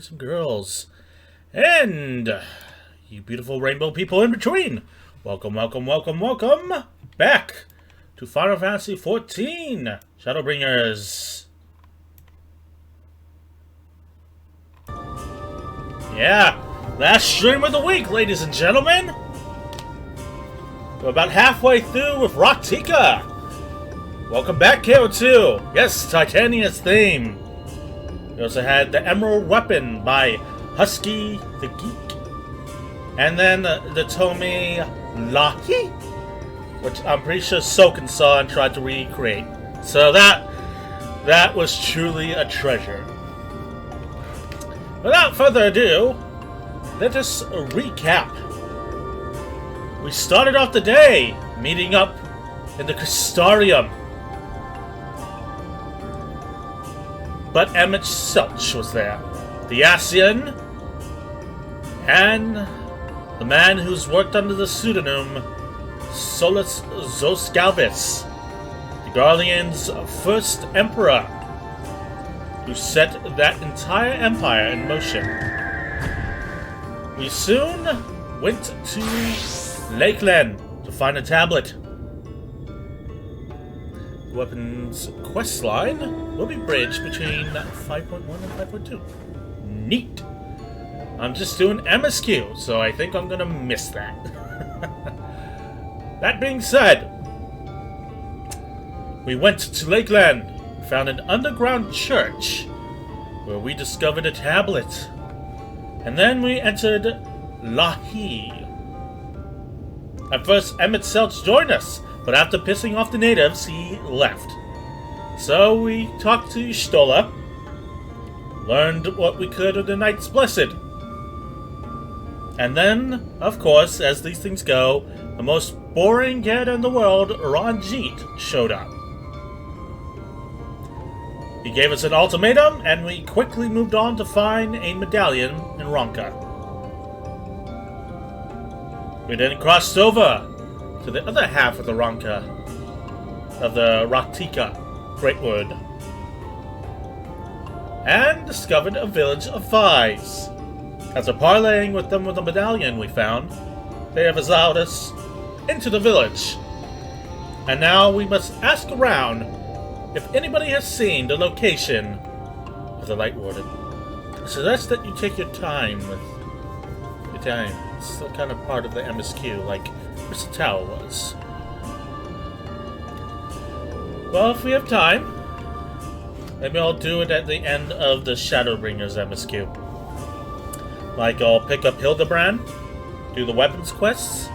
boys and girls, and you beautiful rainbow people in between. Welcome, welcome, welcome, welcome back to Final Fantasy XIV Shadowbringers. Yeah, last stream of the week, ladies and gentlemen. We're about halfway through with Rak'tika. Welcome back, KO2. Yes, Titania's theme. We also had the Emerald Weapon by Husky the Geek. And then the Tomi LA HEE, which I'm pretty sure Soken saw and tried to recreate. So that was truly a treasure. Without further ado, let us recap. We started off the day meeting up in the Crystarium. But Emmett Selch was there. The Ascian, and the man who's worked under the pseudonym Solus Zosgalvis, the Guardian's first emperor, who set that entire empire in motion. We soon went to Lakeland to find a tablet. The weapons quest line will be bridged between 5.1 and 5.2. Neat. I'm just doing MSQ, so I think I'm gonna miss that. That being said, we went to Lakeland, found an underground church where we discovered a tablet, and then we entered LA HEE. At first, Emmett Selch joined us, but after pissing off the natives, he left. So we talked to Stola, learned what we could of the Knights Blessed. And then, of course, as these things go, the most boring cat in the world, Ranjit, showed up. He gave us an ultimatum, and we quickly moved on to find a medallion in Ronka. We then crossed over to the other half of the Ronka, of the Rak'tika Greatwood, and discovered a village of Fives. After parleying with them with the medallion we found, they have allowed us into the village. And now we must ask around if anybody has seen the location of the Light Warden. I suggest that you take your time with your time. It's still kind of part of the MSQ, like Crystal Tower was. Well, if we have time, maybe I'll do it at the end of the Shadowbringers MSQ. Like, I'll pick up Hildebrand, do the weapons quests,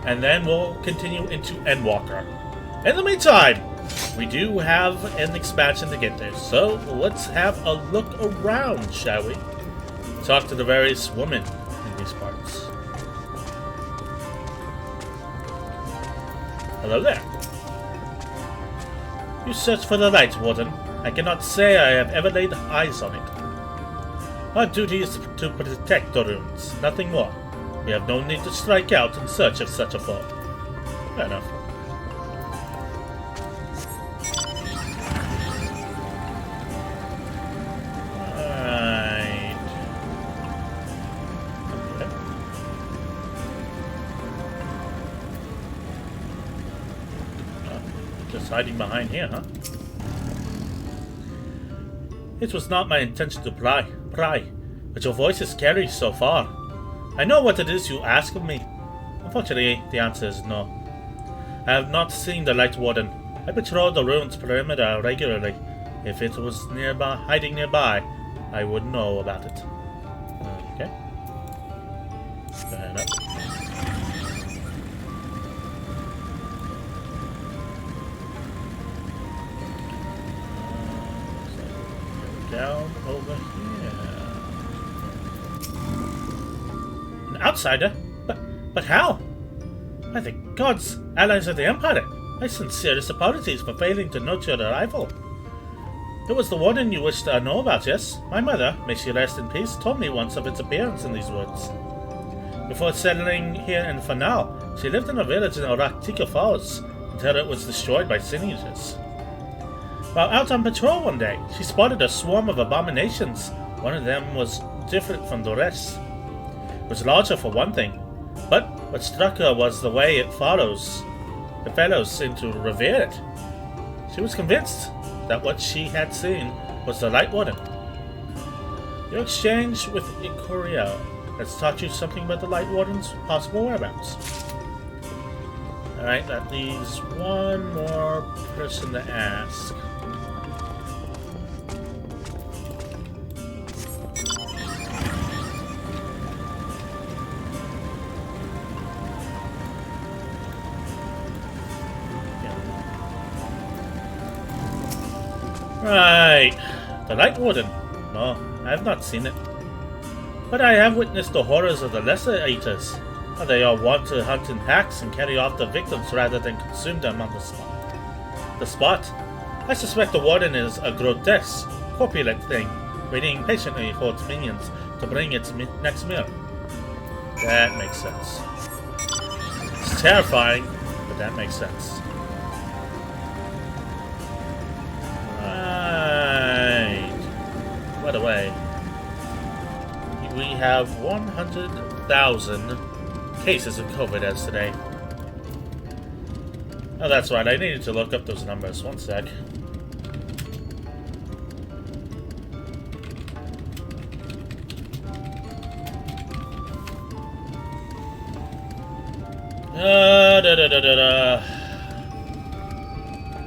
and then we'll continue into Endwalker. In the meantime, we do have an expansion to get there, so let's have a look around, shall we? Talk to the various women in these parts. Hello there. You search for the Light Warden. I cannot say I have ever laid eyes on it. Our duty is to protect the ruins, nothing more. We have no need to strike out in search of such a foe. Fair enough. Alright. Okay. Just hiding behind here, huh? It was not my intention to pry, but your voices carry so far. I know what it is you ask of me. Unfortunately, the answer is no. I have not seen the Light Warden. I patrol the ruins perimeter regularly. If it was nearby, hiding nearby, I would know about it. Okay. Fair enough. Down over here. An outsider? But how? By the gods, allies of the Empire, my sincerest apologies for failing to note your arrival. It was the warden you wished to know about, yes? My mother, may she rest in peace, told me once of its appearance in these woods. Before settling here in Fanal, she lived in a village in Rak'tika Falls until it was destroyed by sin eaters. While out on patrol one day, she spotted a swarm of abominations One of them was different from the rest. It was larger for one thing, but what struck her was the way it follows. The fellows seemed to revere it. She was convinced that what she had seen was the Light Warden. Your exchange with Ikoria has taught you something about the Light Warden's possible whereabouts. Alright, that leaves one more person to ask. Right, the Light Warden. No, I have not seen it. But I have witnessed the horrors of the Lesser Eaters. How they are wont to hunt in packs and carry off the victims rather than consume them on the spot. I suspect the Warden is a grotesque, corpulent thing, waiting patiently for its minions to bring its next meal. That makes sense. It's terrifying, but that makes sense. By the way, we have 100,000 cases of COVID as today. Oh, that's right. I needed to look up those numbers. One sec.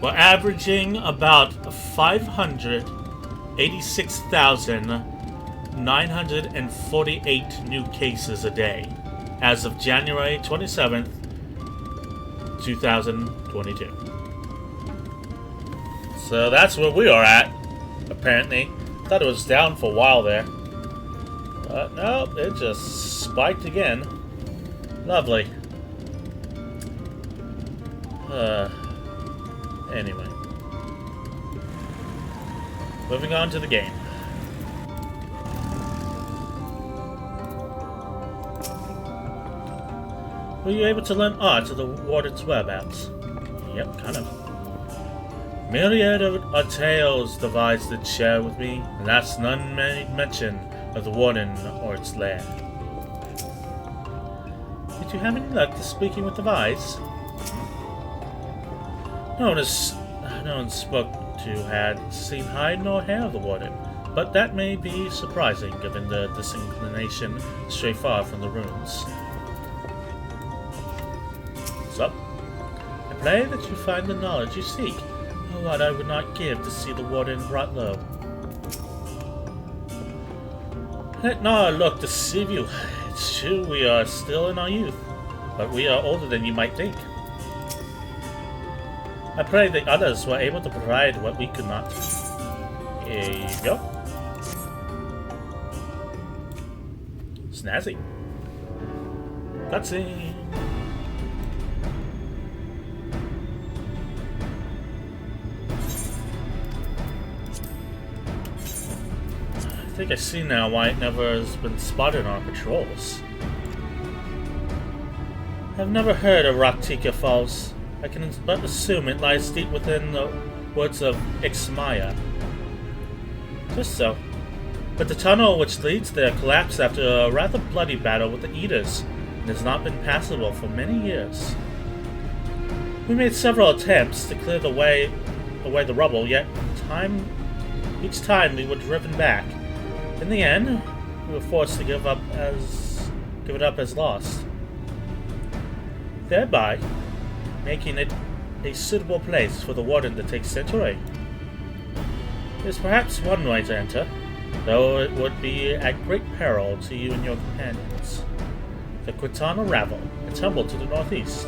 We're averaging about 586,948 new cases a day as of January 27th, 2022. So that's where we are at, apparently. Thought it was down for a while there. But no, it just spiked again. Lovely. Anyway. Moving on to the game. Were you able to learn art of the Warden's whereabouts? Yep, kind of. Myriad of tales the Vise did share with me, and that's none made mention of the Warden or its lair. Did you have any luck to speaking with the Vise? No one spoke to had seen hide nor hair of the Warden, but that may be surprising given the disinclination stray far from the ruins. So, I pray that you find the knowledge you seek. Oh, what I would not give to see the Warden brought low. Let not our look deceive you. It's true we are still in our youth, but we are older than you might think. I pray the others were able to provide what we could not. Here you go. Snazzy. Cutscene. I think I see now why it never has been spotted on our patrols. I've never heard of Rak'tika Falls. I can but assume it lies deep within the woods of XIV. Just so. But the tunnel which leads there collapsed after a rather bloody battle with the Eaters, and has not been passable for many years. We made several attempts to clear away the rubble, yet each time we were driven back. In the end, we were forced to give it up as lost, thereby making it a suitable place for the Warden to take sanctuary. There's perhaps one way to enter, though it would be at great peril to you and your companions. The XIV Ravel, a temple to the northeast.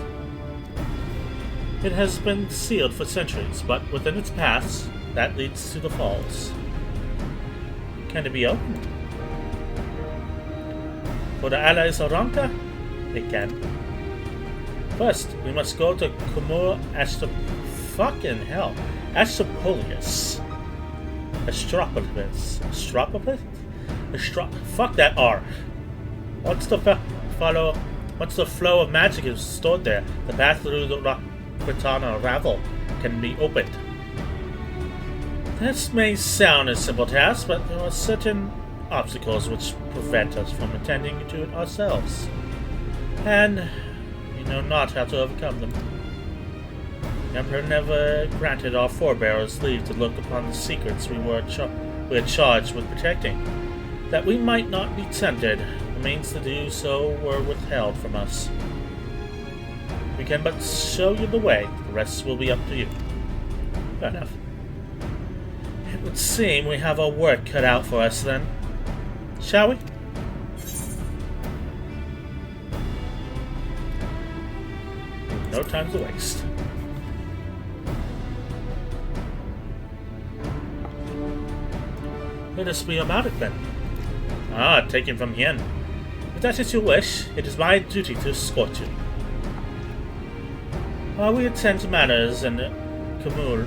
It has been sealed for centuries, but within its paths, that leads to the falls. Can it be opened? For the allies of Ranka, it can. First, we must go to Kumur Astropolis. Fuck that R. Once the flow of magic is stored there, the path through the XIV Ravel can be opened. This may sound a simple task, but there are certain obstacles which prevent us from attending to it ourselves. And we know not how to overcome them. The Emperor never granted our forebears leave to look upon the secrets we were charged with protecting. That we might not be tempted, the means to do so were withheld from us. We can but show you the way. The rest will be up to you. Fair enough. It would seem we have our work cut out for us then. Shall we? No time to waste. Let us be about it then. Ah, taken from Yen. If that is your wish, it is my duty to escort you. While we attend to matters in Kamur,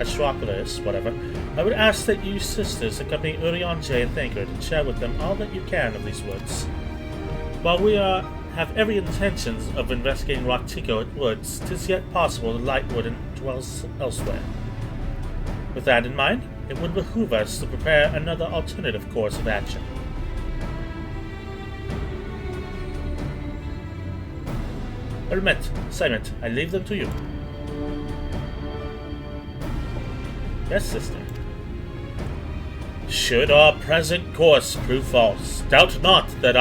Astropolis, whatever, I would ask that you sisters accompany Urianger and Thancred and share with them all that you can of these woods. While we have every intention of investigating Rak'tika woods, 'tis yet possible the Lightwood dwells elsewhere. With that in mind, it would behoove us to prepare another alternative course of action. Hermet, Simon, I leave them to you. Yes, sister. Should our present course prove false, doubt not that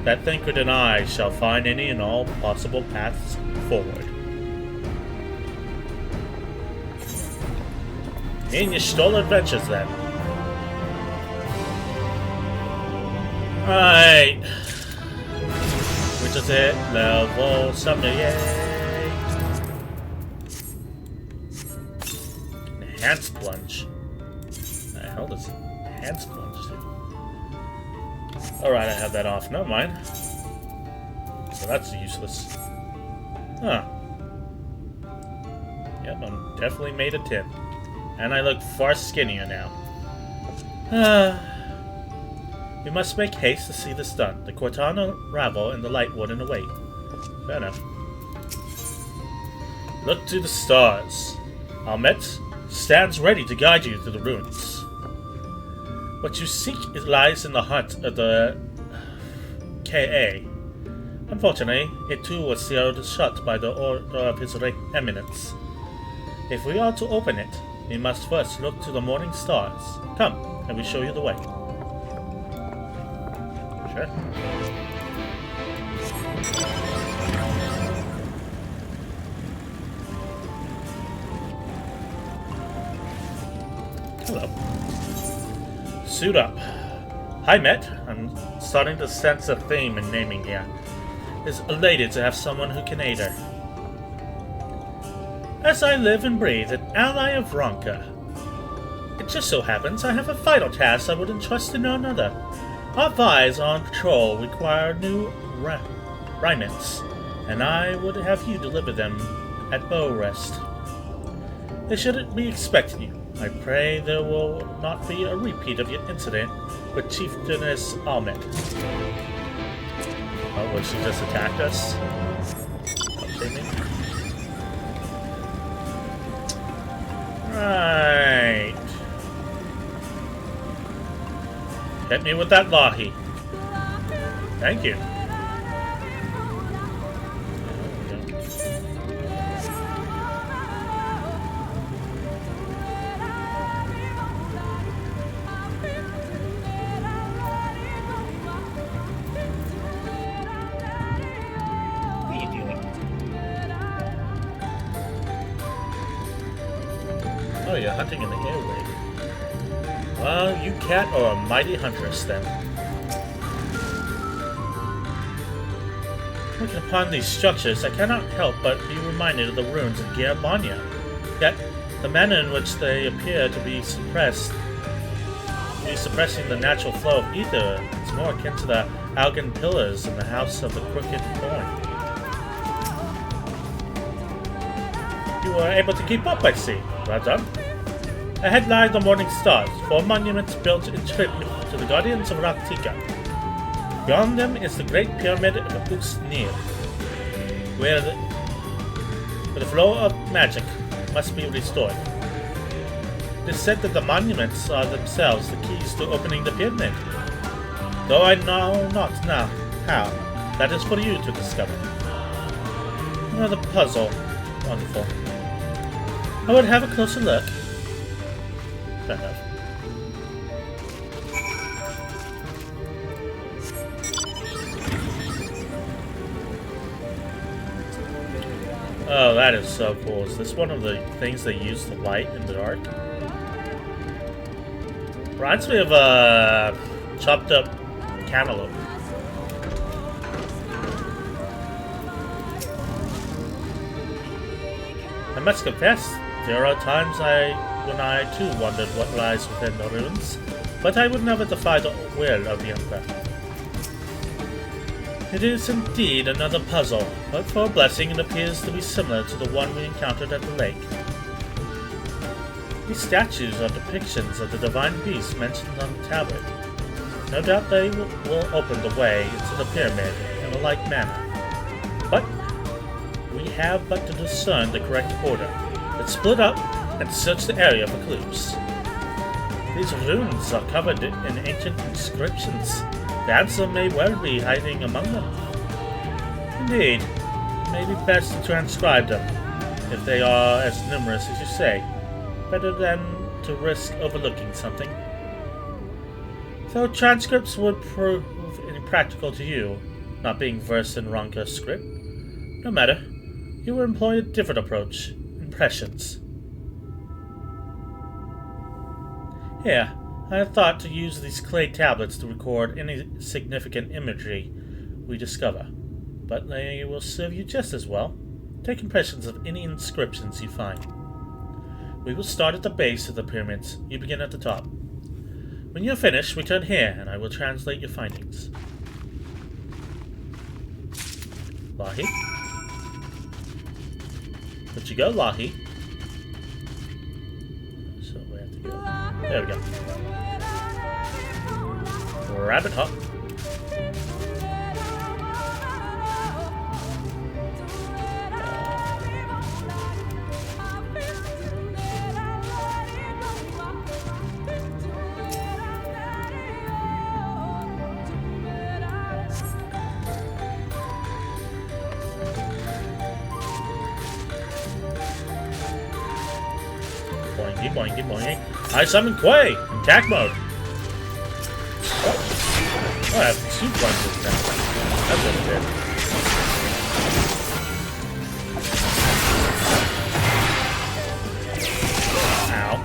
Thancred and I shall find any and all possible paths forward. In your stolen adventures, then. Right. Which is it? Level 78. Enhanced plunge. What the hell does enhanced plunge do? Alright, I have that off. Never mind. So that's useless. Huh. Yep, I'm definitely made of tin. And I look far skinnier now. We must make haste to see this done. The Cortana ravel and the Lightwood in await. Fair enough. Look to the stars. Almet stands ready to guide you to the ruins. What you seek lies in the heart of the KA. Unfortunately, it too was sealed shut by the order of His Eminence. If we are to open it, we must first look to the morning stars. Come, and we show you the way. Sure. Hello. Suit up. Hi, Met. I'm starting to sense a theme in naming here. Is elated to have someone who can aid her. As I live and breathe, an ally of Ronka. It just so happens I have a vital task I would entrust to none other. Our Vi's on patrol require new remnants, and I would have you deliver them at Bow Rest. They shouldn't be expecting you. I pray there will not be a repeat of your incident with Chieftainess Almet. Oh, well, she just attacked us? Okay, maybe. Right. Hit me with that lahi. Thank you. What are you doing? Oh, you're hunting in the airway. Well, you cat are a mighty huntress, then. Looking upon these structures, I cannot help but be reminded of the ruins in Gerbanya. Yet, the manner in which they appear to be suppressing the natural flow of ether is more akin to the Algan pillars in the House of the Crooked Thorn. You were able to keep up, I see. Well done. Ahead lie the morning stars, 4 monuments built in tribute to the guardians of Rak'tika. Beyond them is the Great Pyramid of Uxnir, where the flow of magic must be restored. It is said that the monuments are themselves the keys to opening the pyramid. Though I know not now how. That is for you to discover. Another puzzle. Wonderful. I would have a closer look. Fair enough. Oh, that is so cool. Is this one of the things they use to light in the dark? Reminds me of a chopped up cantaloupe. I must confess, there are times when I too wondered what lies within the ruins, but I would never defy the will of the Emperor. It is indeed another puzzle, but for a blessing it appears to be similar to the one we encountered at the lake. These statues are depictions of the divine beasts mentioned on the tablet. No doubt they will open the way into the pyramid in a like manner. But we have but to discern the correct order. Let's split up and search the area for clues. These runes are covered in ancient inscriptions. The answer may well be hiding among them. Indeed, it may be best to transcribe them, if they are as numerous as you say. Better than to risk overlooking something. Though transcripts would prove impractical to you, not being versed in Ronka script. No matter, you will employ a different approach. Impressions. Here, I had thought to use these clay tablets to record any significant imagery we discover, but they will serve you just as well. Take impressions of any inscriptions you find. We will start at the base of the pyramids. You begin at the top. When you are finished, return here, and I will translate your findings. Lahi? Where'd you go, Lahi? So we have to go. There we go. Rabbit hop. Boingy, boingy, boingy. I summon Quay! Attack mode! Oh, I have 2 punches now. That's what it did. Ow.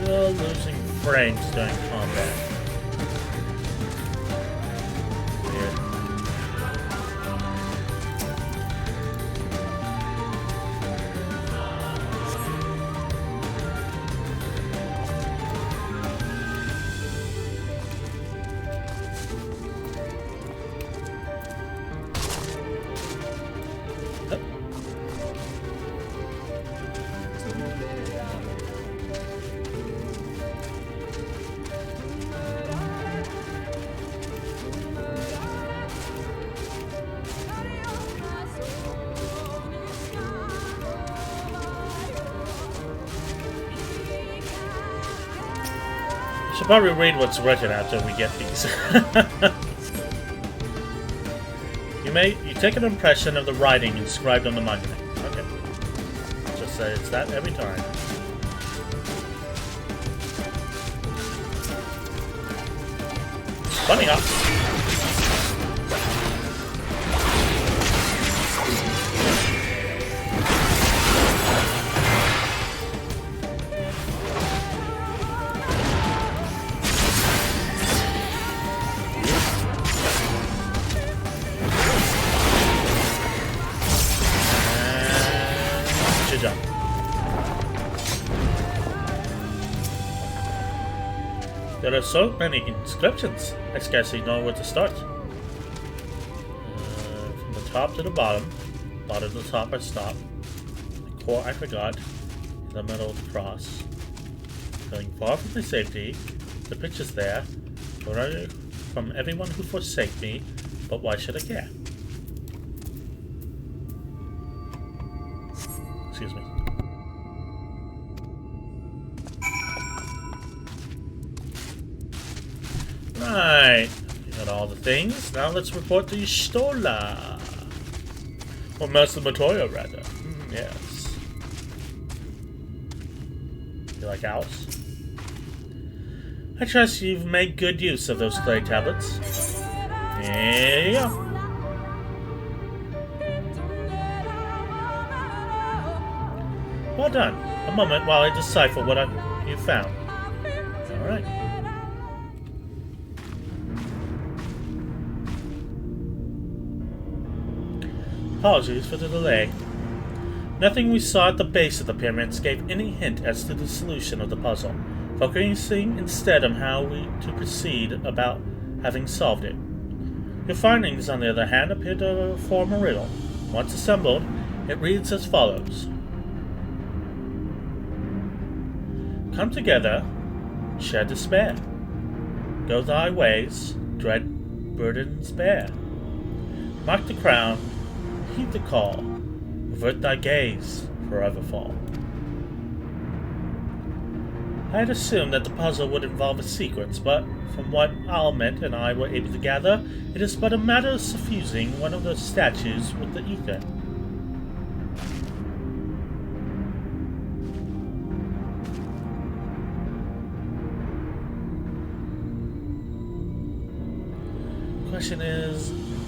Still losing frames during combat. Weird. Should probably read what's written after we get these. You take an impression of the writing inscribed on the monument. Okay. Just say it's that every time. Bunny hop. There are so many inscriptions, I scarcely know where to start. From the top to the bottom. Bottom to the top I stop. The core I forgot. In the middle of the cross. Feeling far from my safety. The picture's there. From everyone who forsake me. But why should I care? Excuse me. Right. You got all the things. Now let's report to Y'shtola. Or Master Matoya, rather. Yes. You like owls? I trust you've made good use of those clay tablets. There you go. Well done. A moment while I decipher what you found. Alright. Apologies for the delay. Nothing we saw at the base of the pyramids gave any hint as to the solution of the puzzle, focusing instead on how to proceed about having solved it. Your findings, on the other hand, appear to form a riddle. Once assembled, it reads as follows. Come together, shed despair. Go thy ways, dread burdens bear. Mark the crown, heed the call, avert thy gaze, forever fall. I had assumed that the puzzle would involve a sequence, but from what Almet and I were able to gather, it is but a matter of suffusing one of the statues with the ether.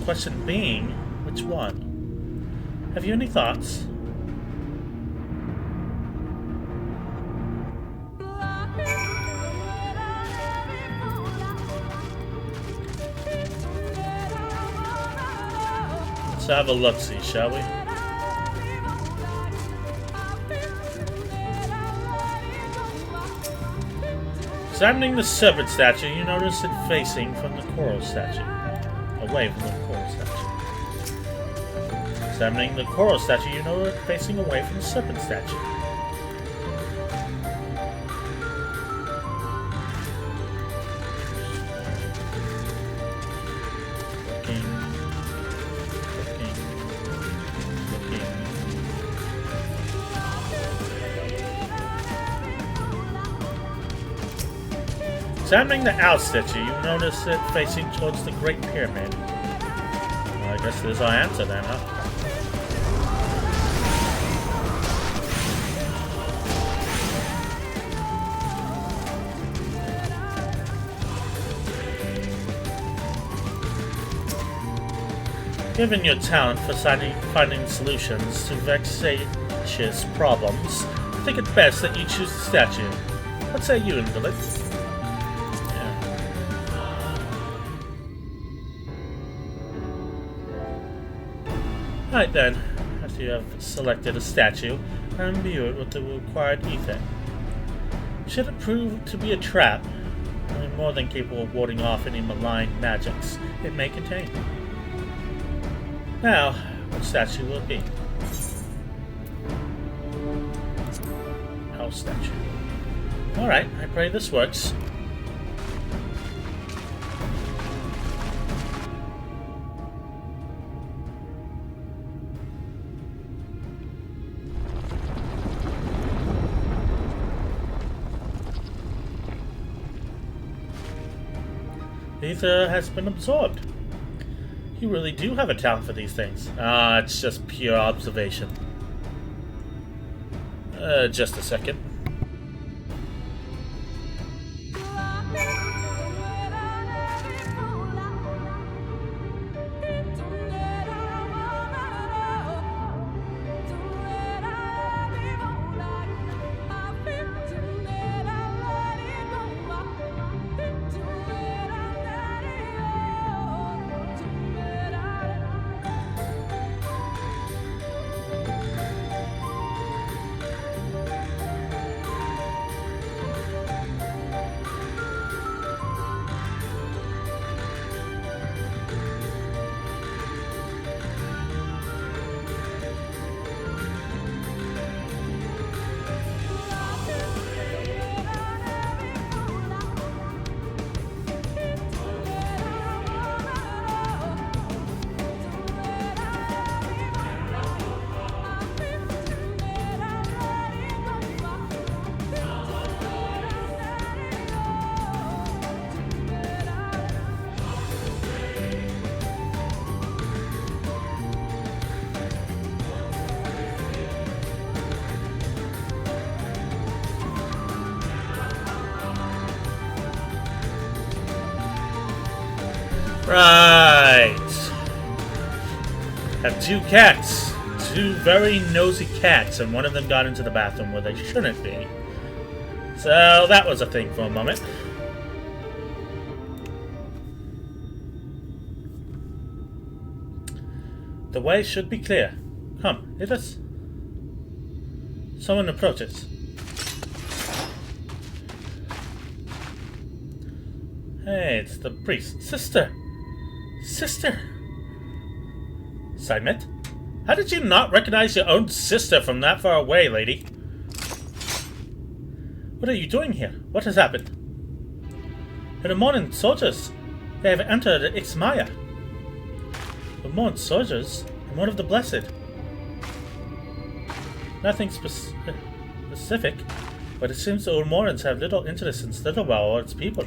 Question being, which one? Have you any thoughts? Let's have a look-see, shall we? Examining the serpent statue, you notice it facing from the coral statue. Away from the coral statue. Examining the coral statue, you know it facing away from the serpent statue. Examining the owl statue, you notice it facing towards the Great Pyramid. Well, I guess there's our answer then, huh? Given your talent for finding solutions to vexatious problems, I think it best that you choose the statue. What say you, invalid? Right then, after you have selected a statue, imbue it with the required ether. Should it prove to be a trap, I'm more than capable of warding off any malign magics it may contain. Now, what statue will it be? Owl statue. Alright, I pray this works. Ether has been absorbed. You really do have a talent for these things. It's just pure observation. Just a second. Right. Have two cats. Two very nosy cats, and one of them got into the bathroom where they shouldn't be. So that was a thing for a moment. The way should be clear. Come, let us. Someone approaches. Hey, it's the priest. Sister! Sister! Simon? How did you not recognize your own sister from that far away, lady? What are you doing here? What has happened? In the morning, soldiers. They have entered XIV. The morning soldiers and one of the blessed. Nothing specific, but it seems the Ulmorans have little interest in Citadel or its people.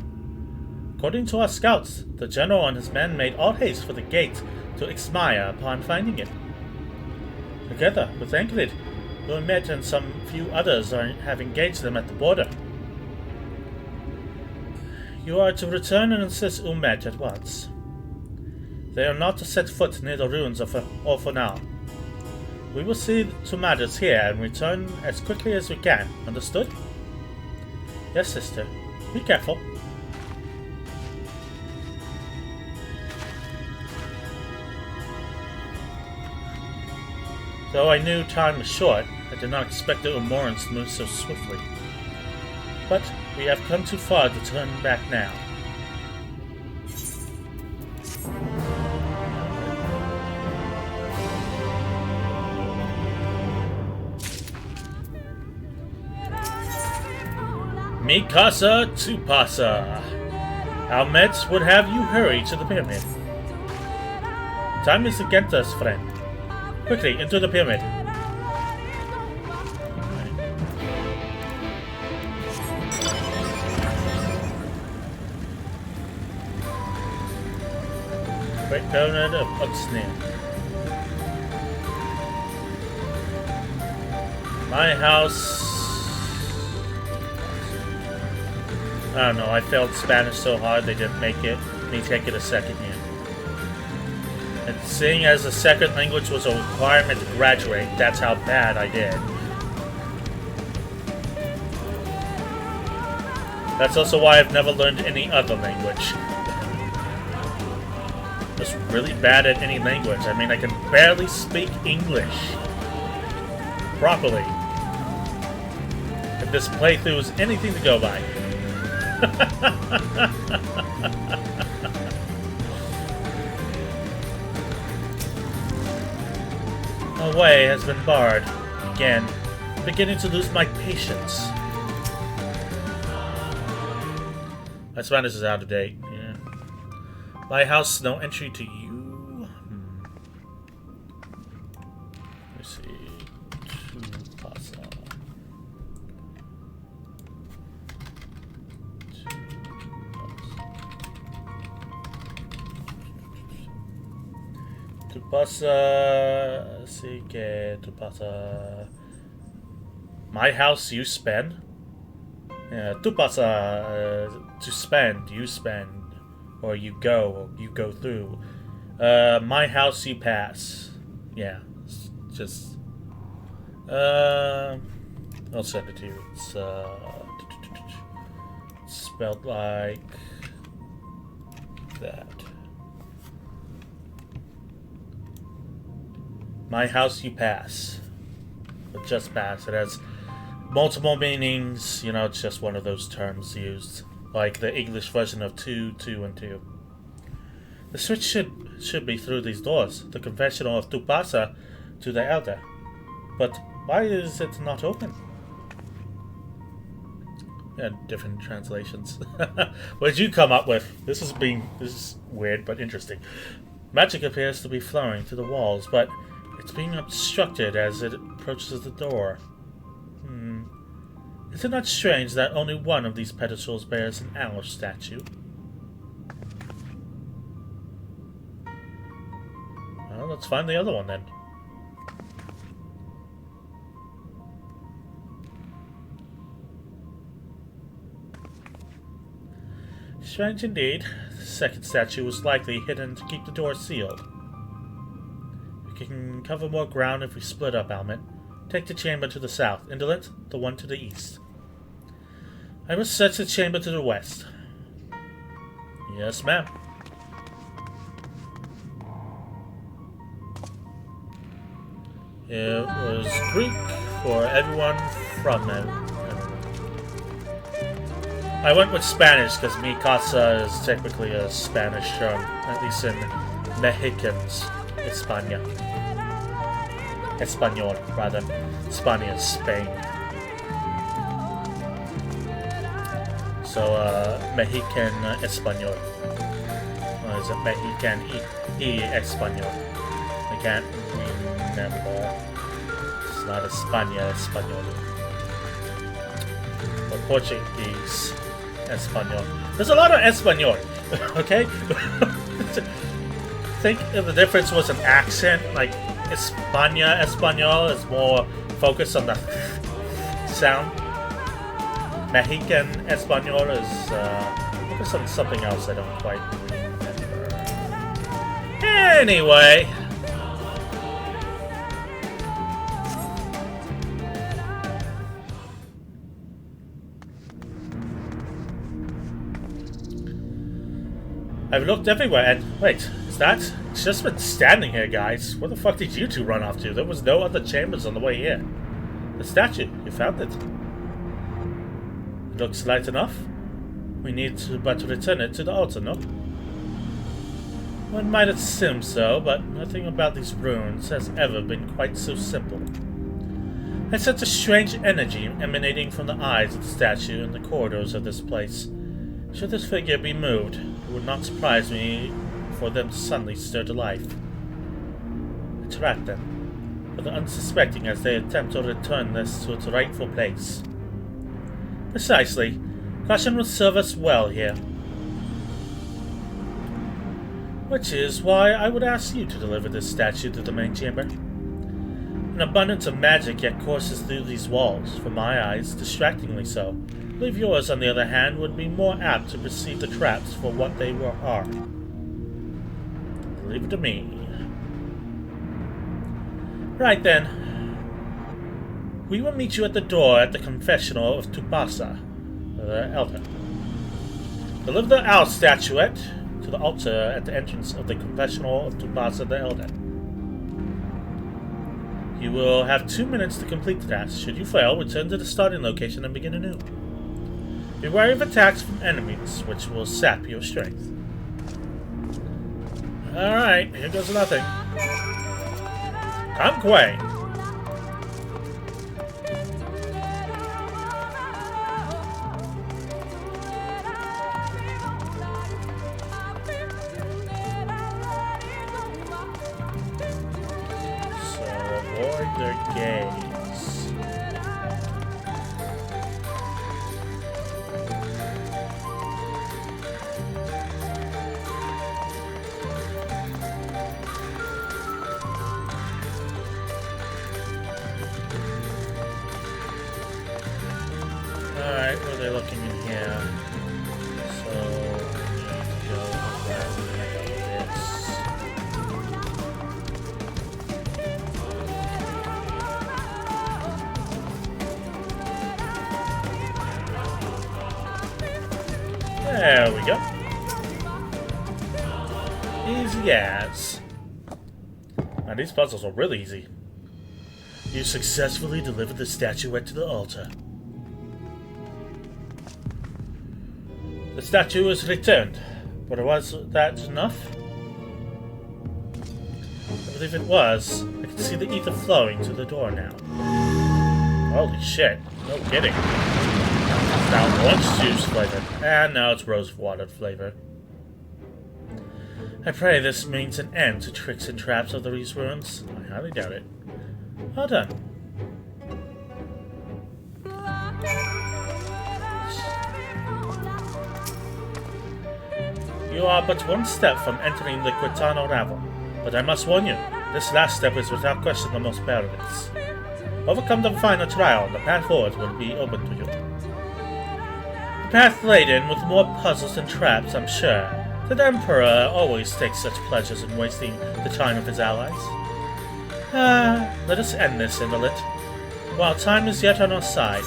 According to our scouts, the general and his men made all haste for the gate to XIV upon finding it. Together with Angrid, Umet and some few others have engaged them at the border. You are to return and assist Umet at once. They are not to set foot near the ruins of now. We will see to matters here and return as quickly as we can. Understood? Yes, sister. Be careful. Though I knew time was short, I did not expect the Ulmorans to move so swiftly. But we have come too far to turn back now. Mikasa Tsupasa. Our Mets would have you hurry to the pyramid. Time is against us, friend. Quickly, into the pyramid. Great Pyramid of Uxnir. My house... I don't know, I failed Spanish so hard they didn't make me take it a second year. And seeing as the second language was a requirement to graduate, that's how bad I did. That's also why I've never learned any other language. Just really bad at any language. I mean, I can barely speak English properly. If this playthrough is anything to go by. My way has been barred. Again, I'm beginning to lose my patience. My Spanish is out of date. Yeah. My house, no entry to you. Let me see. Tu pasa. Sí que tu pasa. My house, you spend. Yeah, tu pasa. To spend, you spend. Or you go through. My house, you pass. Yeah, just. I'll send it to you. It's spelled like that. My house, you pass. But just pass. It has multiple meanings. You know, it's just one of those terms used. Like the English version of 2, 2, and 2. The switch should be through these doors. The confessional of Tu Pasa to the Elder. But why is it not open? Yeah, different translations. What did you come up with? This is weird but interesting. Magic appears to be flowing through the walls, but it's being obstructed as it approaches the door. Is it not strange that only one of these pedestals bears an owl statue? Well, let's find the other one then. Strange indeed. The second statue was likely hidden to keep the door sealed. We can cover more ground if we split up, Almond. Take the chamber to the south. Indolent, the one to the east. I will search the chamber to the west. Yes, ma'am. It was Greek for everyone from it. I went with Spanish because mi casa is technically a Spanish term, at least in Mexicans, España. Español, rather. España is Spain. So, Mexican Español. Or is it Mexican y Español? I can't remember. It's not España Español. Or Portuguese Español. There's a lot of Español, okay? I think the difference was an accent, like España Español is more focused on the sound. Mexican Español is focused on something else I don't quite remember. Anyway. I've looked everywhere and... Wait, is that... It's just been standing here, guys. Where the fuck did you two run off to? There was no other chambers on the way here. The statue. You found it. It looks light enough. We need to but return it to the altar, no? One might assume so, but nothing about these ruins has ever been quite so simple. I sense a strange energy emanating from the eyes of the statue in the corridors of this place. Should this figure be moved, it would not surprise me for them to suddenly stir to life. Attract them, but unsuspecting as they attempt to return this to its rightful place. Precisely. Caution will serve us well here. Which is why I would ask you to deliver this statue to the main chamber. An abundance of magic yet courses through these walls, for my eyes, distractingly so. I believe yours, on the other hand, would be more apt to perceive the traps for what they are. Leave it to me. Right then. We will meet you at the door at the confessional of Tupasa, the elder. Deliver the owl statuette to the altar at the entrance of the confessional of Tupasa the elder. You will have 2 minutes to complete the task. Should you fail, return to the starting location and begin anew. Be wary of attacks from enemies, which will sap your strength. Alright, here goes nothing. Conquest! So avoid their gaze. Alright, where are they looking in here? So, we need to go around this. There we go. Easy as. Now, these puzzles are really easy. You successfully delivered the statuette to the altar. The statue is returned, but was that enough? I believe it was. I can see the ether flowing to the door now. Holy shit, no kidding. It's now orange juice flavored, and now it's rose water flavor. I pray this means an end to tricks and traps of these ruins. I highly doubt it. Well done. You are but one step from entering the Quitano Ravel, but I must warn you, this last step is without question the most perilous. Overcome the final trial, and the path forward will be open to you. path laden with more puzzles and traps, I'm sure. The Emperor always takes such pleasures in wasting the time of his allies. Let us end this, Indolent, while time is yet on our side.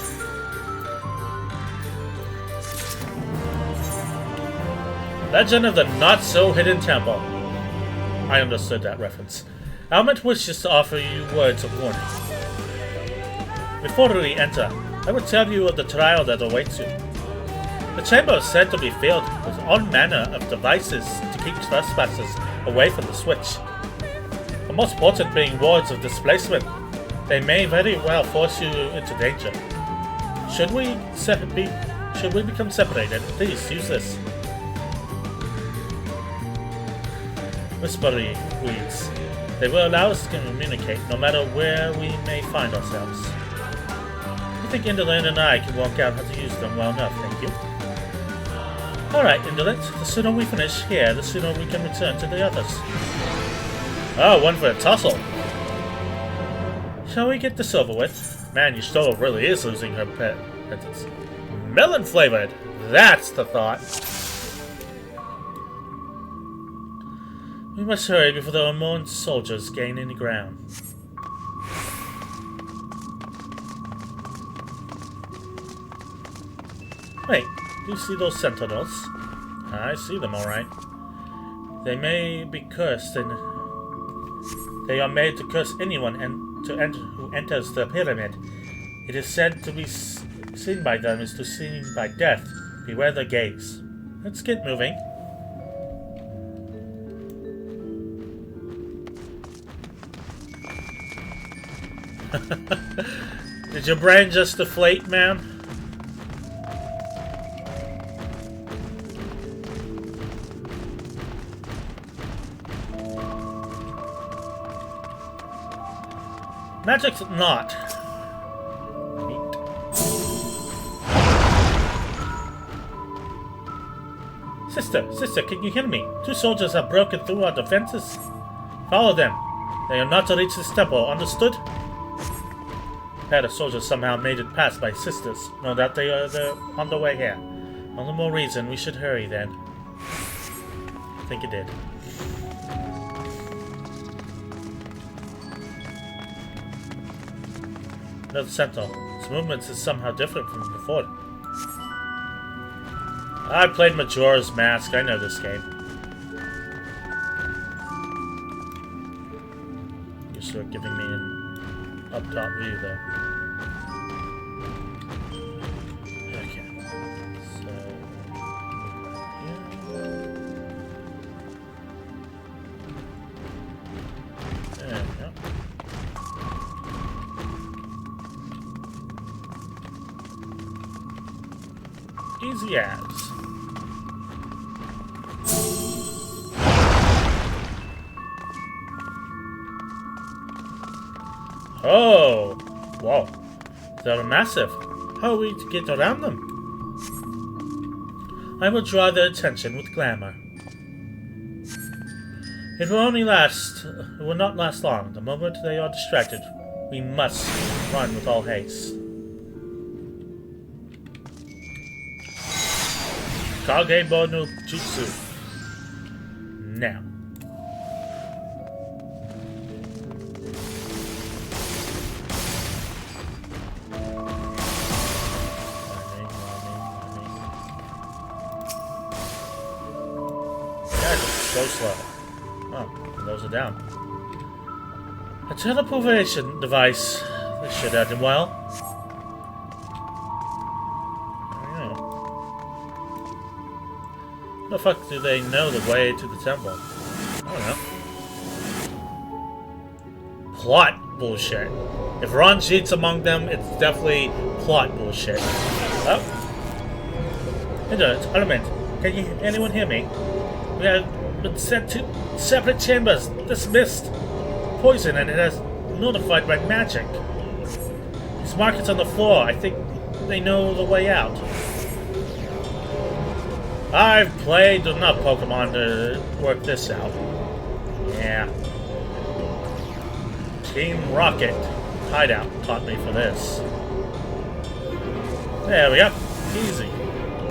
Legend of the Not-So-Hidden Temple. I understood that reference. Alment wishes to offer you words of warning. Before we enter, I will tell you of the trial that awaits you. The chamber is said to be filled with all manner of devices to keep trespassers away from the switch. The most important being wards of displacement. They may very well force you into danger. Should we become separated, please use this. Whispering weeds. They will allow us to communicate no matter where we may find ourselves. I think Indolent and I can work out how to use them well enough, thank you. Alright, Indolent, the sooner we finish here, the sooner we can return to the others. Oh, one for a tussle. Shall we get this over with? Man, your stove really is losing her petals. Melon flavored! That's the thought. We must hurry before the Amon soldiers gain any ground. Wait, do you see those sentinels? I see them, alright. They may be cursed, and they are made to curse anyone who enters the pyramid. It is said to be seen by them is to seen by death. Beware their gaze. Let's get moving. Did your brain just deflate, man? Magic's not. Neat. Sister, can you hear me? 2 soldiers have broken through our defenses. Follow them. They are not to reach this temple, understood? The soldiers somehow made it past my sisters. No doubt they are on the way here. All the more reason we should hurry then. I think it did. Another sentinel. His movements is somehow different from before. I played Majora's Mask. I know this game. You're sort of giving me an up-top view though. Okay. So... there we go. Easy as. Oh! Whoa. They're massive. How are we to get around them? I will draw their attention with glamour. It will not last long. The moment they are distracted, we must run with all haste. Kagebo no Jutsu. Now. So slow. Oh, those are down. A teleportation device. This should end well. How the fuck do they know the way to the temple? I don't know. Plot bullshit. If Ron cheats among them, it's definitely plot bullshit. Oh. Element, can anyone hear me? We have been sent to separate chambers. This mist poison, and it has notified by magic. These markers on the floor, I think they know the way out. I've played enough Pokemon to work this out. Yeah. Team Rocket Hideout taught me for this. There we go. Easy.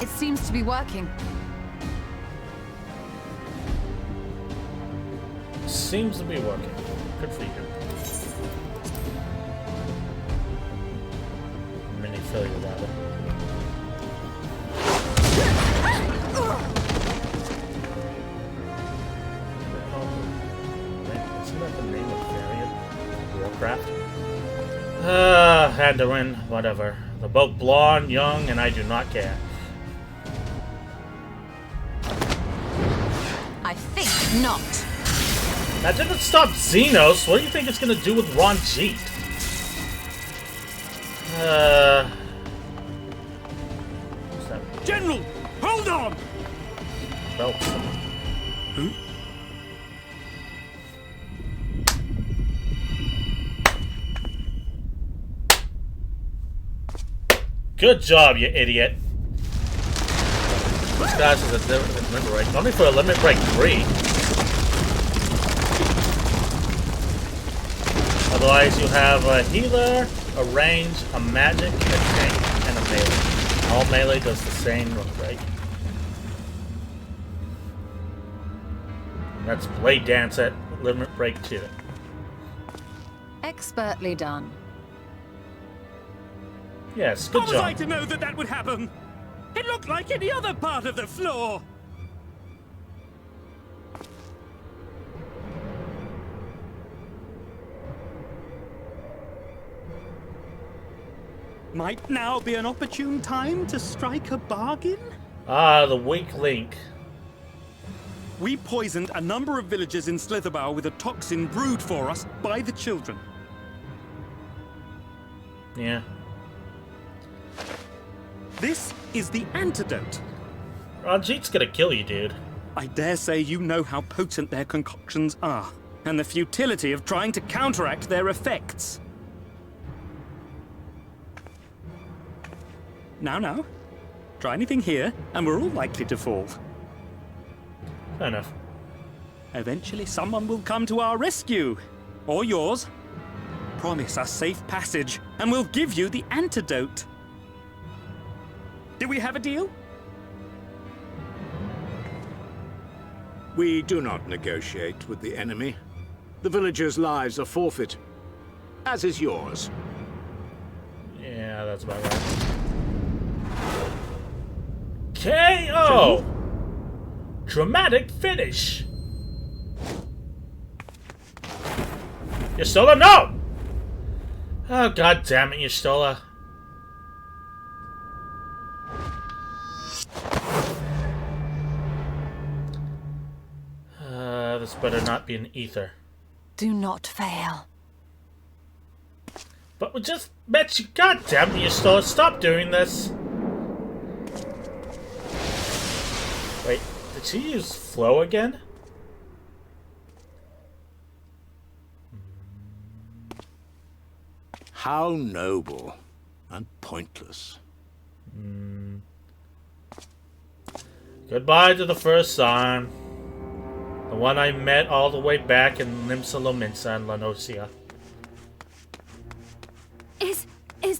It seems to be working. Seems to be working. Good for you. Mini failure rather. Isn't that the name of variant? Warcraft? Anduin, whatever. They're both blonde, young, and I do not care. I think not. That didn't stop Xenos. What do you think it's gonna do with Ranjit? What's that? General, hold on! Belt. Good job, you idiot. This guy's is a limit break. Only for a limit break 3. Otherwise, you have a healer, a range, a magic, a tank, and a melee. All melee does the same limit break. That's Blade Dance at limit break 2. Expertly done. Yes, good How was I job. to know that that would happen? It looked like any other part of the floor. Might now be an opportune time to strike a bargain? Ah, the weak link. We poisoned a number of villagers in Slitherbough with a toxin brewed for us by the children. Yeah. This is the antidote. Ranjit's gonna kill you, dude. I dare say you know how potent their concoctions are, and the futility of trying to counteract their effects. Now, try anything here, and we're all likely to fall. Fair enough. Eventually, someone will come to our rescue, or yours. Promise us safe passage, and we'll give you the antidote. Do we have a deal? We do not negotiate with the enemy. The villagers' lives are forfeit, as is yours. Yeah, that's about right. KO! Dramatic finish! Yustola, no! Oh, god damn it, Yustola. This better not be an ether. Do not fail. But we just met you. God damn it, Yustola, stop doing this. Wait, did she use flow again? How noble and pointless. Goodbye to the first sign. The one I met all the way back in Limsa Lominsa and Lanosia. Is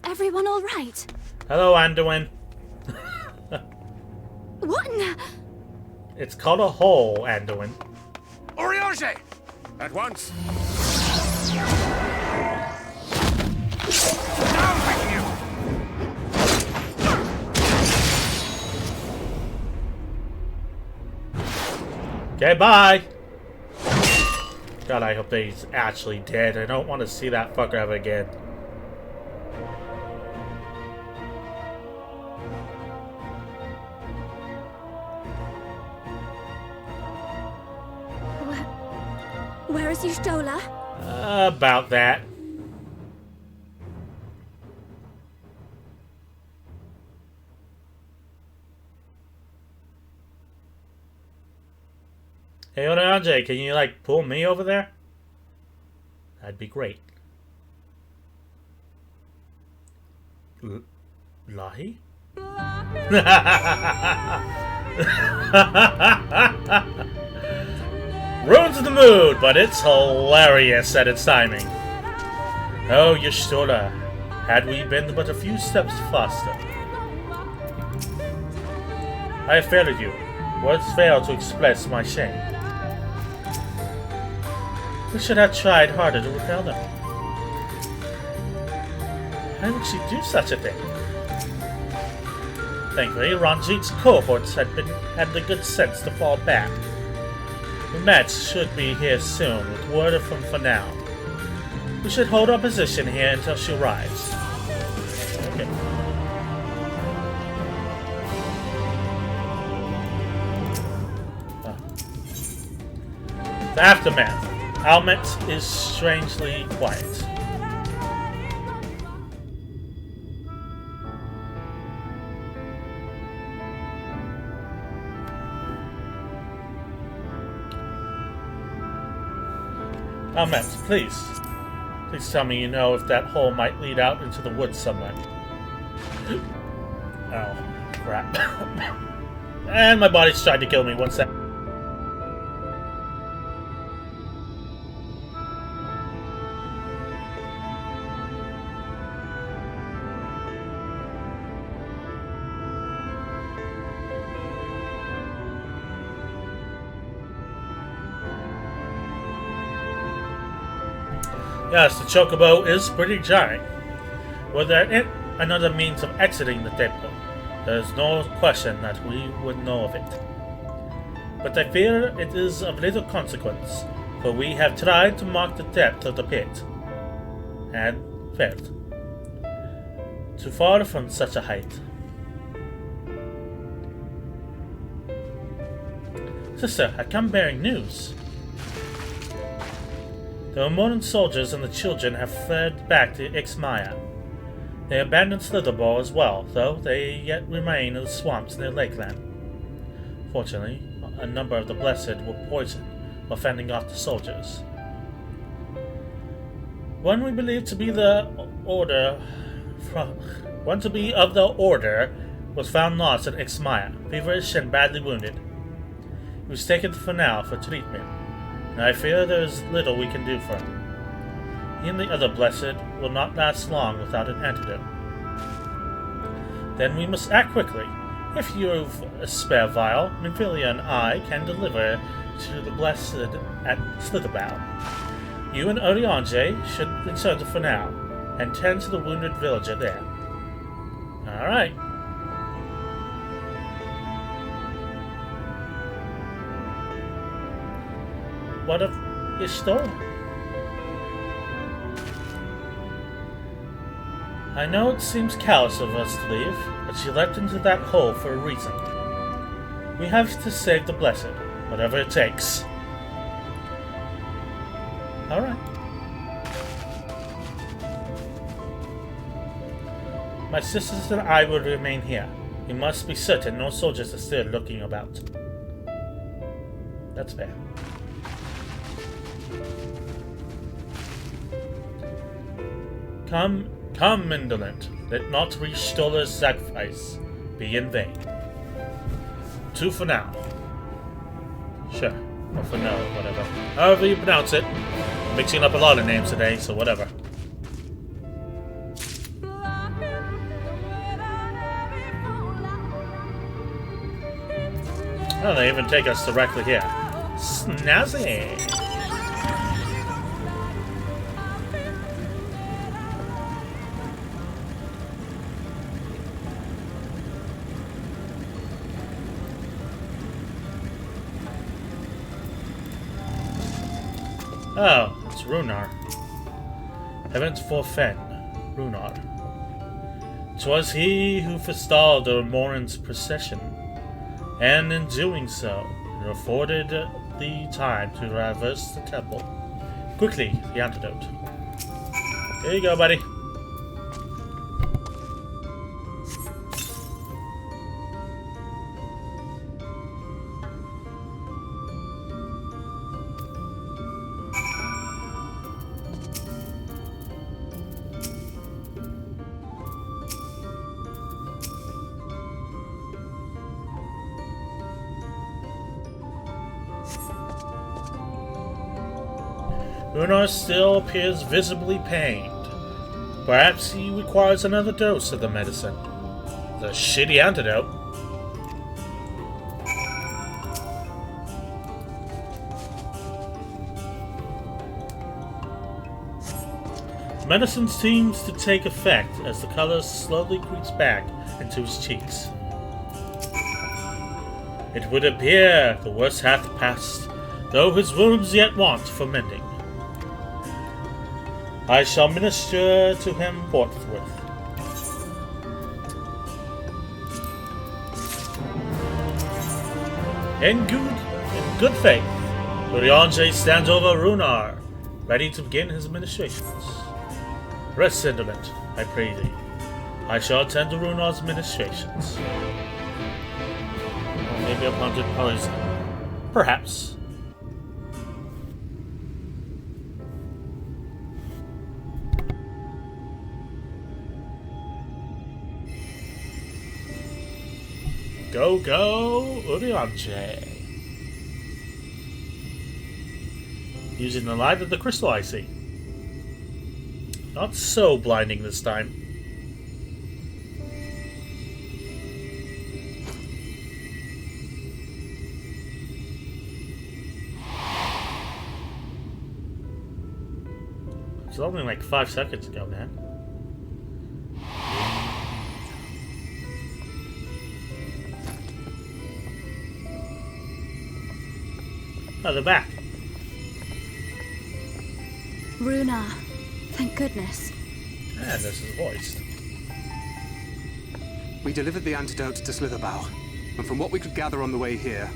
everyone all right? Hello, Anduin. What in the... It's called a hole, Anduin. Oriage! At once! Down with you! Okay, bye! God, I hope that he's actually dead. I don't want to see that fucker ever again. Where is Yustola? About that. Hey, Onaanje, can you, like, pull me over there? That'd be great. Lahi? Ruins the mood, but it's hilarious at its timing. Oh, Yustola, had we been but a few steps faster. I have failed you. Words fail to express my shame. We should have tried harder to repel them. Why would she do such a thing? Thankfully, Ranjit's cohorts had the good sense to fall back. The match should be here soon, with word from Fanal. We should hold our position here until she arrives. Okay. The aftermath. Almet is strangely quiet. Almet, please. Please tell me you know if that hole might lead out into the woods somewhere. Oh, crap. And my body's tried to kill me. 1 sec. Yes, the chocobo is pretty giant. Were there another means of exiting the temple, there is no question that we would know of it. But I fear it is of little consequence, for we have tried to mark the depth of the pit, and failed. Too far from such a height. Sister, I come bearing news. The Ramoran soldiers and the children have fled back to XIV. They abandoned Slitherball as well, though they yet remain in the swamps near Lakeland. Fortunately, a number of the Blessed were poisoned while fending off the soldiers. One we believe to be of the order was found lost at XIV, feverish and badly wounded. He was taken to Fanal for treatment, and I fear there is little we can do for him. He and the other Blessed will not last long without an antidote. Then we must act quickly. If you've a spare vial, Minfilia and I can deliver to the Blessed at Slitherbow. You and Oriange should return to Fanal and tend to the wounded villager there. Alright. What of Ishtar? I know it seems callous of us to leave, but she leapt into that hole for a reason. We have to save the Blessed, whatever it takes. Alright. My sisters and I will remain here. We must be certain no soldiers are still looking about. That's fair. Come, indolent. Let not Rishtola's sacrifice be in vain. 2 for now. Sure. Or for no, whatever. However you pronounce it. I'm mixing up a lot of names today, so whatever. Oh, they even take us directly here. Snazzy! Oh, it's Runar. Heavens forfend, Runar. 'Twas he who forestalled the Morin's procession, and in doing so, it afforded the time to traverse the temple. Quickly, the antidote. Here you go, buddy. Runar still appears visibly pained. Perhaps he requires another dose of the medicine. The shitty antidote. medicine seems to take effect as the color slowly creeps back into his cheeks. It would appear the worst hath passed, though his wounds yet want for mending. I shall minister to him forthwith. In good faith, Urianger stands over Runar, ready to begin his ministrations. Rest, Sentiment, I pray thee. I shall attend to Runar's ministrations. Or maybe a haunted poison. Perhaps. Go, go, Urianger. Using the light of the crystal, I see. Not so blinding this time. It's only like 5 seconds ago, man. Oh, they're back. Runar, thank goodness. And this is voiced. We delivered the antidote to Slitherbough, and from what we could gather on the way here,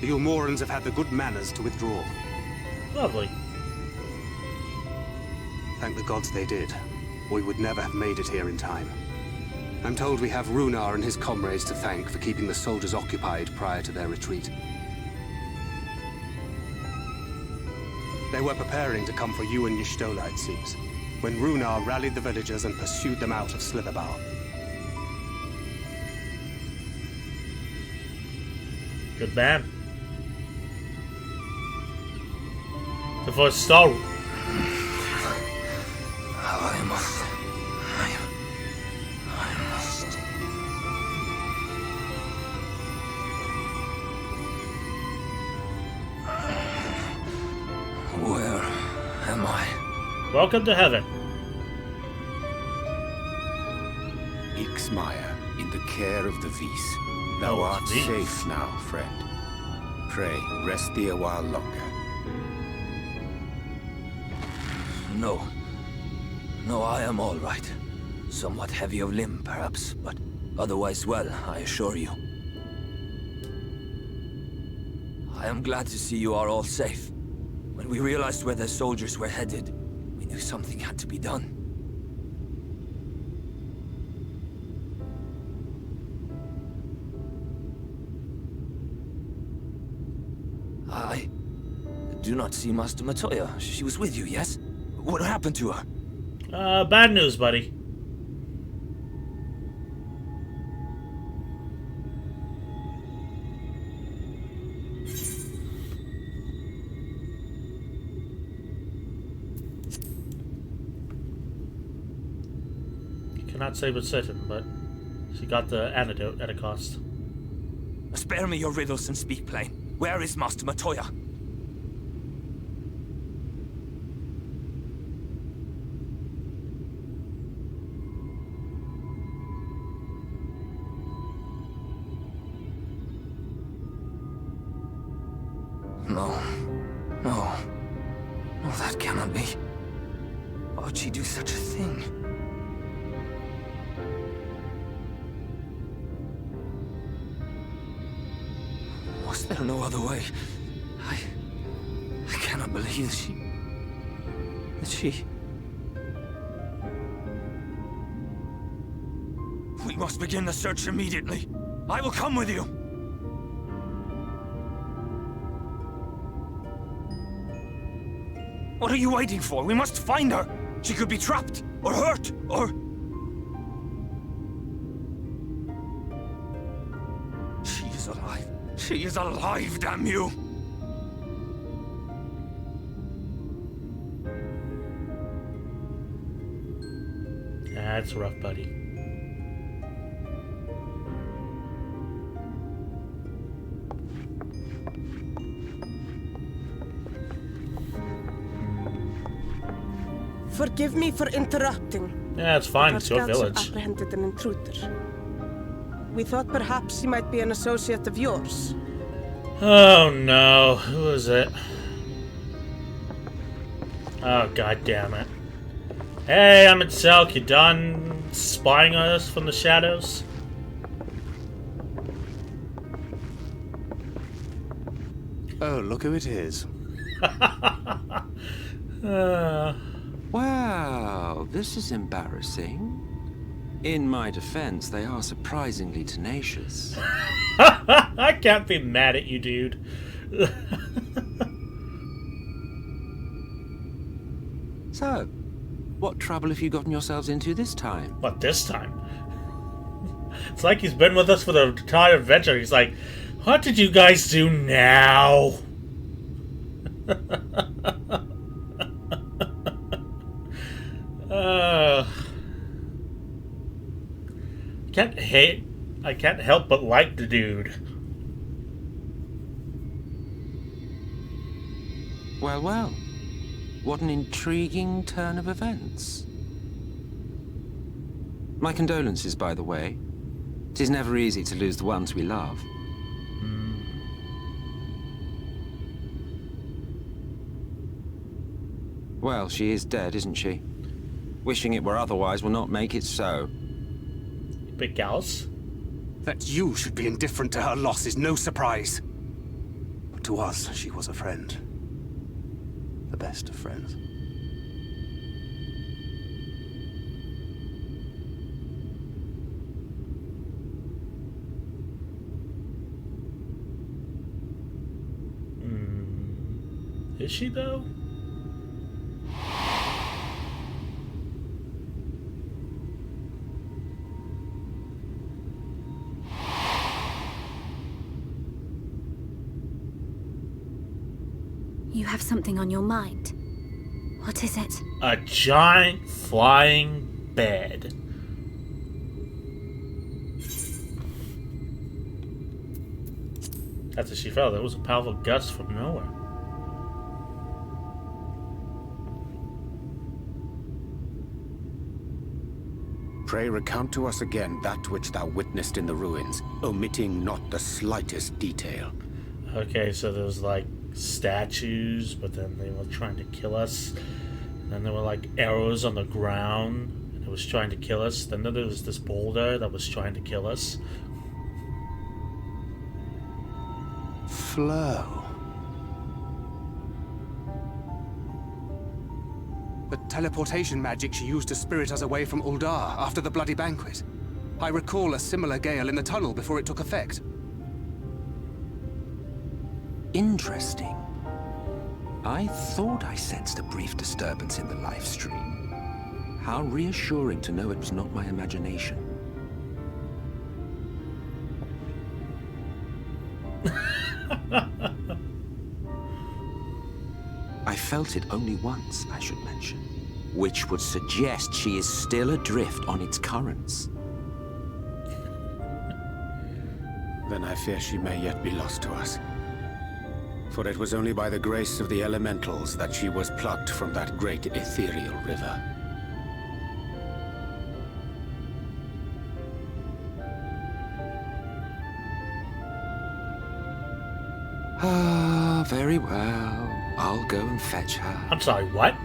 the Ulmorans have had the good manners to withdraw. Lovely. Thank the gods they did, or we would never have made it here in time. I'm told we have Runar and his comrades to thank for keeping the soldiers occupied prior to their retreat. They were preparing to come for you and Y'shtola, it seems, when Runar rallied the villagers and pursued them out of Slitherbough. Good man. The first star. I must. Where am I? Welcome to heaven. XIV, in the care of the Vis. Thou Oh, art Vis. safe now, friend. Pray, rest thee a while longer. No. No, I am all right. Somewhat heavy of limb, perhaps, but otherwise well, I assure you. I am glad to see you are all safe. When we realized where the soldiers were headed, we knew something had to be done. I do not see Master Matoya. She was with you, yes? What happened to her? Bad news, buddy. Cannot say with certain, but she got the antidote at a cost. Spare me your riddles and speak plain. Where is Master Matoya? No. No. No, that cannot be. Why would she do such a thing? Was there no other way? I cannot believe that she... We must begin the search immediately. I will come with you. What are you waiting for? We must find her. She could be trapped, or hurt, or... She is alive. She is alive, damn you! That's rough, buddy. Forgive me for interrupting. Yeah, it's fine. Our It's your scouts have village. apprehended an intruder. We thought perhaps he might be an associate of yours. Oh no, who is it? Oh, god damn it. Hey, I'm Itselk. You done spying on us from the shadows? Oh, look who it is. Wow, this is embarrassing. In my defense, they are surprisingly tenacious. I can't be mad at you, dude. So, what trouble have you gotten yourselves into this time? What, this time? It's like he's been with us for the entire adventure. He's like, what did you guys do now? I can't help but like the dude. Well, well. What an intriguing turn of events. My condolences, by the way. It is never easy to lose the ones we love. Well, she is dead, isn't she? Wishing it were otherwise will not make it so. Big gals. That you should be indifferent to her loss is no surprise. But to us, she was a friend. The best of friends. Is she, though? You have something on your mind. What is it? A giant flying bed. After she fell, there was a powerful gust from nowhere. Pray recount to us again that which thou witnessed in the ruins, omitting not the slightest detail. Okay, so there was like statues, but then they were trying to kill us. And then there were like arrows on the ground, and it was trying to kill us. Then there was this boulder that was trying to kill us. Flow. The teleportation magic she used to spirit us away from Uldar after the bloody banquet. I recall a similar gale in the tunnel before it took effect. Interesting. I thought I sensed a brief disturbance in the live stream. How reassuring to know it was not my imagination. I felt it only once, I should mention, which would suggest she is still adrift on its currents. Then I fear she may yet be lost to us. For it was only by the grace of the elementals that she was plucked from that great ethereal river. Ah, very well. I'll go and fetch her. I'm sorry, what?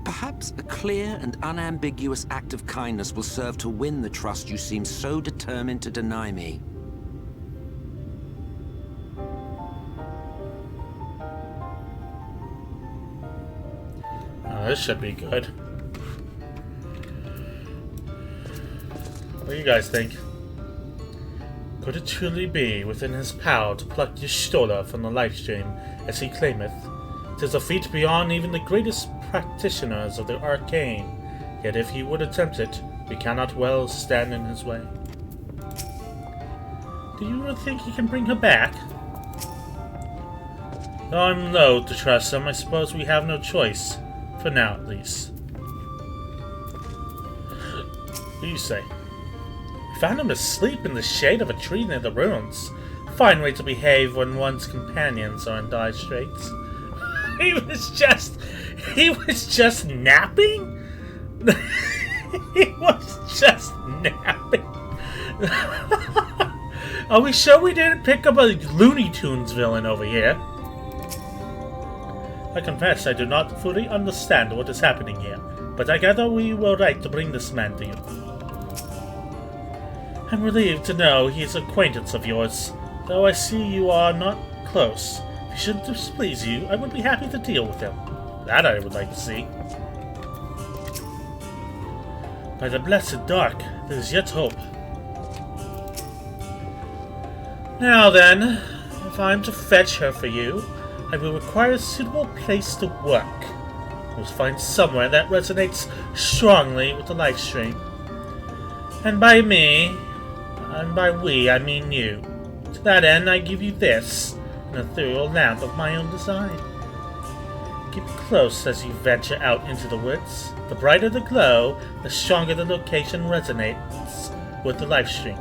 Perhaps a clear and unambiguous act of kindness will serve to win the trust you seem so determined to deny me. Oh, this should be good. What do you guys think? Could it truly be within his power to pluck Y'shtola from the livestream, as he claimeth? 'Tis a feat beyond even the greatest practitioners of the arcane, yet if he would attempt it, we cannot well stand in his way. Do you really think he can bring her back? Though I'm loath to trust him, I suppose we have no choice, for now at least. What do you say? We found him asleep in the shade of a tree near the ruins. fine way to behave when one's companions are in dire straits. He was just napping? He was just napping. Are we sure we didn't pick up a Looney Tunes villain over here? I confess I do not fully understand what is happening here, but I gather we were right to bring this man to you. I'm relieved to know he is an acquaintance of yours, though I see you are not close. If he should displease you, I would be happy to deal with him. That I would like to see. By the blessed dark, there is yet hope. Now then, if I am to fetch her for you, I will require a suitable place to work. I must find somewhere that resonates strongly with the life stream. And by me, and by we, I mean you. To that end, I give you this, an ethereal lamp of my own design. Keep it close as you venture out into the woods. The brighter the glow, the stronger the location resonates with the life stream.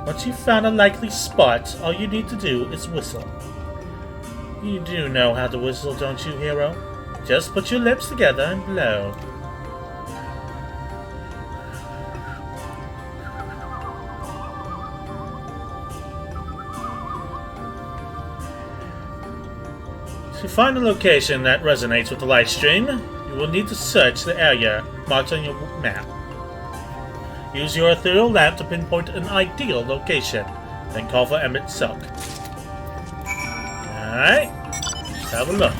Once you've found a likely spot, all you need to do is whistle. You do know how to whistle, don't you, hero? Just put your lips together and blow. To find a location that resonates with the light stream, you will need to search the area marked on your map. Use your ethereal lamp to pinpoint an ideal location, then call for Emmett Silk. Alright, let's have a look.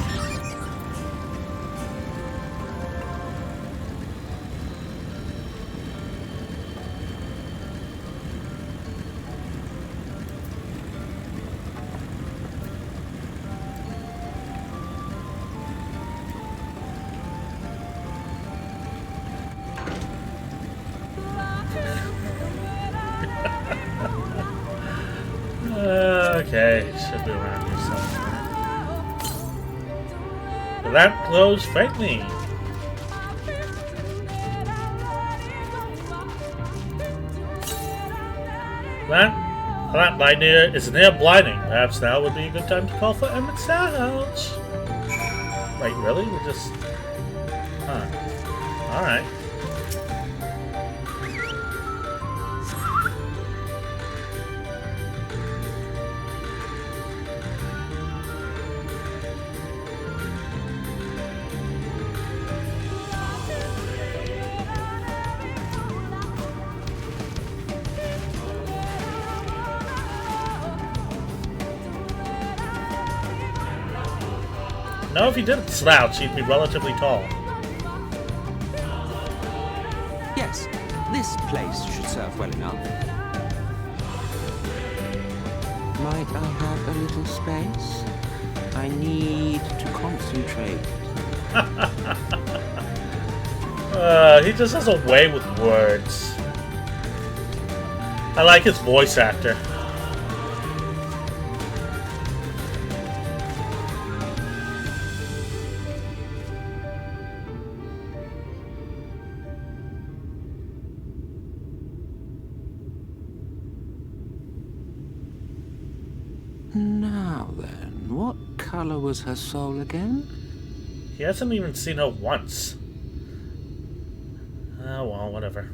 Okay, should be around here somewhere. The lamp glows faintly. Lamp light is near blinding. Perhaps now would be a good time to call for Emmett's house. Wait, really? We're just... Huh. Alright. No, if he didn't slouch, he'd be relatively tall. Yes, this place should serve well enough. Might I have a little space? I need to concentrate. He just has a way with words. I like his voice actor. Now then, what color was her soul again? He hasn't even seen her once. Oh well, whatever.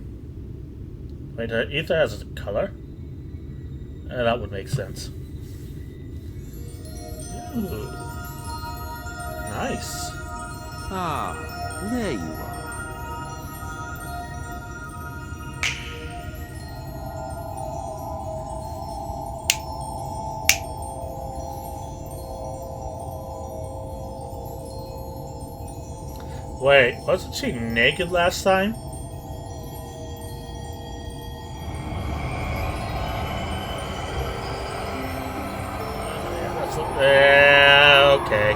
Wait, her ether has a color? That would make sense. Ooh. Nice. Ah, there you are. Wait, wasn't she naked last time? Okay.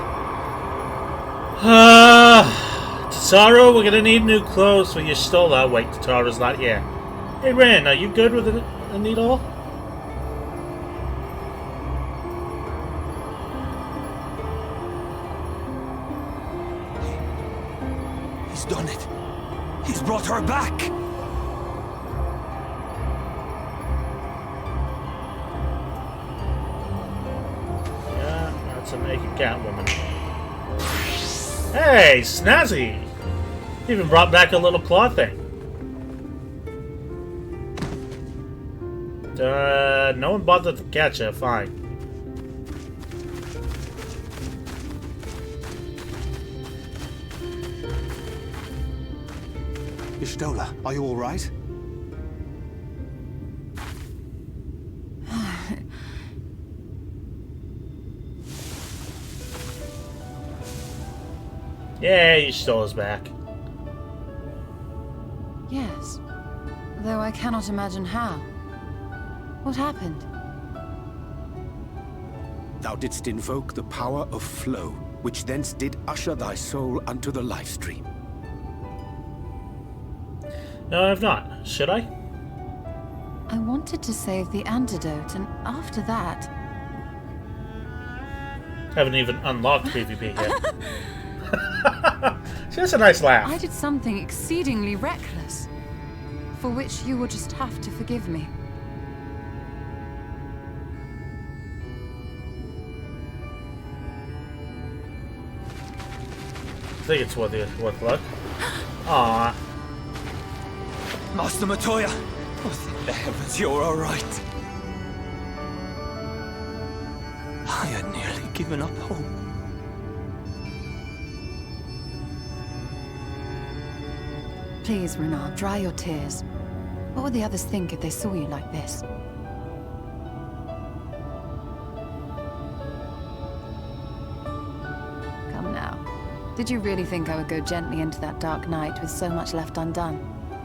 Tataru, we're gonna need new clothes for your Stola. Wait, Tataru's not here. Hey, Rin, are you good with a needle? He's done it. He's brought her back. Catwoman. Hey, snazzy! Even brought back a little claw thing. No one bothered to catch her. Fine. Ishtola, are you all right? Yeah, Ishtola's back. Yes. Though I cannot imagine how. What happened? Thou didst invoke the power of flow, which thence did usher thy soul unto the life stream. No, I have not. Should I? I wanted to save the antidote, and after that... Haven't even unlocked PvP yet. She has a nice laugh. I did something exceedingly reckless, for which you will just have to forgive me. I think it's worth luck. Aww. Master Matoya! Oh, thank the heavens you're alright. I had nearly given up hope. Please, Renard, dry your tears. What would the others think if they saw you like this? Come now. Did you really think I would go gently into that dark night with so much left undone?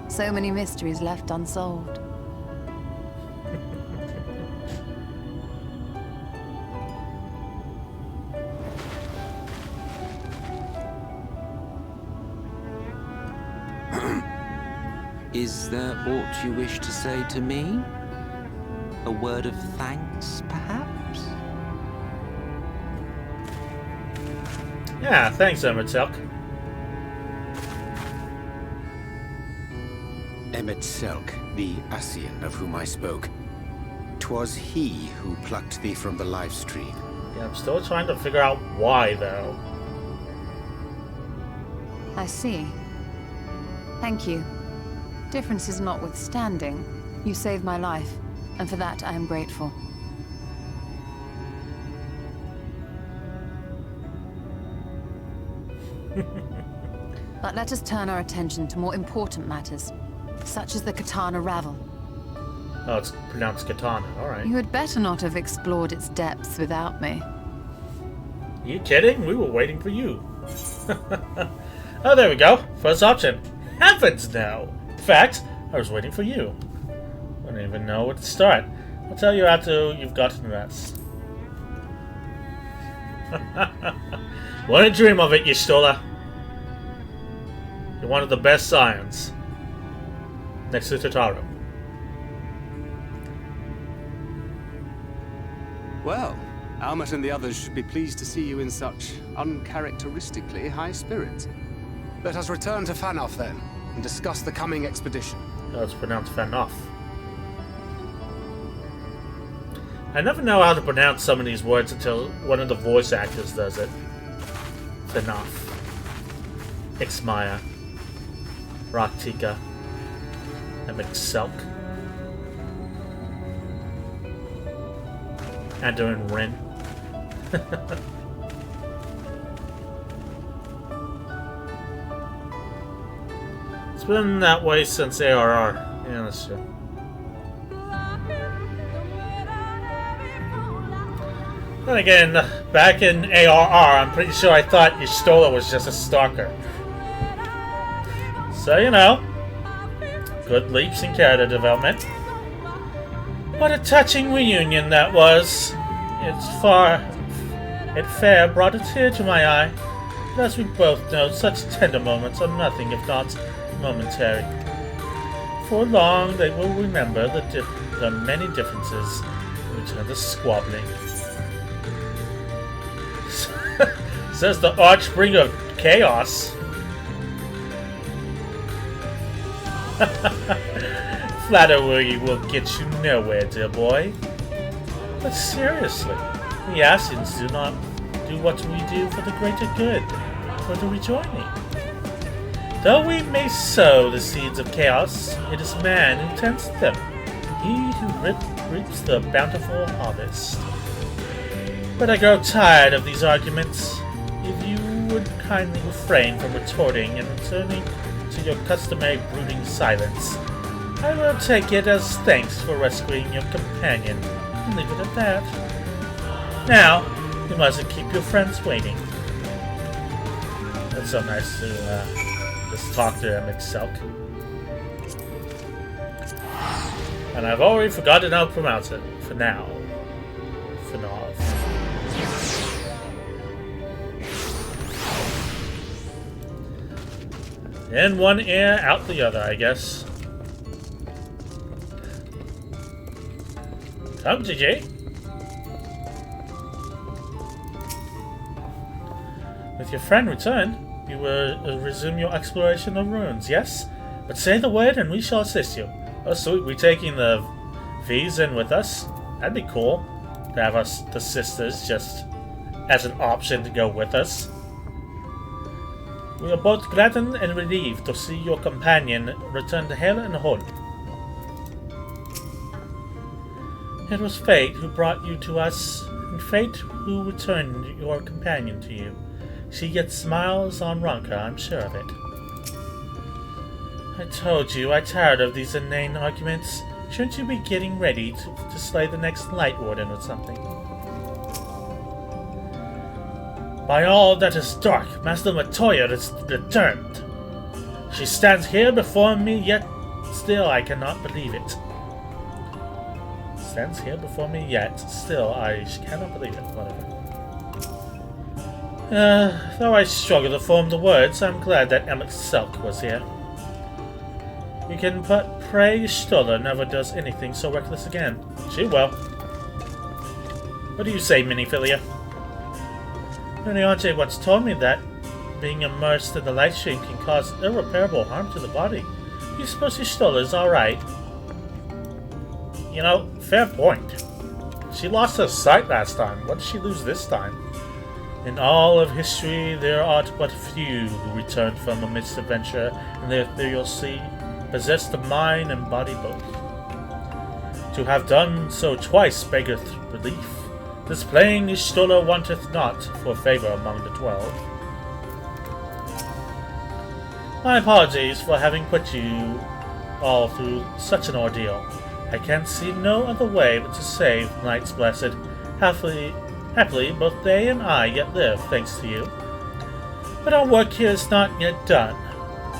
So many mysteries left unsolved? Is there aught you wish to say to me? A word of thanks, perhaps? Yeah, thanks, Emmertelk. Emmet Selk, the Ascian of whom I spoke. 'Twas he who plucked thee from the life stream. Yeah, I'm still trying to figure out why, though. I see. Thank you. Differences notwithstanding, you saved my life, and for that I am grateful. But let us turn our attention to more important matters, such as the Katana Ravel. Oh, it's pronounced katana. Alright. You had better not have explored its depths without me. You kidding? We were waiting for you. Oh, there we go. First option. Heavens no! In fact, I was waiting for you. I don't even know where to start. I'll tell you after you've gotten rest. Wouldn't dream of it, Y'shtola. You're one of the best scions. Next to Totaro. Well, Almat and the others should be pleased to see you in such uncharacteristically high spirits. Let us return to Fanoff then, and discuss the coming expedition. Oh, it's pronounced Fanoff. I never know how to pronounce some of these words until one of the voice actors does it. Fanoff. Ixmaya. Rak'tika. And Selk. Anduin Rin. It's been that way since ARR. Yeah, that's true. Then again, back in ARR, I'm pretty sure I thought Y'shtola was just a stalker. So, you know, good leaps in character development. What a touching reunion that was. It fair brought a tear to my eye. But as we both know, such tender moments are nothing if not momentary. For long they will remember the many differences in return to squabbling. Says the Archbringer of Chaos. Flattery will get you nowhere, dear boy. But seriously, the Ascians do what we do for the greater good, for the rejoining. Though we may sow the seeds of chaos, it is man who tends them, he who reaps the bountiful harvest. But I grow tired of these arguments. If you would kindly refrain from retorting and returning to your customary brooding silence, I will take it as thanks for rescuing your companion, and leave it at that. Now, you mustn't keep your friends waiting. That's so nice to just talk to him itself. And I've already forgotten how to pronounce it, for now. Finov. In one ear, out the other, I guess. Come, GG. With your friend returned, you will resume your exploration of ruins, yes? But say the word and we shall assist you. Oh sweet, we taking the V's in with us? That'd be cool, to have us, the sisters, just as an option to go with us. We are both gladdened and relieved to see your companion return to Hela and Hol. It was fate who brought you to us, and fate who returned your companion to you. She gets smiles on Ranka, I'm sure of it. I told you, I'm tired of these inane arguments. Shouldn't you be getting ready to slay the next Light Warden or something? By all that is dark, Master Matoya is returned. She stands here before me, yet still I cannot believe it. Stands here before me, yet still I cannot believe it. Whatever. Though I struggle to form the words, I'm glad that Emmett Selk was here. You can but pray Stoller never does anything so reckless again. She will. What do you say, Miniphilia? Oniante once told me that being immersed in the light stream can cause irreparable harm to the body. You suppose your Stoller's alright? You know, fair point. She lost her sight last time. What did she lose this time? In all of history, there are but few who return from a misadventure, and their ethereal sea possess the mind and body both. To have done so twice beggeth relief. Displaying Stoller wanteth not for favour among the 12. My apologies for having put you all through such an ordeal. I can see no other way but to save Knights Blessed. Happily, both they and I yet live, thanks to you. But our work here is not yet done.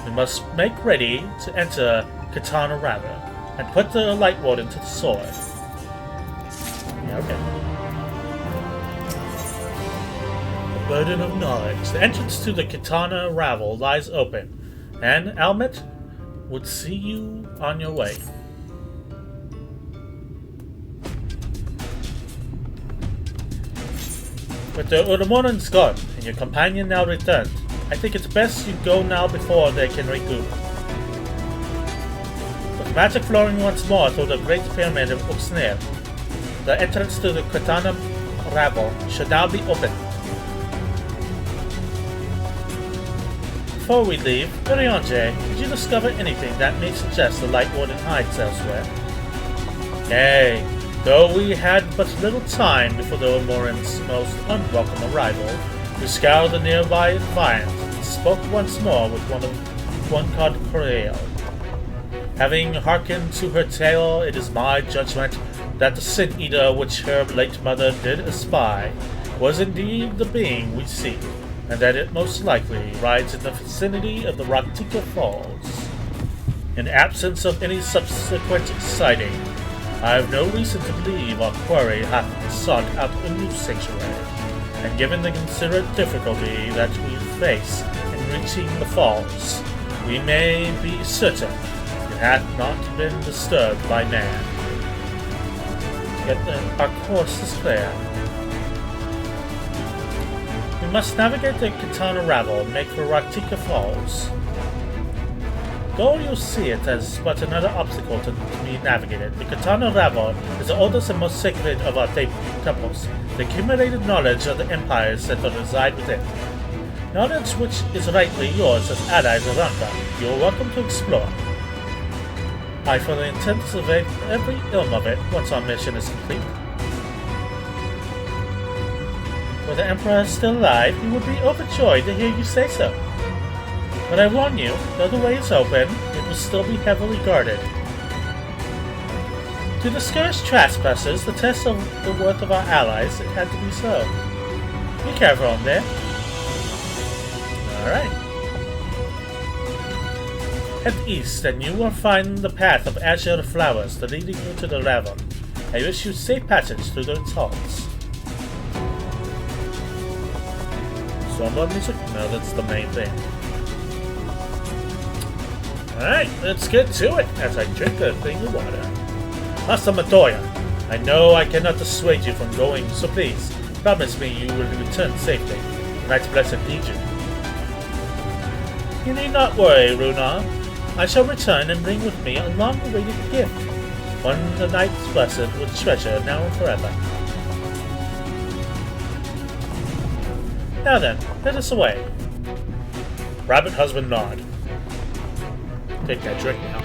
We must make ready to enter Katana Rava, and put the Light Warden to the sword. Yeah, okay. Burden of knowledge. The entrance to the Katana Ravel lies open, and Almet would see you on your way. But the Urmonen's gone, and your companion now returned. I think it's best you go now before they can recoup. With magic flowing once more through the Great Pyramid of Uxnir, the entrance to the Katana Ravel should now be open. Before we leave, Urianje, did you discover anything that may suggest the Light Warden hides elsewhere? Nay, though we had but little time before the Urmoren's most unwelcome arrival, we scoured the nearby environs and spoke once more with one called Coreo. Having hearkened to her tale, it is my judgment that the Sin Eater which her late mother did espy was indeed the being we seek, and that it most likely rides in the vicinity of the Rak'tika Falls. In absence of any subsequent sighting, I have no reason to believe our quarry hath sought out a new sanctuary, and given the considerate difficulty that we face in reaching the falls, we may be certain it hath not been disturbed by man. Yet our course is clear. We must navigate the Katana Ravel and make for Rak'tika Falls. Though you see it as but another obstacle to be navigated, the Katana Ravel is the oldest and most sacred of our temples, the accumulated knowledge of the empires that reside within. Knowledge which is rightly yours as allies of Ranka. You are welcome to explore. I fully intend to survey every ilm of it once our mission is complete. Were the Emperor still alive, he would be overjoyed to hear you say so. But I warn you, though the way is open, it will still be heavily guarded. To discourage trespassers, the test of the worth of our allies, it had to be so. Be careful on there. Alright. Head east, and you will find the path of azure flowers leading you to the Ravon. I wish you safe passage through its halls. Stormblood music? No, that's the main thing. Alright, let's get to it as I drink a thing of water. Master Matoya, I know I cannot dissuade you from going, so please, promise me you will return safely. The Knight's Blessed lead you. You need not worry, Runa. I shall return and bring with me a long-awaited gift, one the Knight's Blessed would treasure now and forever. Now then, let us away. Rabbit husband nod. Take that drink now.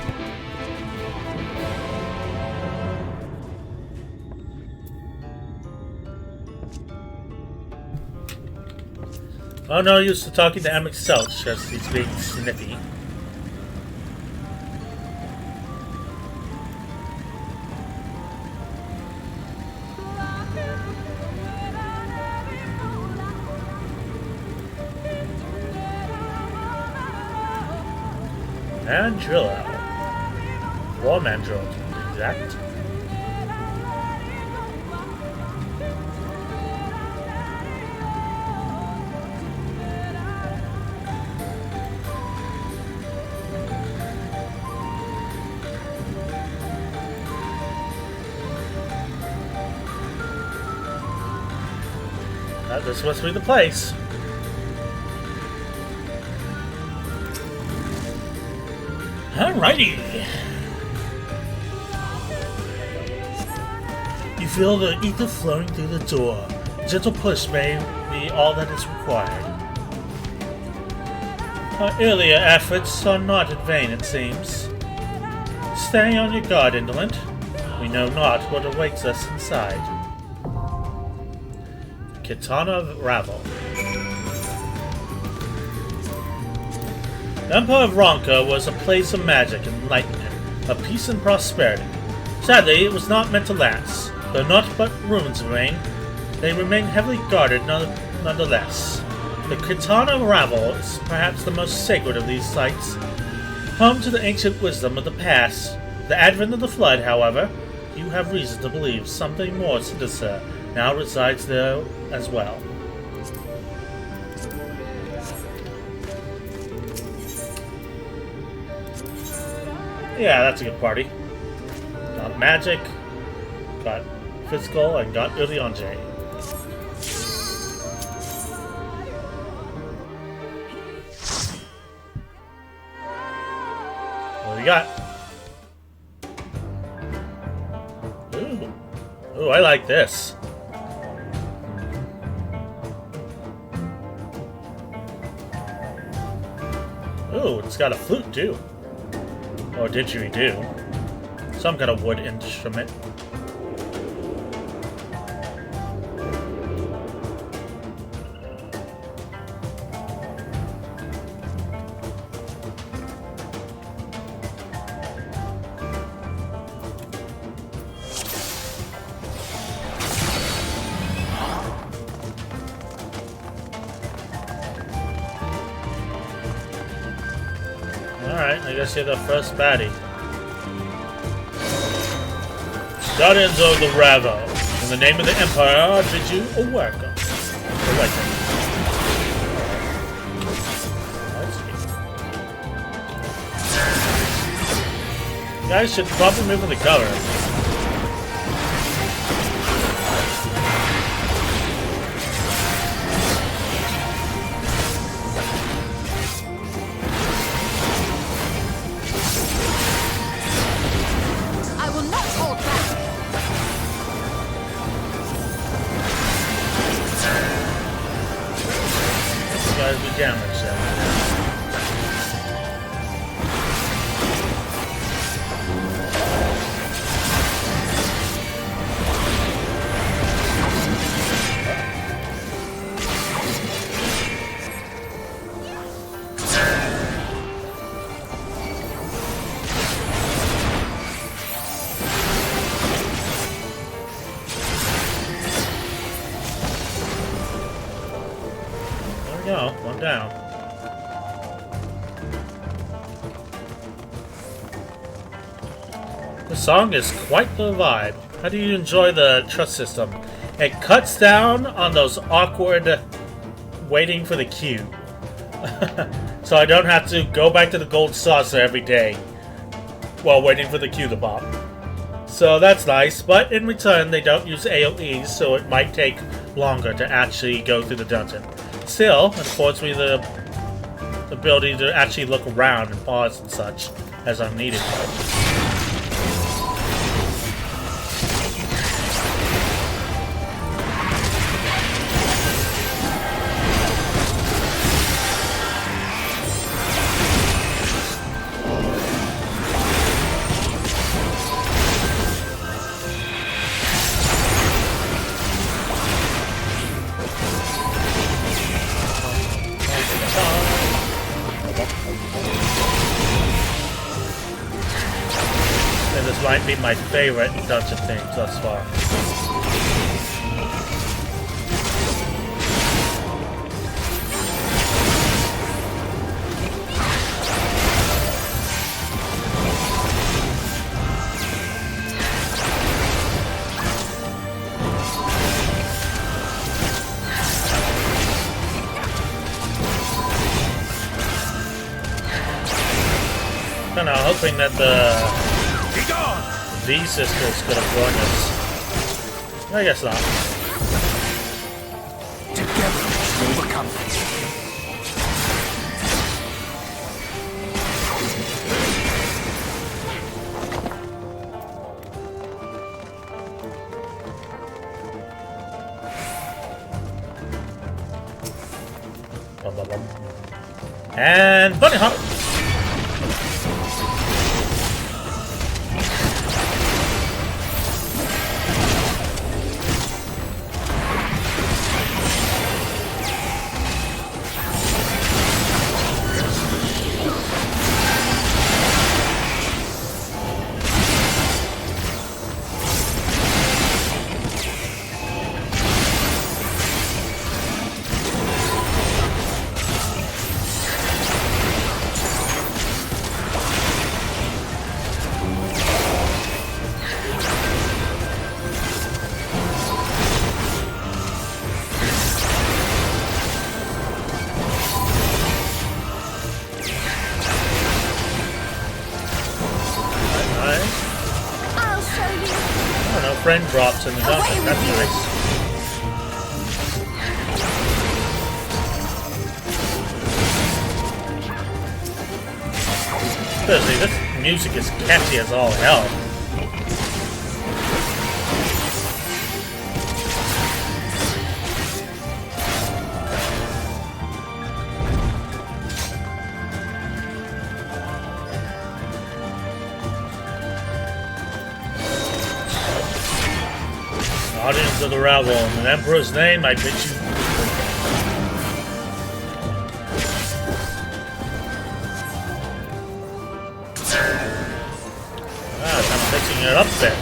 Oh, no use to talking to Emmett Selch because he's being snippy. Mandrillo. War Mandrill, to be exact. This must be the place. Alrighty. You feel the ether flowing through the door. A gentle push may be all that is required. Our earlier efforts are not in vain, it seems. Stay on your guard, indolent. We know not what awaits us inside. Katana Ravel. The Empire of Ranka was a place of magic and enlightenment, of peace and prosperity. Sadly, it was not meant to last. Though not but ruins remain, they remain heavily guarded nonetheless. The Katana Ravel is perhaps the most sacred of these sites, home to the ancient wisdom of the past. The advent of the Flood, however, you have reason to believe something more sinister now resides there as well. Yeah, that's a good party. Got magic, got physical, and got Urianje. What do we got? Ooh, I like this. Ooh, it's got a flute too. Or didgeridoo. Some kind of wood instrument. Alright, I guess you're the first baddie. Guardians of the Ravel, in the name of the Empire, I bid you a welcome. You guys should probably move in the cover. down. The song is quite the vibe. How do you enjoy the trust system? It cuts down on those awkward waiting for the queue. So I don't have to go back to the gold saucer every day while waiting for the queue to pop. So that's nice, but in return they don't use AoEs, so it might take longer to actually go through the dungeon. Still, it affords me the ability to actually look around and pause and such as I'm needed. Might be my favorite dungeon theme thus far. Kinda hoping that the these sisters could have joined us. I guess not. Together we overcome. Bum, bum, bum. And bunny hop. Friend drops in the dungeon. That's nice. Seriously, this music is catchy as all hell. Audience of the Rabble, in the Emperor's name, I bid you. I'm fixing it up there.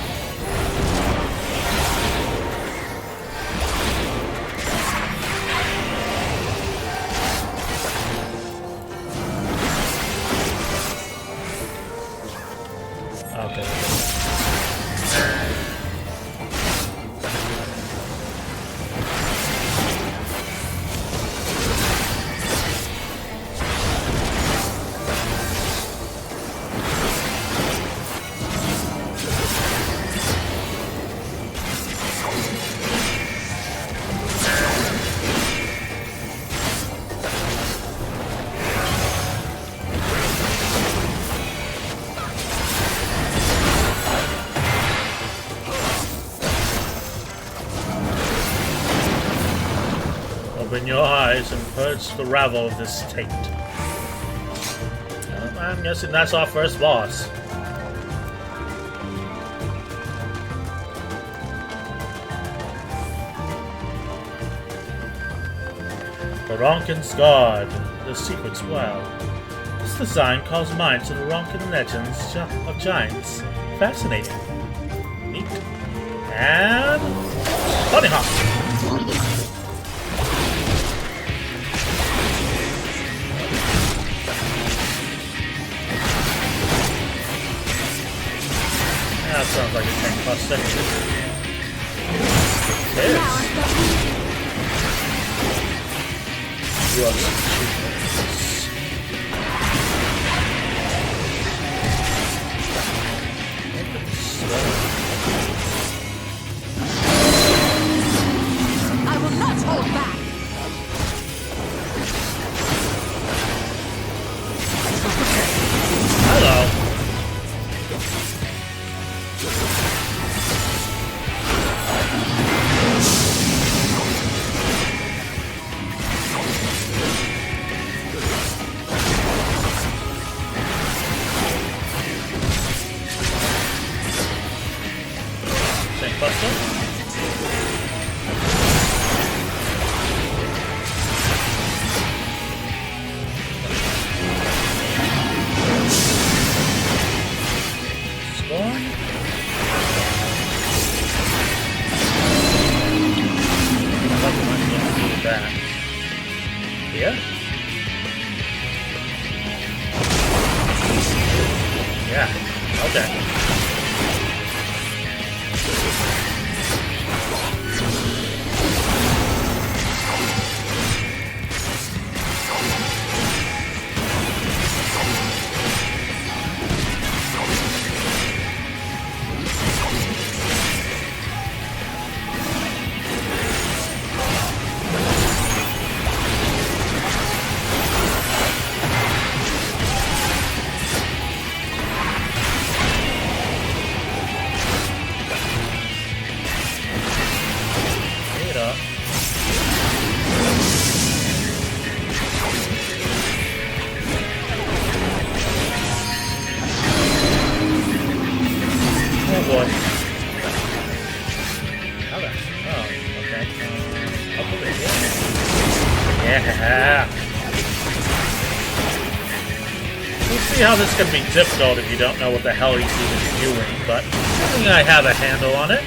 Open your eyes and purge the rabble of this taint. I'm guessing that's our first boss. The Ronkin's Guard, the secret's well. This design calls mind to the Ronkin legends of giants. Fascinating. Neat. And bunny hop. sounds like a tank buster. It is. You are I will not hold back. Hello. Tank buster. Scorn. What am I going to do with that? Yeah? Yeah. Okay. It up. Oh boy. How the? Oh, okay. Up over here. Yeah. We'll see how this can be difficult if you don't know what the hell he's even doing, but I think I have a handle on it.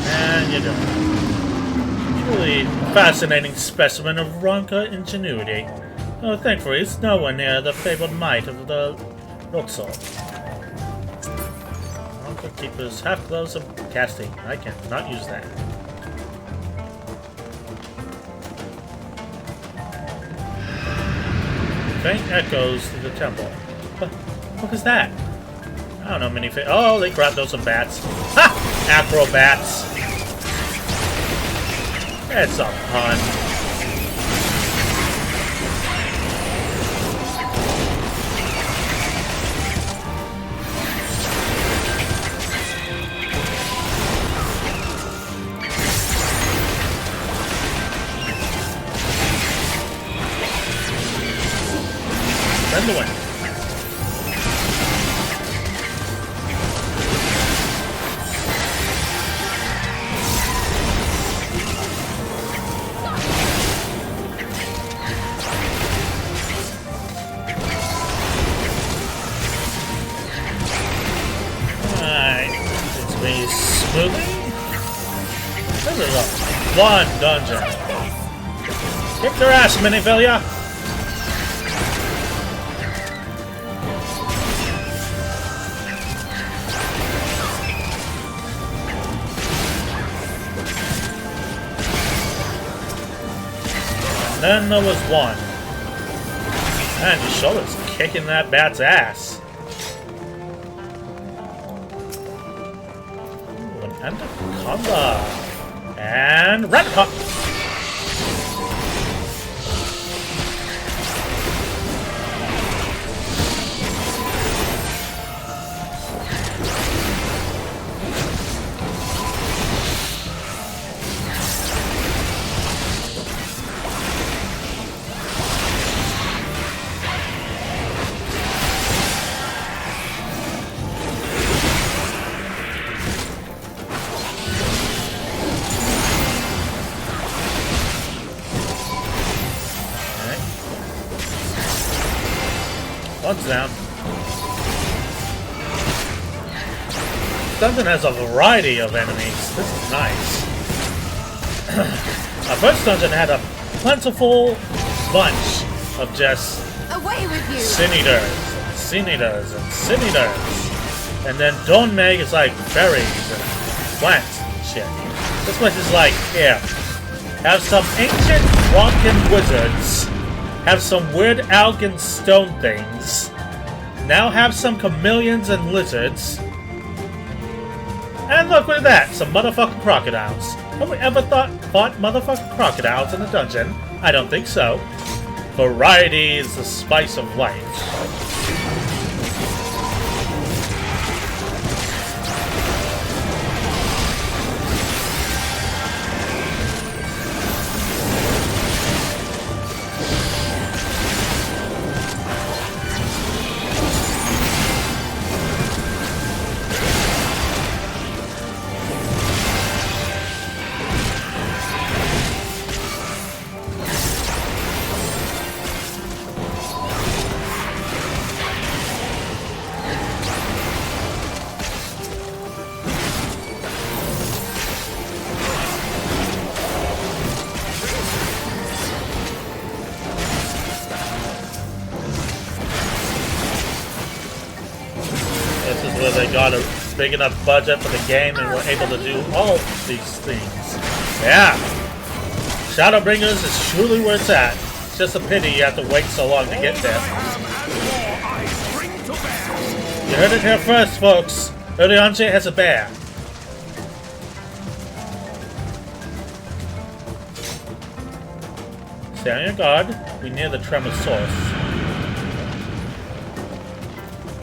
And you're done. Truly fascinating specimen of Ronka ingenuity. Oh, thankfully, it's nowhere near the fabled might of the Roxol. Ronka keepers half gloves of casting. I cannot use that. Faint echoes to the temple. What is that? I don't know many oh, they crap, those are bats. Ha! Acrobats. That's a pun. Send the wind. Smoothly? This is a fun dungeon. Kick their ass, Minifilia! And then there was one. Man, your shoulder's kicking that bat's ass. Anaconda. And Rak'tika. One's down. Dungeon has a variety of enemies. This is nice. Our first dungeon had a plentiful bunch of just Away with you! sin eaters, and then Dawn Meg is like berries and plants and shit. This place is like, here, have some ancient drunken wizards, have some weird algan stone things, now have some chameleons and lizards, and look at that, some motherfucking crocodiles. Have we ever fought motherfucking crocodiles in a dungeon? I don't think so. Variety is the spice of life. They got a big enough budget for the game and were able to do all these things. Yeah! Shadowbringers is truly where it's at. It's just a pity you have to wait so long to get there. You heard it here first, folks. Urianger has a bear. Stay on your guard. Be near the tremor source.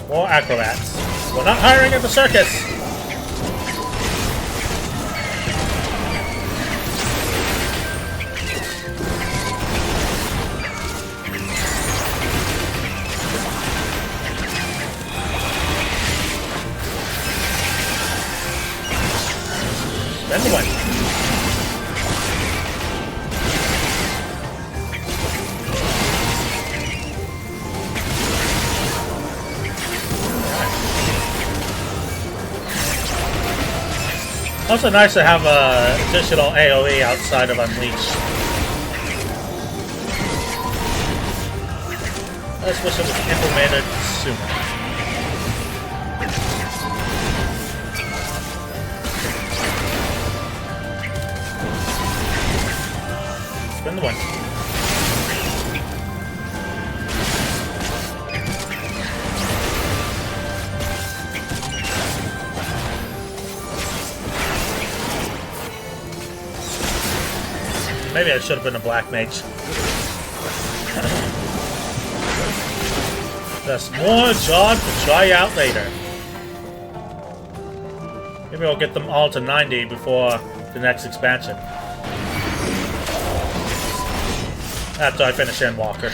More acrobats. We're not hiring at the circus! Spend the one. Also nice to have additional AoE outside of Unleash. I just wish it was implemented sooner. Spin the one. Maybe I should have been a black mage. There's more jobs to try out later. Maybe I'll get them all to 90 before the next expansion. After I finish Endwalker.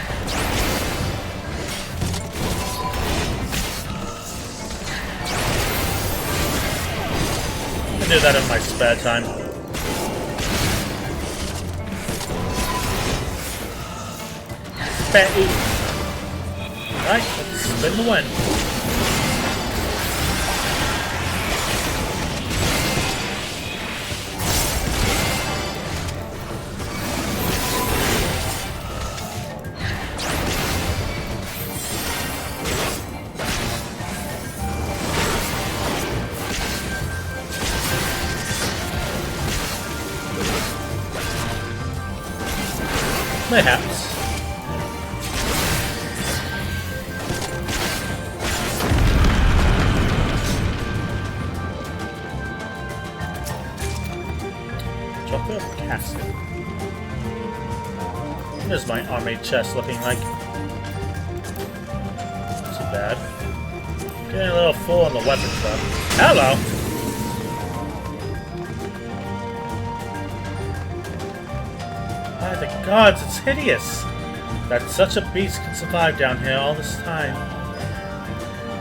I do that in my spare time. Right, let's spin the win. Mayhaps. There's my army chest looking like. Not too bad. Getting a little full on the weapons though. Hello! By the gods, it's hideous! That such a beast can survive down here all this time.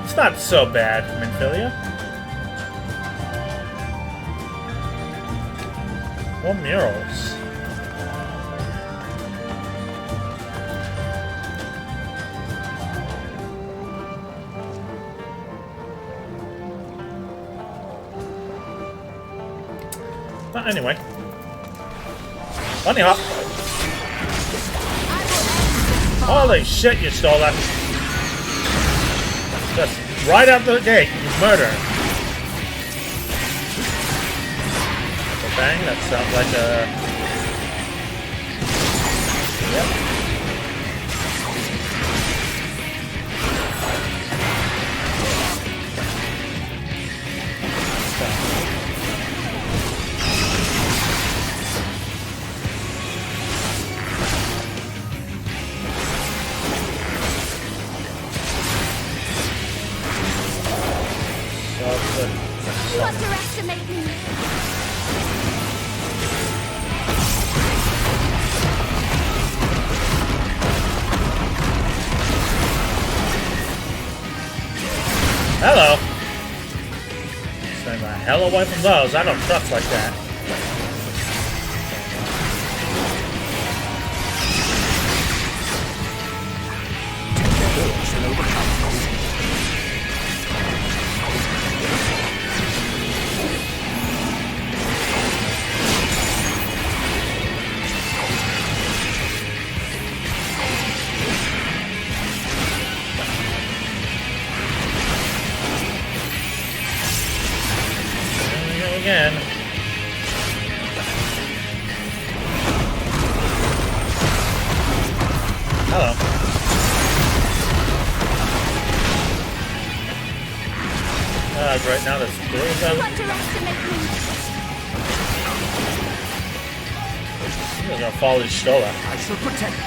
It's not so bad, Minfilia. More murals. But anyway. Bunny hop. Holy shit, you stole that. Just right out the gate, you murder. Bang, that sounds like a... Yep. You underestimate me. Hello. Stay the hell away from those. I don't trust like that. Again. Hello. Right now there's three of them. They're gonna follow Stola. I shall protect you.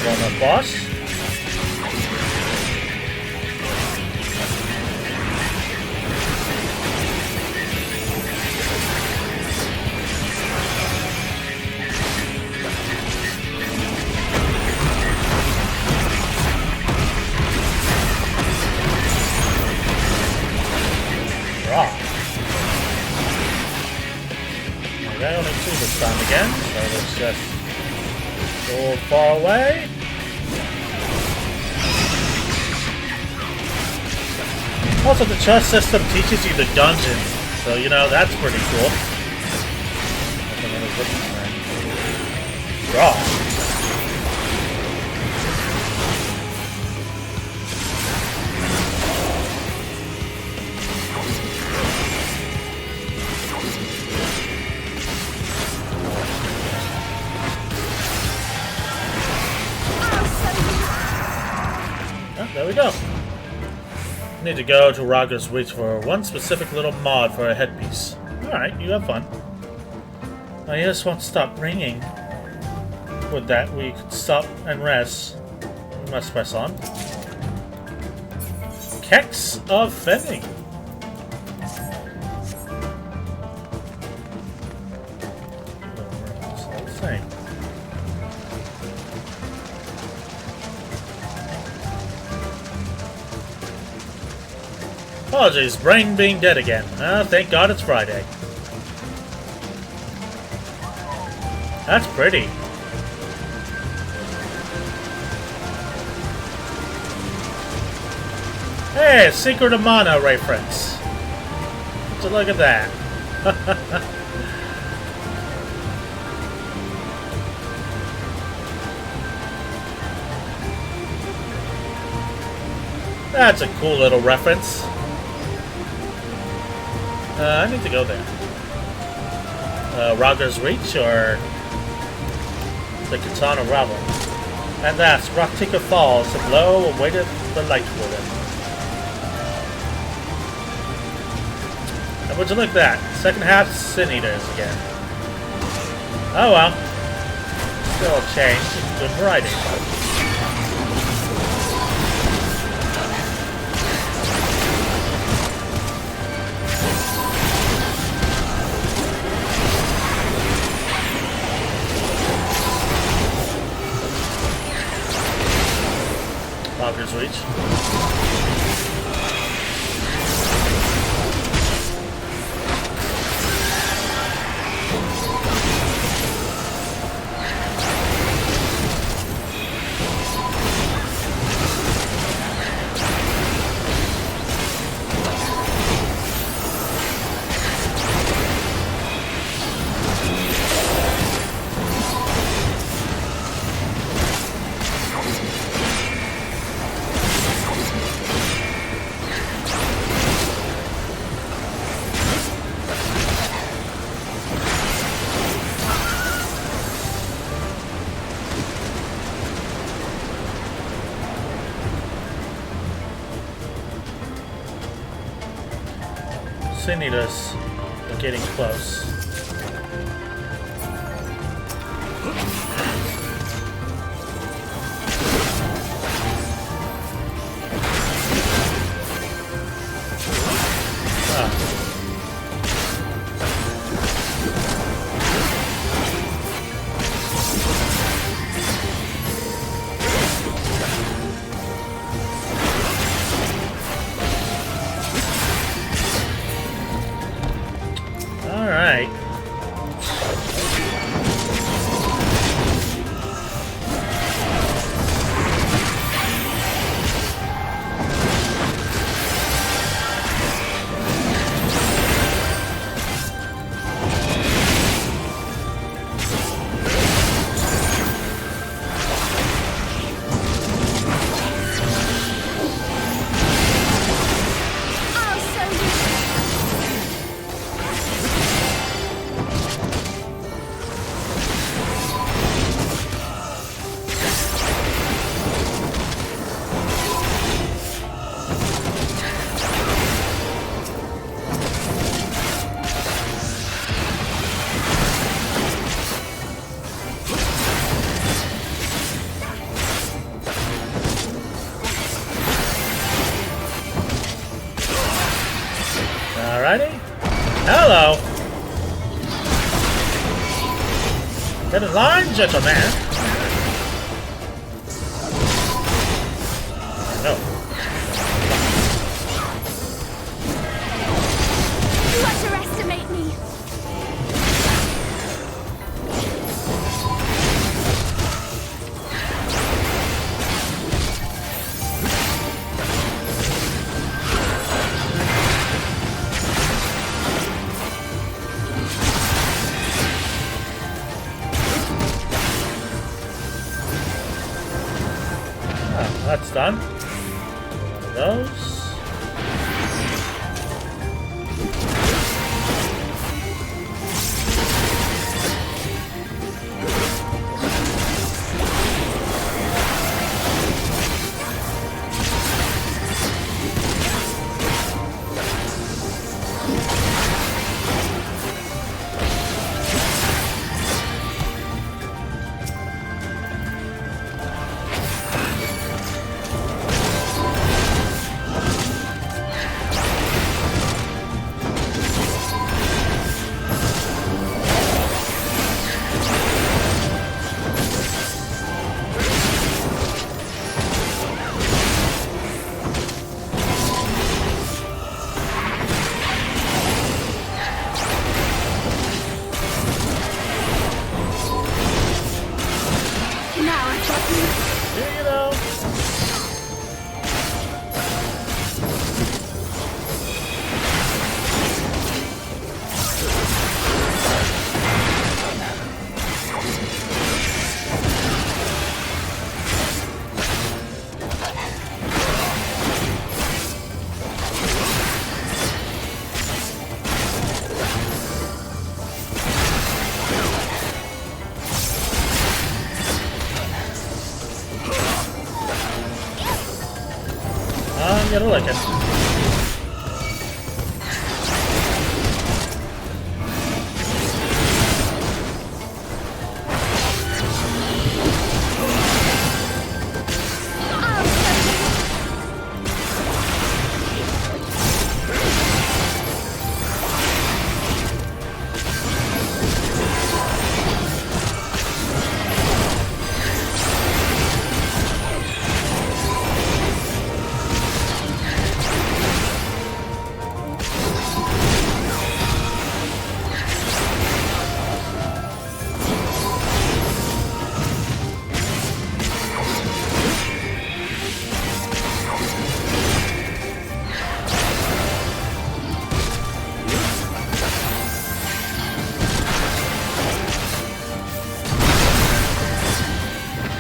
On the boss. Raw. Okay, only two this time again, so let's just go far away. Also, the chess system teaches you the dungeon, so you know that's pretty cool. Draw. Oh, there we go. Need to go to Raga's Reach for one specific little mod for a headpiece. Alright, you have fun. My ears won't stop ringing. With that, we could stop and rest. We must press on. XIV. It's all the same. Apologies, brain being dead again. Thank God it's Friday. That's pretty. Hey, Secret of Mana reference. So look at that. That's a cool little reference. I need to go there. Raga's Reach or the Katana Ravel. And that's Rak'tika Falls, and below awaited the light warden. And would you look at that? Second half Sin Eaters again. Oh well. Still a change. Good variety. Raga's Reach. Mostly need us. We're getting close. Alright. Alrighty. Hello. Get in line, gentlemen. No. You underestimate me. That's done. One of those. I'm gonna lick it.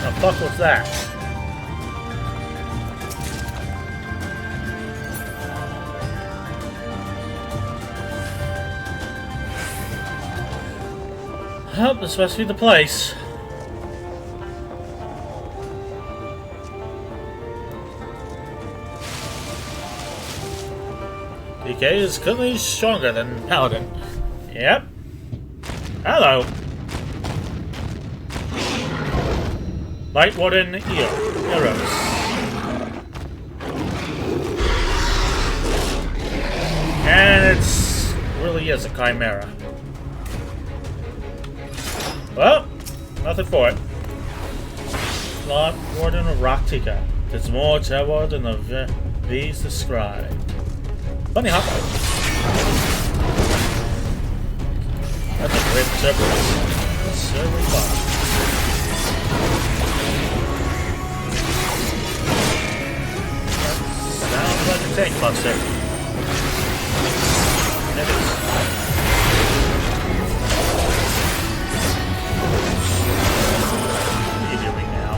The fuck was that? Oh, this must be the place. DK is clearly stronger than Paladin. Yep. Hello. Light Warden Heroes. And it's really is a chimera. Well, nothing for it. Light Warden of Rak'tika. There's more terror than the V's described. Bunny hop. That's a great Cerberus. Certainly fun. Sounds like a tank monster. It is. What are you doing now?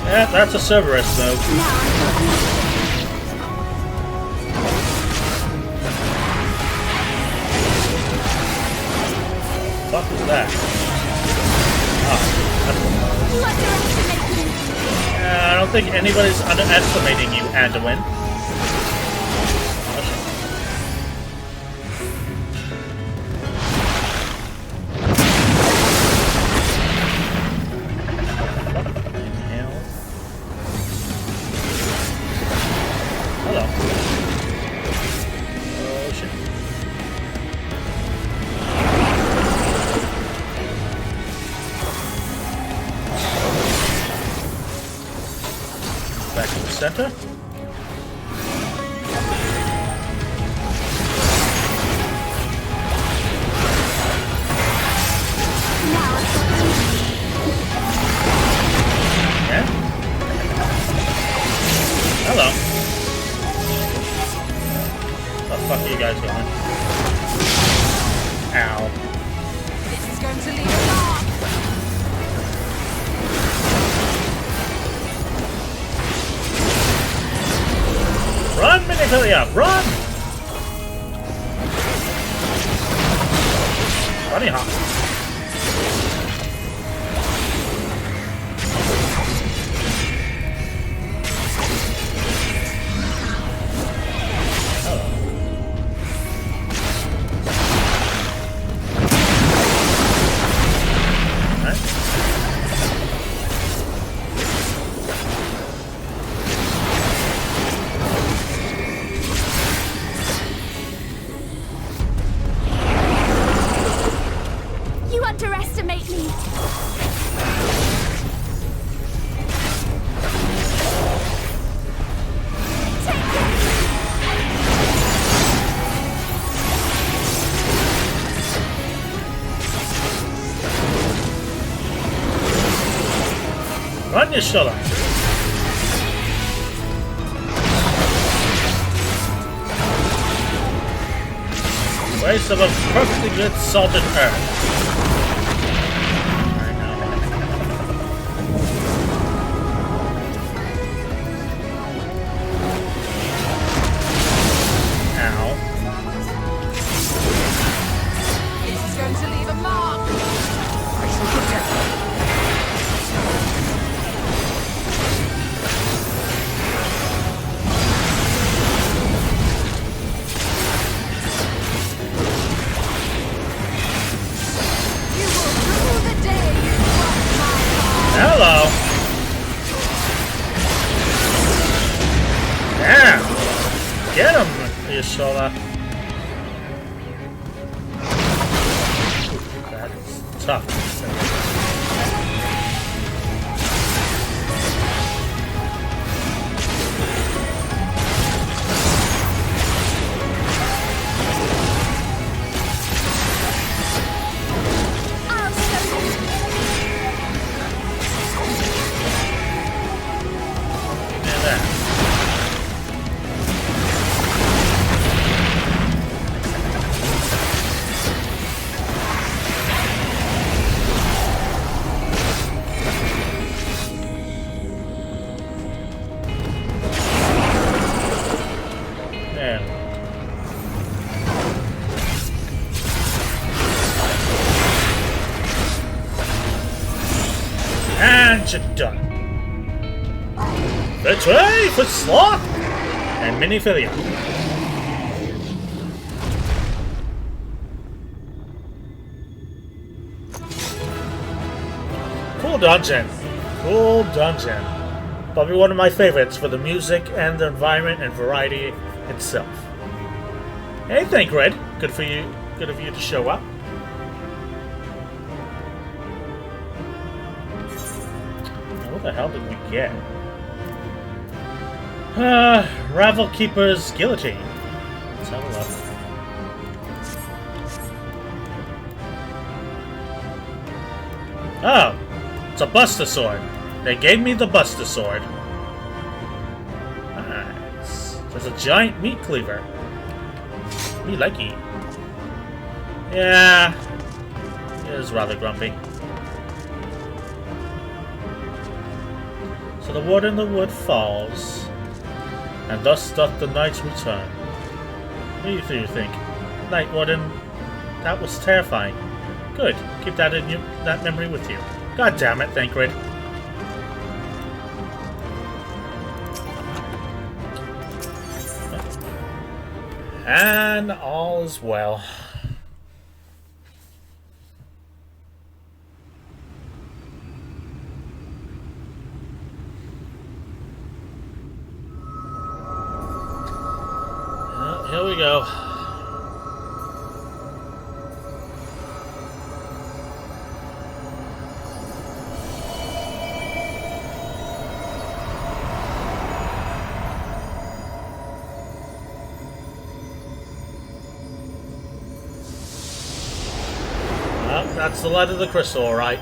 Yeah, that's a Cerberus move. What is that? I don't think anybody's underestimating you, Anduin. Hello. Oh shit. Back to the center. Yeah. Hello. Where the fuck are you guys going? Ow. This is going to leave a mark. Run, Minifillia! Run! Bunny hop. Underestimate me. Run your shoulder. Waste of a perfectly good salted earth. Hello. Yeah. Get him, Yashola. That is tough. And you're done. Betray for Sloth and Minifillia. Cool dungeon. Cool dungeon. Probably one of my favorites for the music and the environment and variety itself. Hey, thank Red. Good for you. Good of you to show up. Now, what the hell did we get? Ravel Keeper's Guillotine. Let's have a look. Oh, it's a Buster Sword. They gave me the Buster Sword. Nice. There's a giant meat cleaver. Me likey. Yeah, it is rather grumpy. So the ward in the wood falls, and thus doth the night's return. What do you think? Night Warden, that was terrifying. Good. Keep that in that memory with you. God damn it, Thancred. And all is well. Well, here we go. That's the light of the crystal, alright.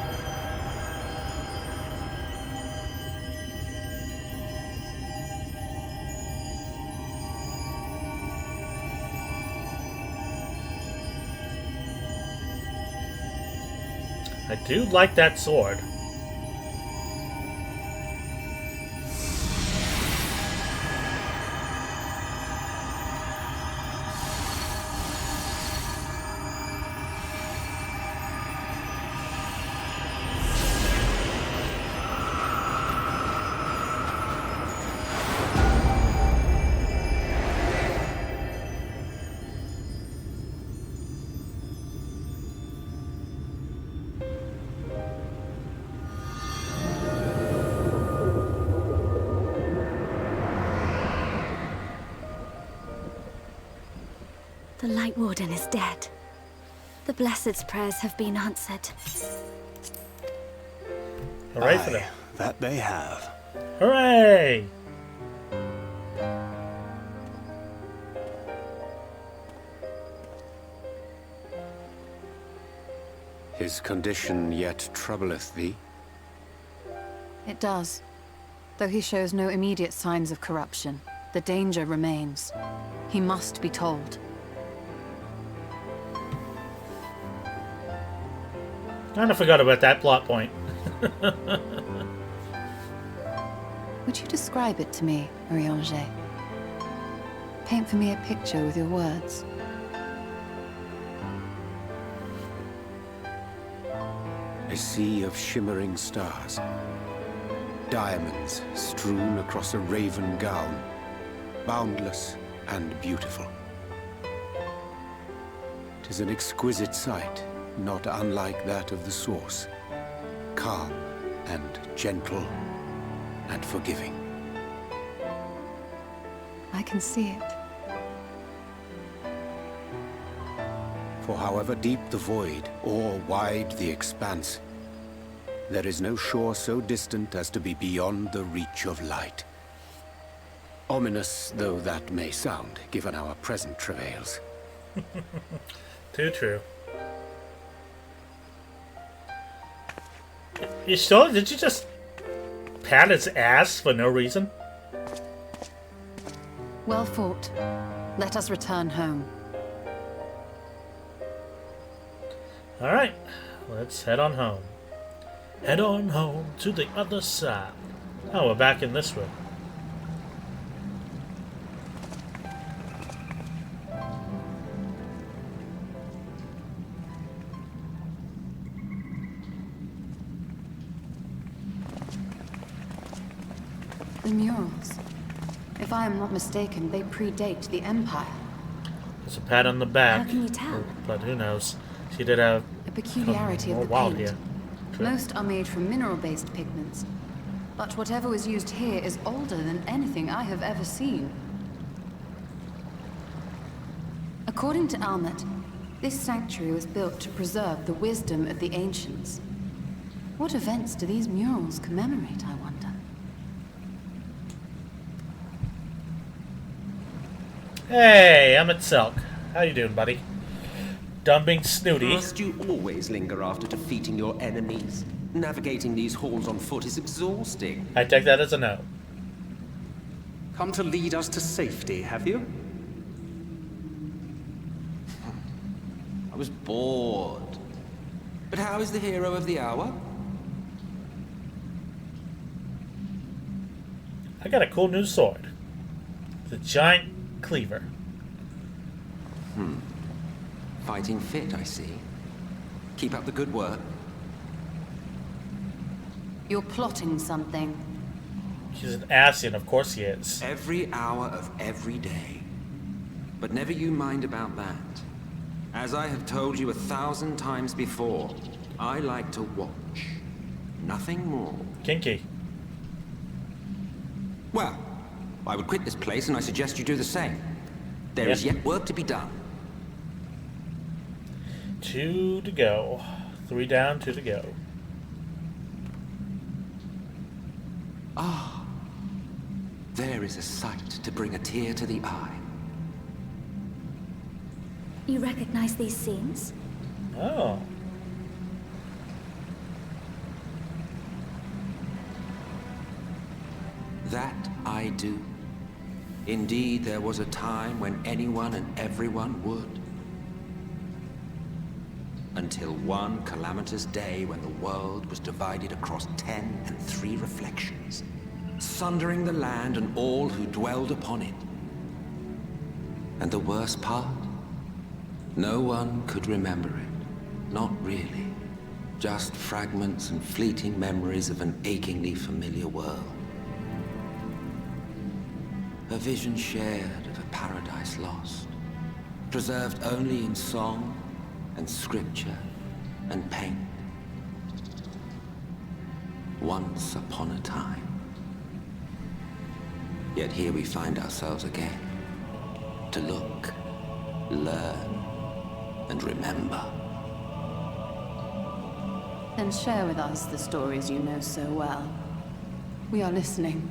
I do like that sword. The Light Warden is dead. The Blessed's prayers have been answered. Hooray for them. That they have. Hooray! His condition yet troubleth thee? It does. Though he shows no immediate signs of corruption, the danger remains. He must be told. Kind of forgot about that plot point. Would you describe it to me, Marie-Angé? Paint for me a picture with your words. A sea of shimmering stars. Diamonds strewn across a raven gown. Boundless and beautiful. 'Tis an exquisite sight, not unlike that of the source. Calm and gentle and forgiving. I can see it. For however deep the void, or wide the expanse, there is no shore so distant as to be beyond the reach of light. Ominous though that may sound, given our present travails. Too true. You sure? Did you just pat his ass for no reason? Well fought. Let us return home. Alright, let's head on home. Head on home to the other side. Oh, we're back in this room. The murals. If I am not mistaken, they predate the Empire. There's a pat on the back. How can you tell? But who knows? She did have A peculiarity of more the wild paint. here. Most are made from mineral-based pigments. But whatever was used here is older than anything I have ever seen. According to Almet, this sanctuary was built to preserve the wisdom of the ancients. What events do these murals commemorate, I wonder? Hey, I'm at Selk. How you doing, buddy? Done being snooty. Must you always linger after defeating your enemies? Navigating these halls on foot is exhausting. I take that as a no. Come to lead us to safety, have you? I was bored. But how is the hero of the hour? I got a cool new sword. It's a giant cleaver. Fighting fit, I see. Keep up the good work. You're plotting something. He's an Asian, of course he is. Every hour of every day. But never you mind about that. As I have told you 1,000 times before, I like to watch. Nothing more. Kinky. Well, I would quit this place and I suggest you do the same. There is yet work to be done. 2 to go. 3 down, 2 to go. Ah, there is a sight to bring a tear to the eye. You recognize these scenes? Oh. That I do. Indeed, there was a time when anyone and everyone would. Until one calamitous day when the world was divided across 10 and 3 reflections, sundering the land and all who dwelled upon it. And the worst part? No one could remember it. Not really. Just fragments and fleeting memories of an achingly familiar world. A vision shared of a paradise lost, preserved only in song and scripture and paint. Once upon a time. Yet here we find ourselves again. To look, learn, and remember. Then share with us the stories you know so well. We are listening.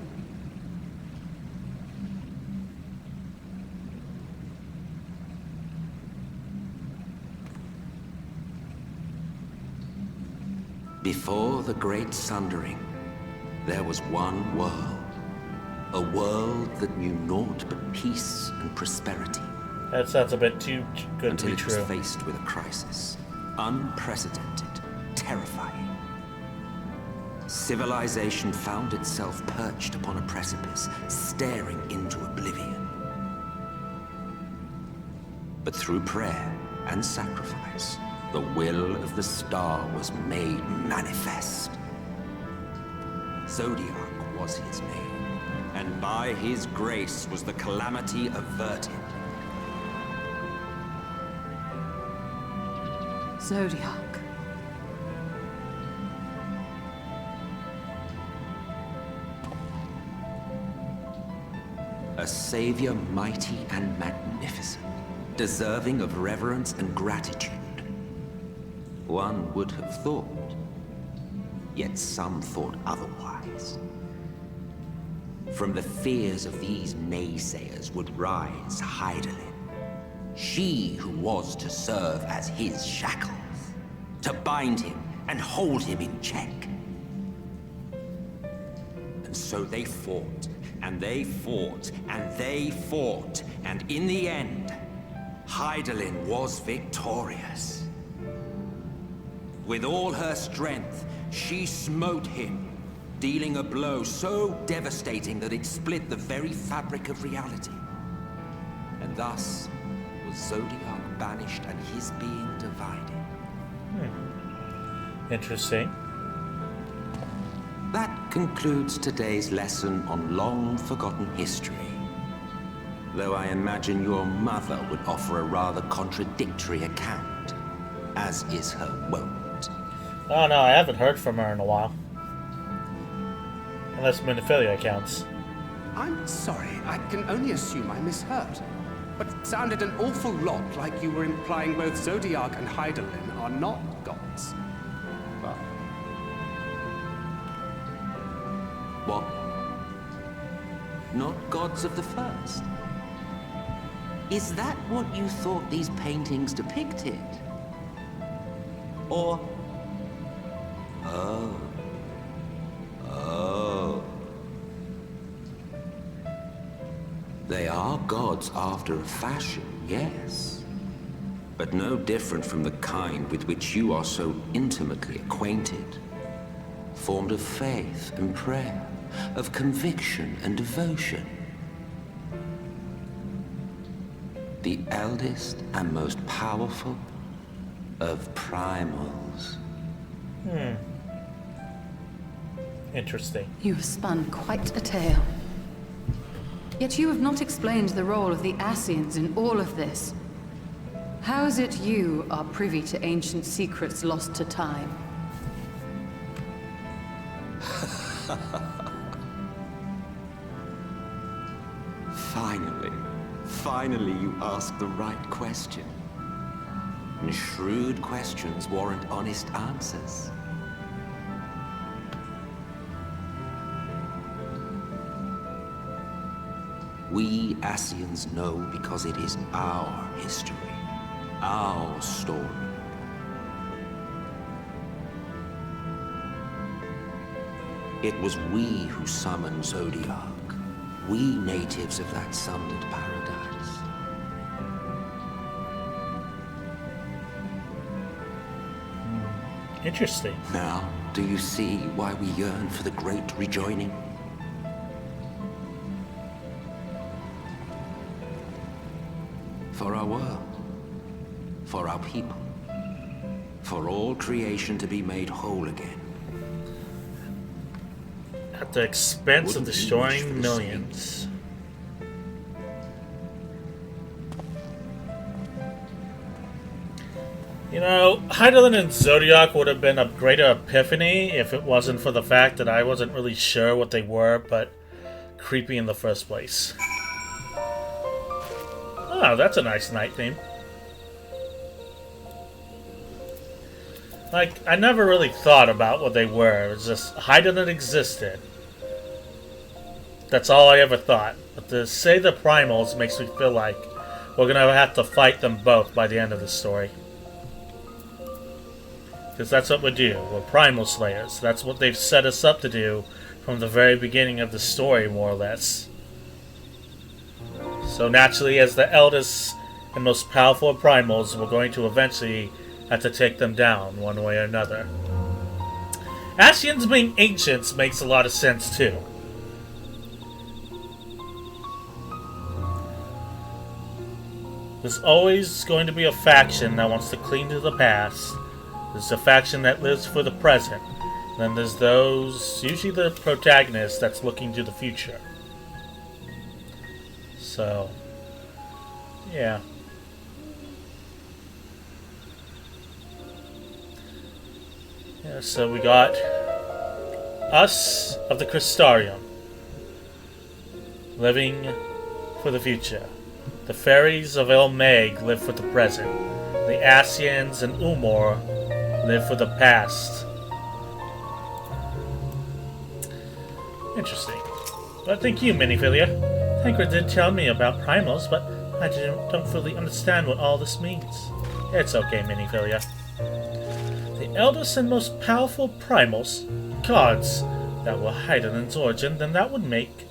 Before the Great Sundering, there was one world. A world that knew naught but peace and prosperity. That sounds a bit too good to be Until true. it was faced with a crisis. Unprecedented, terrifying. Civilization found itself perched upon a precipice, staring into oblivion. But through prayer and sacrifice, the will of the star was made manifest. Zodiac was his name, and by his grace was the calamity averted. Zodiac. A savior mighty and magnificent, deserving of reverence and gratitude. One would have thought, yet some thought otherwise. From the fears of these naysayers would rise Hydaelyn, she who was to serve as his shackles, to bind him and hold him in check. And so they fought, and they fought, and they fought, and in the end, Hydaelyn was victorious. With all her strength, she smote him, dealing a blow so devastating that it split the very fabric of reality. And thus was Zodiac banished and his being divided. Interesting. That concludes today's lesson on long-forgotten history. Though I imagine your mother would offer a rather contradictory account, as is her wont. Oh no, I haven't heard from her in a while. Unless Minophilia counts. I'm sorry, I can only assume I misheard. But it sounded an awful lot like you were implying both Zodiac and Hydaelyn are not gods. But... What? Not gods of the first? Is that what you thought these paintings depicted? Or... Oh. Oh. They are gods after a fashion, yes. But no different from the kind with which you are so intimately acquainted. Formed of faith and prayer, of conviction and devotion. The eldest and most powerful of primals. Interesting. You have spun quite a tale. Yet you have not explained the role of the Ascians in all of this. How is it you are privy to ancient secrets lost to time? Finally you ask the right question. And shrewd questions warrant honest answers. We Ascians know because it is our history, our story. It was we who summoned Zodiac. We natives of that sundered paradise. Interesting. Now, do you see why we yearn for the great rejoining? For our world, for our people, for all creation to be made whole again. At the expense of destroying millions. You know, Hydaelyn and Zodiac would have been a greater epiphany if it wasn't for the fact that I wasn't really sure what they were, but creepy in the first place. Oh, that's a nice night theme. Like, I never really thought about what they were. It was just Hydaelyn existed. That's all I ever thought. But to say the primals makes me feel like we're gonna have to fight them both by the end of the story. Because that's what we do. We're primal slayers. That's what they've set us up to do from the very beginning of the story, more or less. So naturally, as the eldest and most powerful of primals, we're going to eventually have to take them down one way or another. Ascians being ancients makes a lot of sense too. There's always going to be a faction that wants to cling to the past. There's a faction that lives for the present. Then there's those, usually the protagonist, that's looking to the future. So, yeah. Yeah, so we got us of the Crystarium, living for the future. The fairies of El Meg live for the present. The Ascians and Umor live for the past. Interesting. But thank you, Minophilia. Tancred did tell me about primals, but I don't fully understand what all this means. It's okay, Minophilia. The eldest and most powerful primals, gods, that were Hydaelyn's origin, then that would make...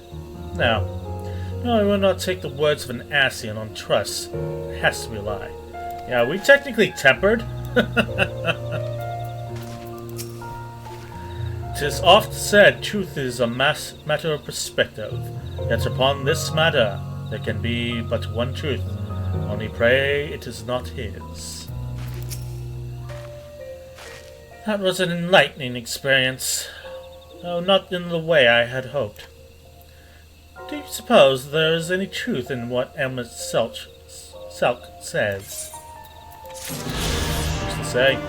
No, I will not take the words of an Ascian on trust. It has to be a lie. Yeah, are we technically tempered? 'Tis oft said truth is a matter of perspective. Yet upon this matter there can be but one truth. Only pray it is not his. That was an enlightening experience, though not in the way I had hoped. Do you suppose there is any truth in what Emma Selk says? Who's to say?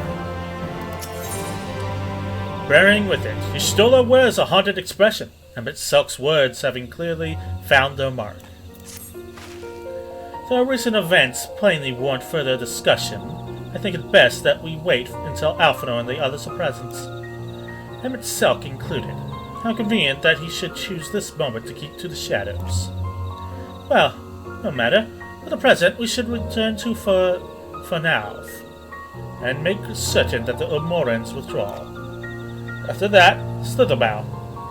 Bearing with it, Y'shtola wears a haunted expression, and Selk's words having clearly found their mark. Though recent events plainly warrant further discussion, I think it best that we wait until Alphinaud and the others are present. Emmett Selk included. How convenient that he should choose this moment to keep to the shadows. Well, no matter. For the present, we should return to Fanav, and make certain that the Umorans withdraw. After that, Slitherbow.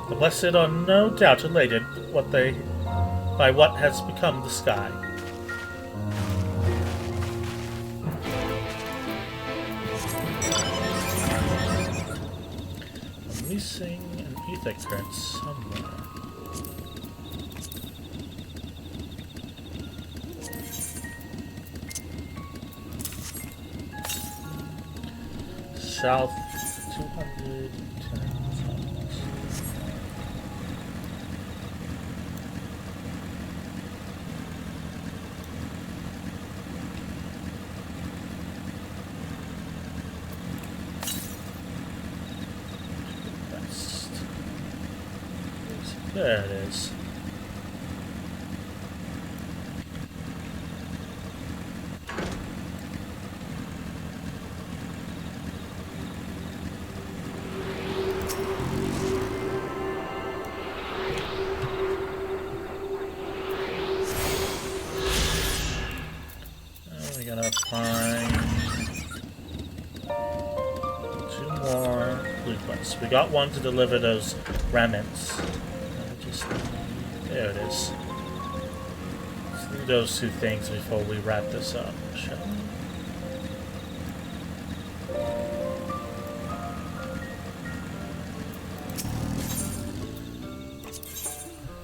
The Blessed are no doubt elated by what has become the sky. I'm missing an ether current somewhere. South 210 tons. West. There it is. We gotta find 2 more blueprints. We got one to deliver those remnants. There it is. Let's do those 2 things before we wrap this up, shall we?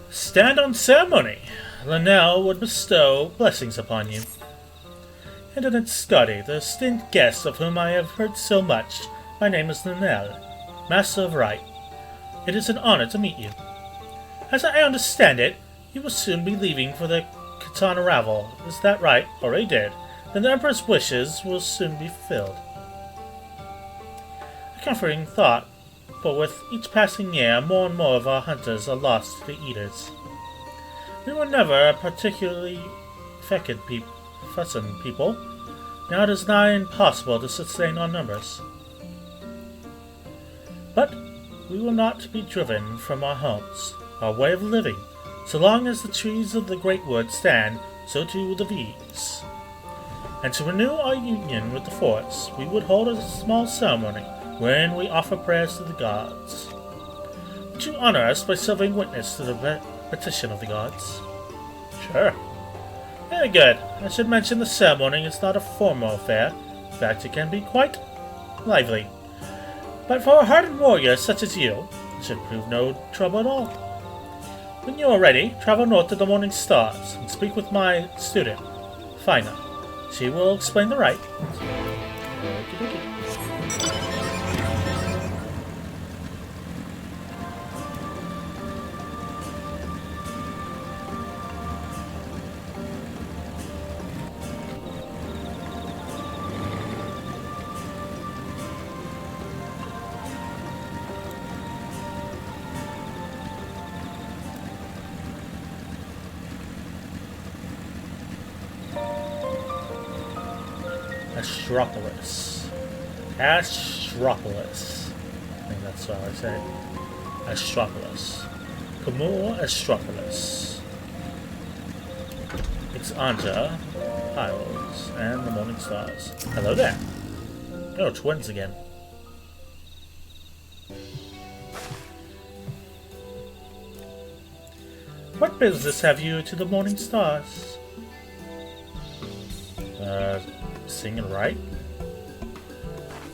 Stand on ceremony. Linnell would bestow blessings upon you. Intendant Scotty, the esteemed guest of whom I have heard so much, my name is Linnell, Master of Right. It is an honor to meet you. As I understand it, you will soon be leaving for the Katana Ravel. Is that right? Already did. Then the Emperor's wishes will soon be fulfilled. A comforting thought, for with each passing year, more and more of our hunters are lost to the Eaters. We were never a particularly fussing people. Now it is nigh impossible to sustain our numbers. But we will not be driven from our homes, our way of living. So long as the trees of the Great Wood stand, so too will the V's. And to renew our union with the forest, we would hold a small ceremony, wherein we offer prayers to the gods. Would you honor us by serving witness to the petition of the gods? Sure. Very good. I should mention the ceremony is not a formal affair. In fact, it can be quite lively. But for a hardened warrior such as you, it should prove no trouble at all. When you are ready, travel north to the Morning Stars and speak with my student, Fina. She will explain the rite. Astropolis. I think that's how I say it. Astropolis. Kamur Astropolis. Ixanja, Isles, and the Morning Stars. Hello there. Oh, twins again. What business have you to the Morning Stars? Sing and write?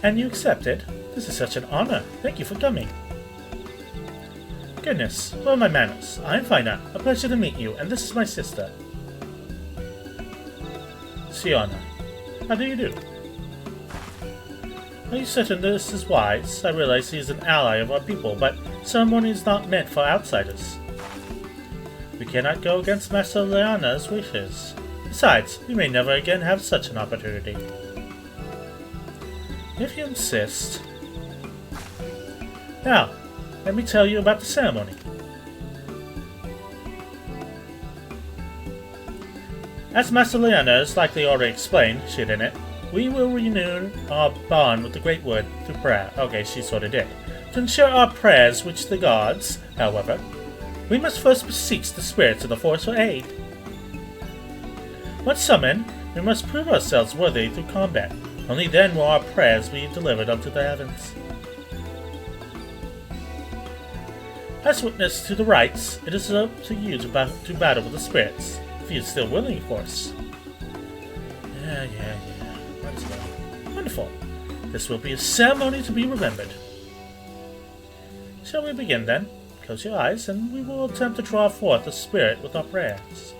And you accepted? This is such an honor. Thank you for coming. Goodness, what are my manners? I'm Fina. A pleasure to meet you, and this is my sister. Siona. How do you do? Are you certain this is wise? I realize he is an ally of our people, but ceremony is not meant for outsiders. We cannot go against Master Leanna's wishes. Besides, we may never again have such an opportunity. If you insist. Now, let me tell you about the ceremony. As Master Leanna has likely already explained, shit in it, we will renew our bond with the Great Wood through prayer. Okay, she sort of did. To ensure our prayers reach the gods, however, we must first beseech the spirits of the forest for aid. Once summoned, we must prove ourselves worthy through combat. Only then will our prayers be delivered unto the heavens. As witness to the rites, it is up to you to battle with the spirits, if you are still willing, of course. Yeah. Might as well. Wonderful. This will be a ceremony to be remembered. Shall we begin then? Close your eyes, and we will attempt to draw forth the spirit with our prayers.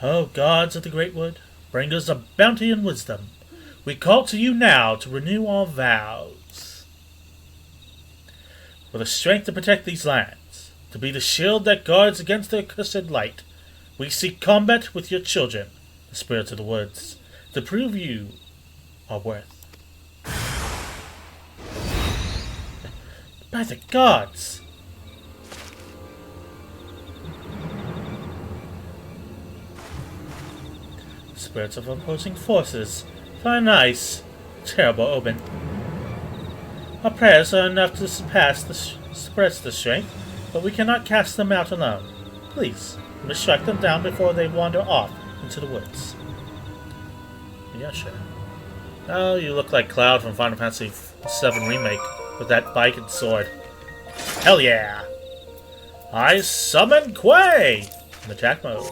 O gods of the Great Wood, bringers of bounty and wisdom, we call to you now to renew our vows. For the strength to protect these lands, to be the shield that guards against the accursed light, we seek combat with your children, the spirits of the woods, to prove you our worth. By the gods! Spirits of opposing forces. Fine nice. Terrible omen. Our prayers are enough to suppress the strength, but we cannot cast them out alone. Please, we must strike them down before they wander off into the woods. Yeah, sure. Oh, you look like Cloud from Final Fantasy VII Remake with that bike and sword. Hell yeah! I summon Quay! In attack mode.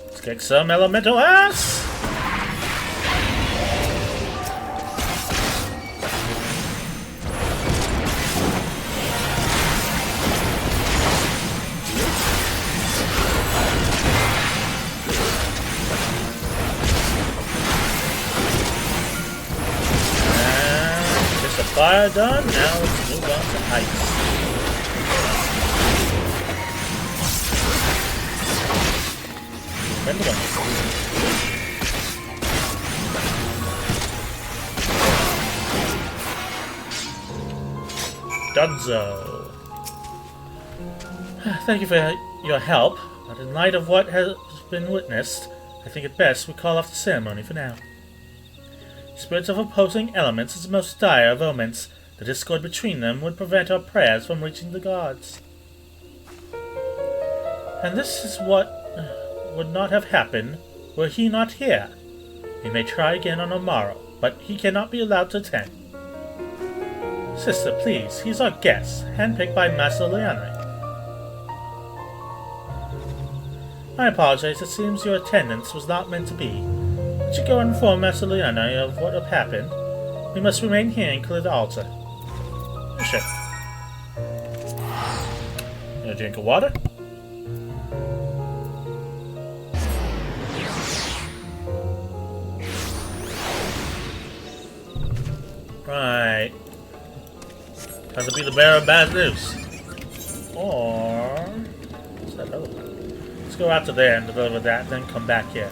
Let's kick some elemental ass! Fire done, now let's move on to ice. Dunzo. Thank you for your help, but in light of what has been witnessed, I think it best we call off the ceremony for now. Spirits of opposing elements is the most dire of omens. The discord between them would prevent our prayers from reaching the gods. And this is what would not have happened were he not here. We may try again on the morrow, but he cannot be allowed to attend. Sister, please, he's our guest, handpicked by Master Leanna. I apologize, it seems your attendance was not meant to be. Would you go and inform Master Leanna of what have happened? We must remain here and clear the altar. Sure. You a drink of water? Right. Time to be the bearer of bad news. Or... what's that other one? Let's go out to there and deliver that, then come back here.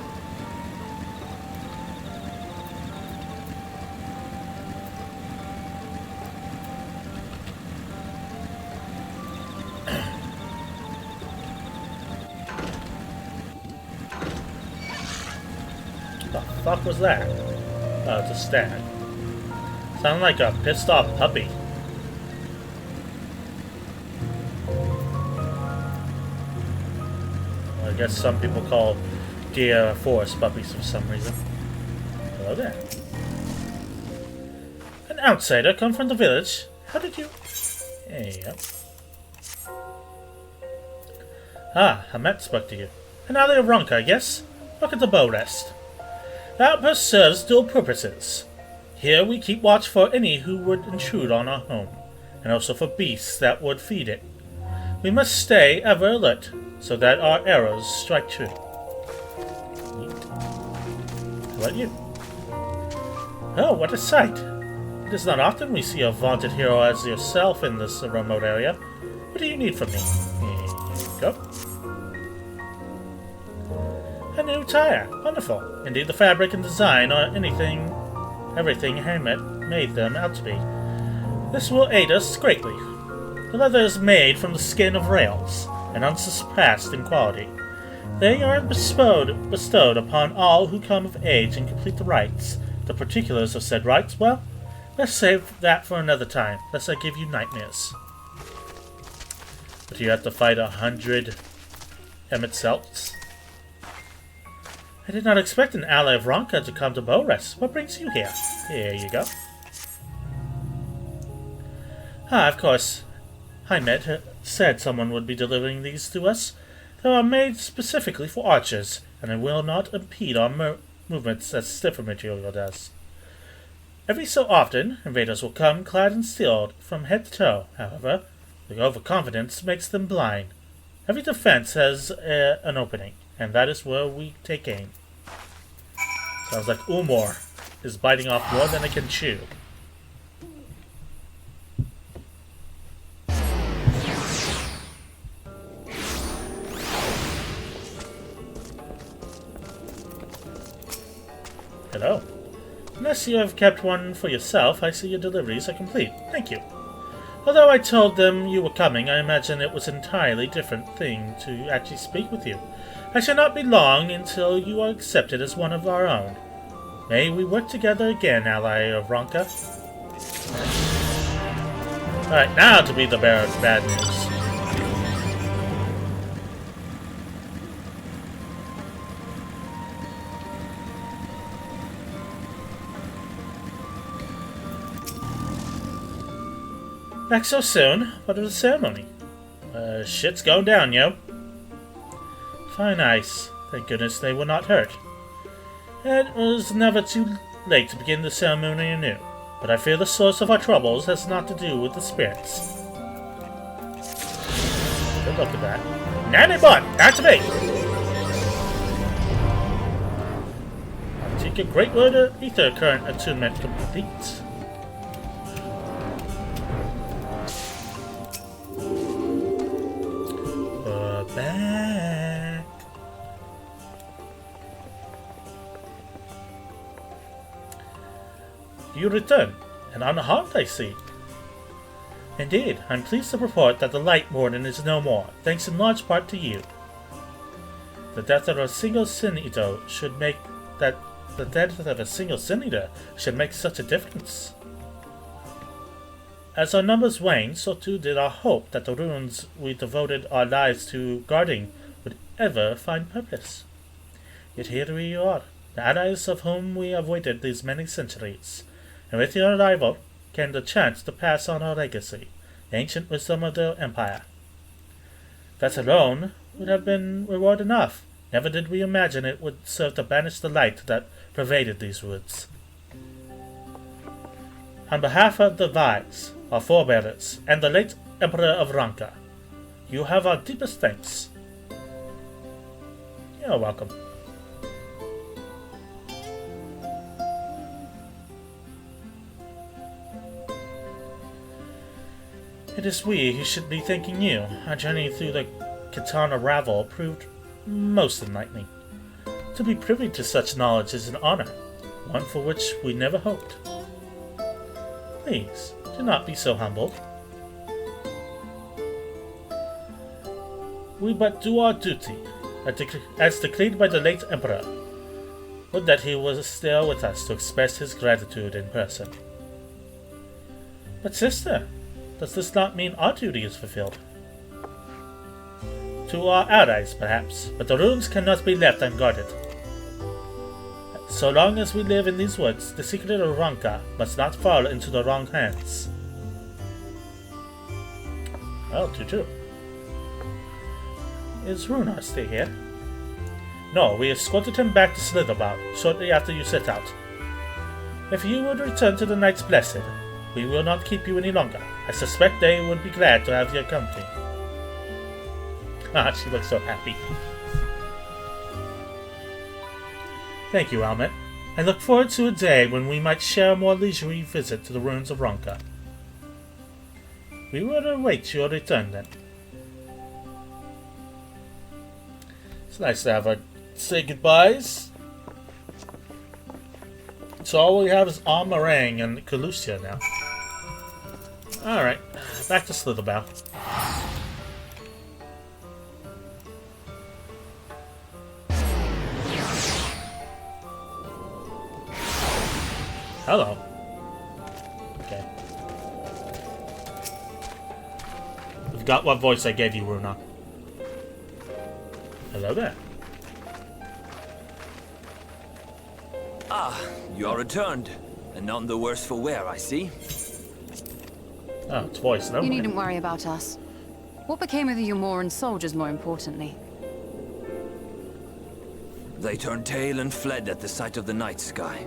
What the fuck was that? Oh, it's a stag. Sounded like a pissed off puppy. I guess some people call deer forest puppies for some reason. Hello there. An outsider come from the village. How did you... There you go. Ah, Hamet spoke to you. Another Ronka, I guess. Look at the bow rest. The outpost serves dual purposes. Here we keep watch for any who would intrude on our home, and also for beasts that would feed it. We must stay ever alert, so that our arrows strike true. Neat. How about you? Oh, what a sight! It is not often we see a vaunted hero as yourself in this remote area. What do you need from me? Here you go. A new retire. Wonderful. Indeed, the fabric and design are everything Hermit made them out to be. This will aid us greatly. The leather is made from the skin of rails, and unsurpassed in quality. They are bestowed upon all who come of age and complete the rites. The particulars of said rites, well, let's save that for another time, lest I give you nightmares. But you have to fight 100 Emmett Selts? I did not expect an ally of Ronka to come to Bowrest. What brings you here? Here you go. Of course. Hymed said someone would be delivering these to us. They are made specifically for archers, and they will not impede our movements as stiffer material does. Every so often, invaders will come clad in steel from head to toe. However, the overconfidence makes them blind. Every defense has an opening, and that is where we take aim. Sounds like Umor is biting off more than it can chew. Hello. Unless you have kept one for yourself, I see your deliveries are complete. Thank you. Although I told them you were coming, I imagine it was an entirely different thing to actually speak with you. I shall not be long until you are accepted as one of our own. May we work together again, ally of Ronka. Alright, now to be the bearer of bad news. Back so soon? What of the ceremony? Shit's going down, yo. Fine ice. Thank goodness they were not hurt. It was never too late to begin the ceremony anew, but I fear the source of our troubles has not to do with the spirits. Good luck with that. Nanobot! Activate! I'll take a Great Word Ether current attunement complete. Back. You return, and unharmed, I see. Indeed, I'm pleased to report that the Light Warden is no more, thanks in large part to you. The death of a single Sin-Eater should make such a difference. As our numbers waned, so too did our hope that the runes we devoted our lives to guarding would ever find purpose. Yet here we are, the allies of whom we have waited these many centuries, and with your arrival came the chance to pass on our legacy, the ancient wisdom of the Empire. That alone would have been reward enough. Never did we imagine it would serve to banish the light that pervaded these woods. On behalf of the Vise, our forebearers, and the late Emperor of Ronka, you have our deepest thanks. You're welcome. It is we who should be thanking you. Our journey through the Katana Ravel proved most enlightening. To be privy to such knowledge is an honor, one for which we never hoped. Please, do not be so humbled. We but do our duty, as decreed by the late Emperor. Would that he was still with us to express his gratitude in person. But sister, does this not mean our duty is fulfilled? To our allies, perhaps, but the runes cannot be left unguarded. So long as we live in these woods, the secret of Ronka must not fall into the wrong hands. Oh, true. Is Runar stay here? No, we escorted him back to Slitherbout shortly after you set out. If you would return to the Knights Blessed, we will not keep you any longer. I suspect they would be glad to have your company. Ah, she looks so happy. Thank you, Almet. I look forward to a day when we might share a more leisurely visit to the ruins of Ronka. We will await your return then. It's nice to have a say goodbyes. So all we have is Almarang and Calusia now. Alright, back to Slitherbow. Hello. Okay. Forgot what voice I gave you, Runa. Hello there. Ah, you are returned. And none the worse for wear, I see. Oh, it's voice, no? You needn't worry about us. What became of the Umoran soldiers, more importantly? They turned tail and fled at the sight of the night sky.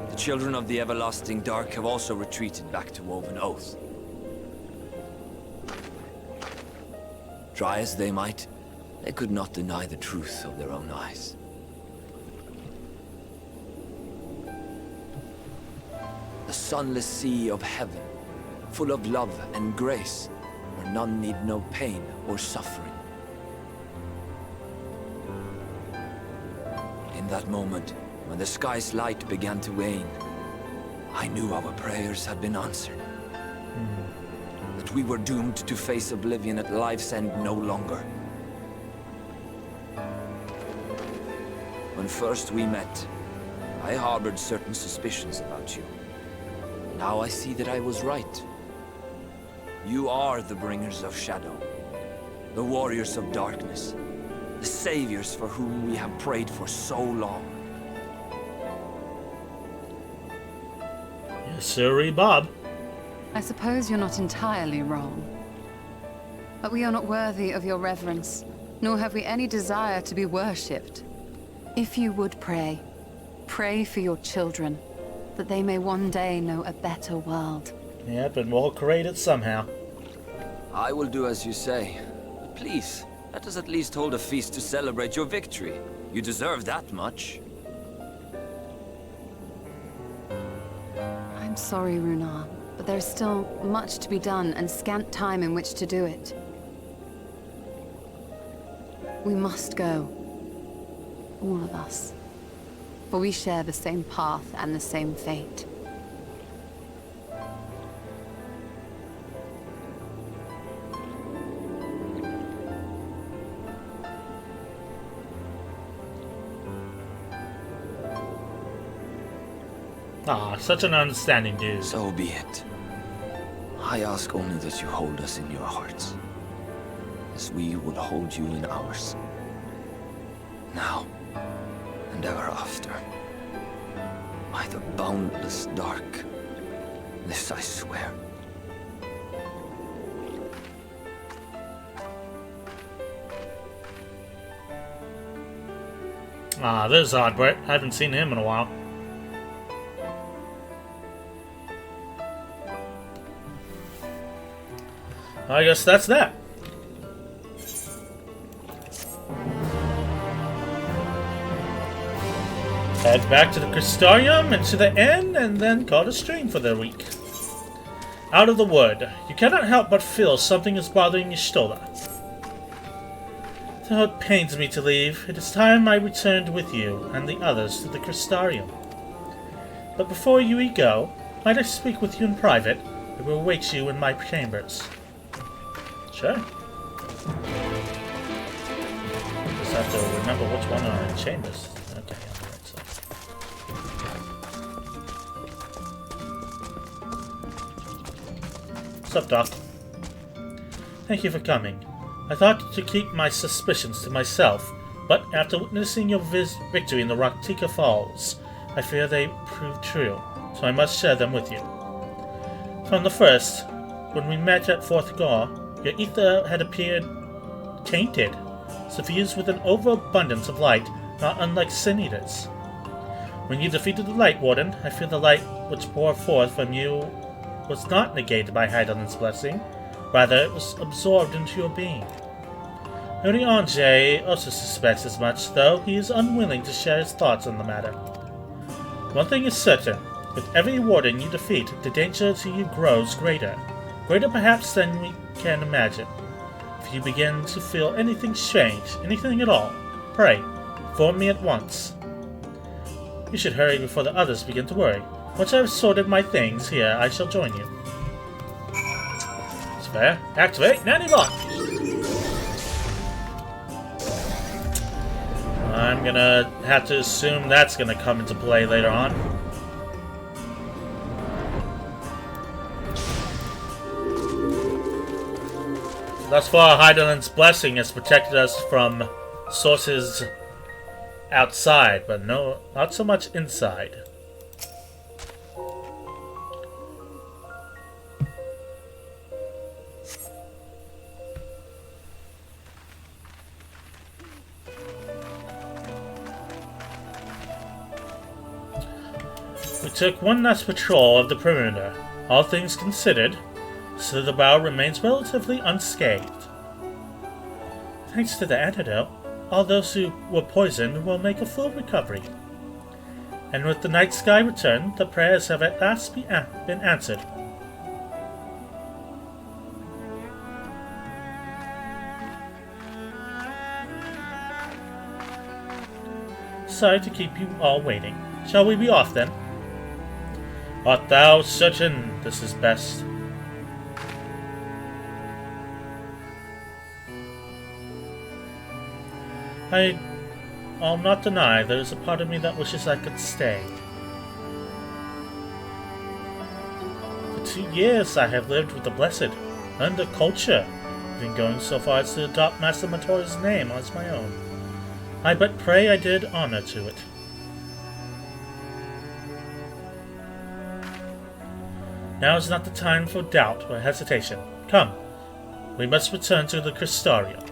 The children of the everlasting dark have also retreated back to Woven Oath. Try as they might, they could not deny the truth of their own eyes. The sunless sea of heaven, full of love and grace, where none need know pain or suffering. In that moment, when the sky's light began to wane, I knew our prayers had been answered. That we were doomed to face oblivion at life's end no longer. When first we met, I harbored certain suspicions about you. Now I see that I was right. You are the bringers of shadow, the warriors of darkness, the saviors for whom we have prayed for so long. Yes, sirree, Bob. I suppose you're not entirely wrong. But we are not worthy of your reverence, nor have we any desire to be worshipped. If you would pray, pray for your children, that they may one day know a better world. Yep, and we'll create it somehow. I will do as you say. But please, let us at least hold a feast to celebrate your victory. You deserve that much. I'm sorry, Runar, but there is still much to be done and scant time in which to do it. We must go. All of us. For we share the same path and the same fate. Ah, such an understanding dude. So be it. I ask only that you hold us in your hearts, as we will hold you in ours. Now, and ever after. By the boundless dark, this I swear. Ah, there's Oddbert. I haven't seen him in a while. I guess that's that. Head back to the Crystarium and to the inn, and then call a stream for the week. Out of the wood, you cannot help but feel something is bothering your shoulder. Though it pains me to leave, it is time I returned with you and the others to the Crystarium. But before you go, might I speak with you in private? I will await you in my chambers. Sure. Just have to remember which one are in chambers. Okay, alright, so. What's up, Doc? Thank you for coming. I thought to keep my suspicions to myself, but after witnessing your victory in the Rak'tika Falls, I fear they proved true, so I must share them with you. From the first, when we met at Fourth Gore, your ether had appeared tainted, suffused with an overabundance of light, not unlike Sin Eater's. When you defeated the Light Warden, I fear the light which poured forth from you was not negated by Heidelman's blessing, rather it was absorbed into your being. Lord Anjay also suspects as much, though he is unwilling to share his thoughts on the matter. One thing is certain, with every warden you defeat, the danger to you grows greater. Greater perhaps than we can imagine. If you begin to feel anything strange, anything at all, Pray, inform me at once. You should hurry before the others begin to worry. Once I have sorted my things here, I shall join you. It's fair. Activate Nanny Lock! I'm gonna have to assume that's gonna come into play later on. Thus far, Hydaelyn's blessing has protected us from sources outside, but no, not so much inside. We took one last patrol of the perimeter. All things considered, Slitherbow remains relatively unscathed. Thanks to the antidote, all those who were poisoned will make a full recovery. And with the night sky returned, the prayers have at last been answered. Sorry to keep you all waiting. Shall we be off then? Art thou certain this is best? I'll not deny there is a part of me that wishes I could stay. For 2 years I have lived with the Blessed, learned their culture, even going so far as to adopt Master Matori's name as my own. I but pray I did honor to it. Now is not the time for doubt or hesitation. Come, we must return to the Crystarium.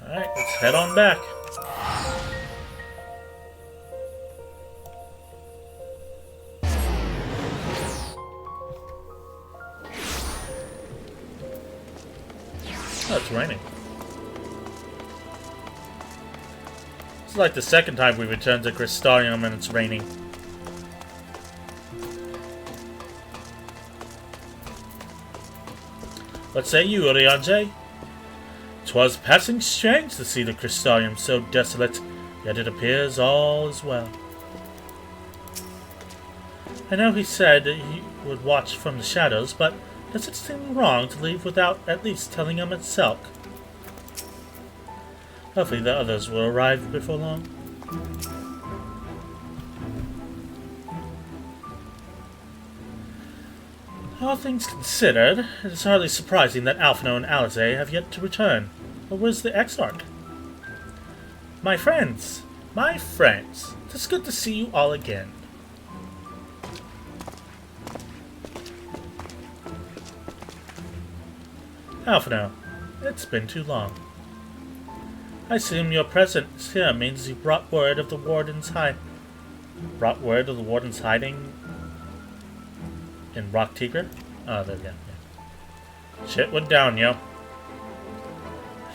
Alright, let's head on back. Oh, it's raining. It's like the second time we returned to Crystarium and it's raining. What say you, Oriange? 'Twas passing strange to see the Crystarium so desolate, yet it appears all is well. I know he said he would watch from the shadows, but does it seem wrong to leave without at least telling him itself? Hopefully the others will arrive before long. All things considered, it is hardly surprising that Alphino and Alisaie have yet to return. But where's the Exarch? My friends! My friends! It's good to see you all again. Alphino, it's been too long. I assume your presence here means you brought word of the Warden's hiding in Rak'tika? Oh, there we go. Yeah. Shit went down, yo.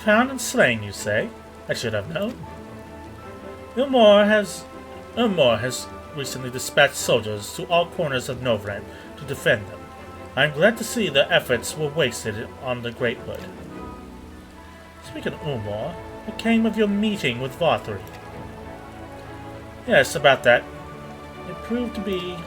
Found and slain, you say? I should have known. Ilmor has recently dispatched soldiers to all corners of Novran to defend them. I am glad to see their efforts were wasted on the Great Hood. Speaking of Ilmor, what came of your meeting with Vothri? Yes, about that. It proved to be...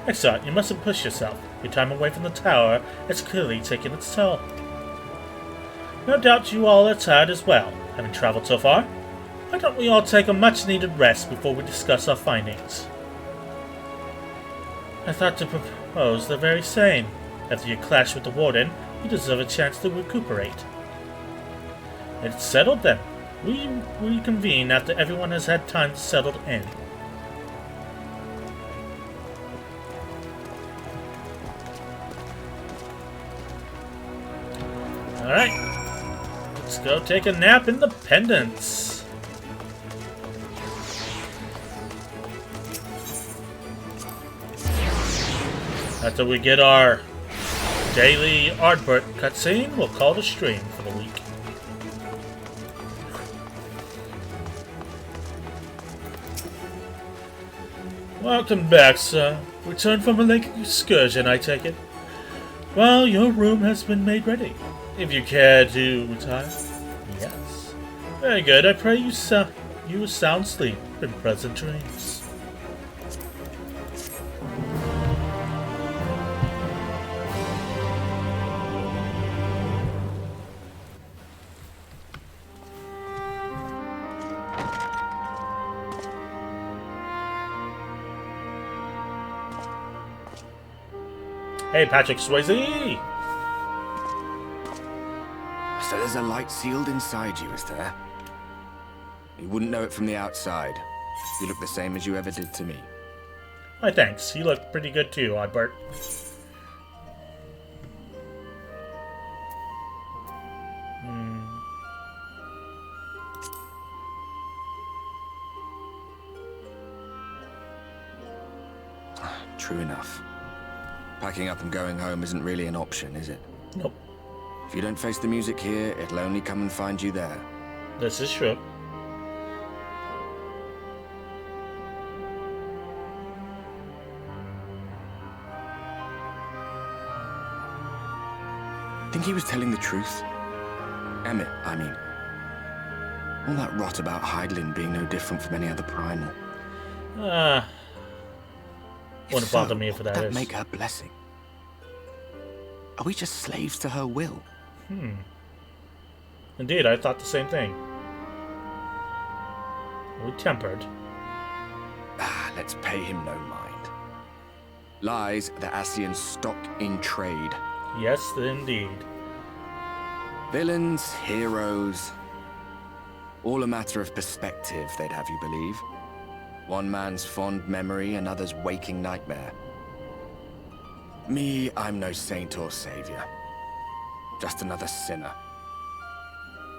Exarch, you mustn't push yourself. Your time away from the tower has clearly taken its toll. No doubt you all are tired as well, having traveled so far. Why don't we all take a much-needed rest before we discuss our findings? I thought to propose the very same. After your clash with the Warden, you deserve a chance to recuperate. It's settled then. We reconvene after everyone has had time to settle in. Alright. Let's go take a nap in the Pendants. After we get our daily Ardbert cutscene, we'll call the stream for the week. Welcome back, sir. Returned from a lengthy excursion, I take it. Well, your room has been made ready. If you care to retire. Yes. Very good. I pray you a sound sleep and pleasant dreams. Hey, Patrick Swayze! So there's a light sealed inside you, is there? You wouldn't know it from the outside. You look the same as you ever did to me. Why, thanks. You look pretty good too, Albert. True enough. Packing up and going home isn't really an option, is it? Nope. If you don't face the music here, it'll only come and find you there. This is true. Think he was telling the truth? Emmett, I mean. All that rot about Hydaelyn being no different from any other primal. Wouldn't bother me if that is. Make her blessing? Are we just slaves to her will? Indeed, I thought the same thing. We're tempered. Let's pay him no mind. Lies the Ascian stock in trade. Yes, indeed. Villains, heroes. All a matter of perspective, they'd have you believe. One man's fond memory, another's waking nightmare. Me, I'm no saint or savior. Just another sinner.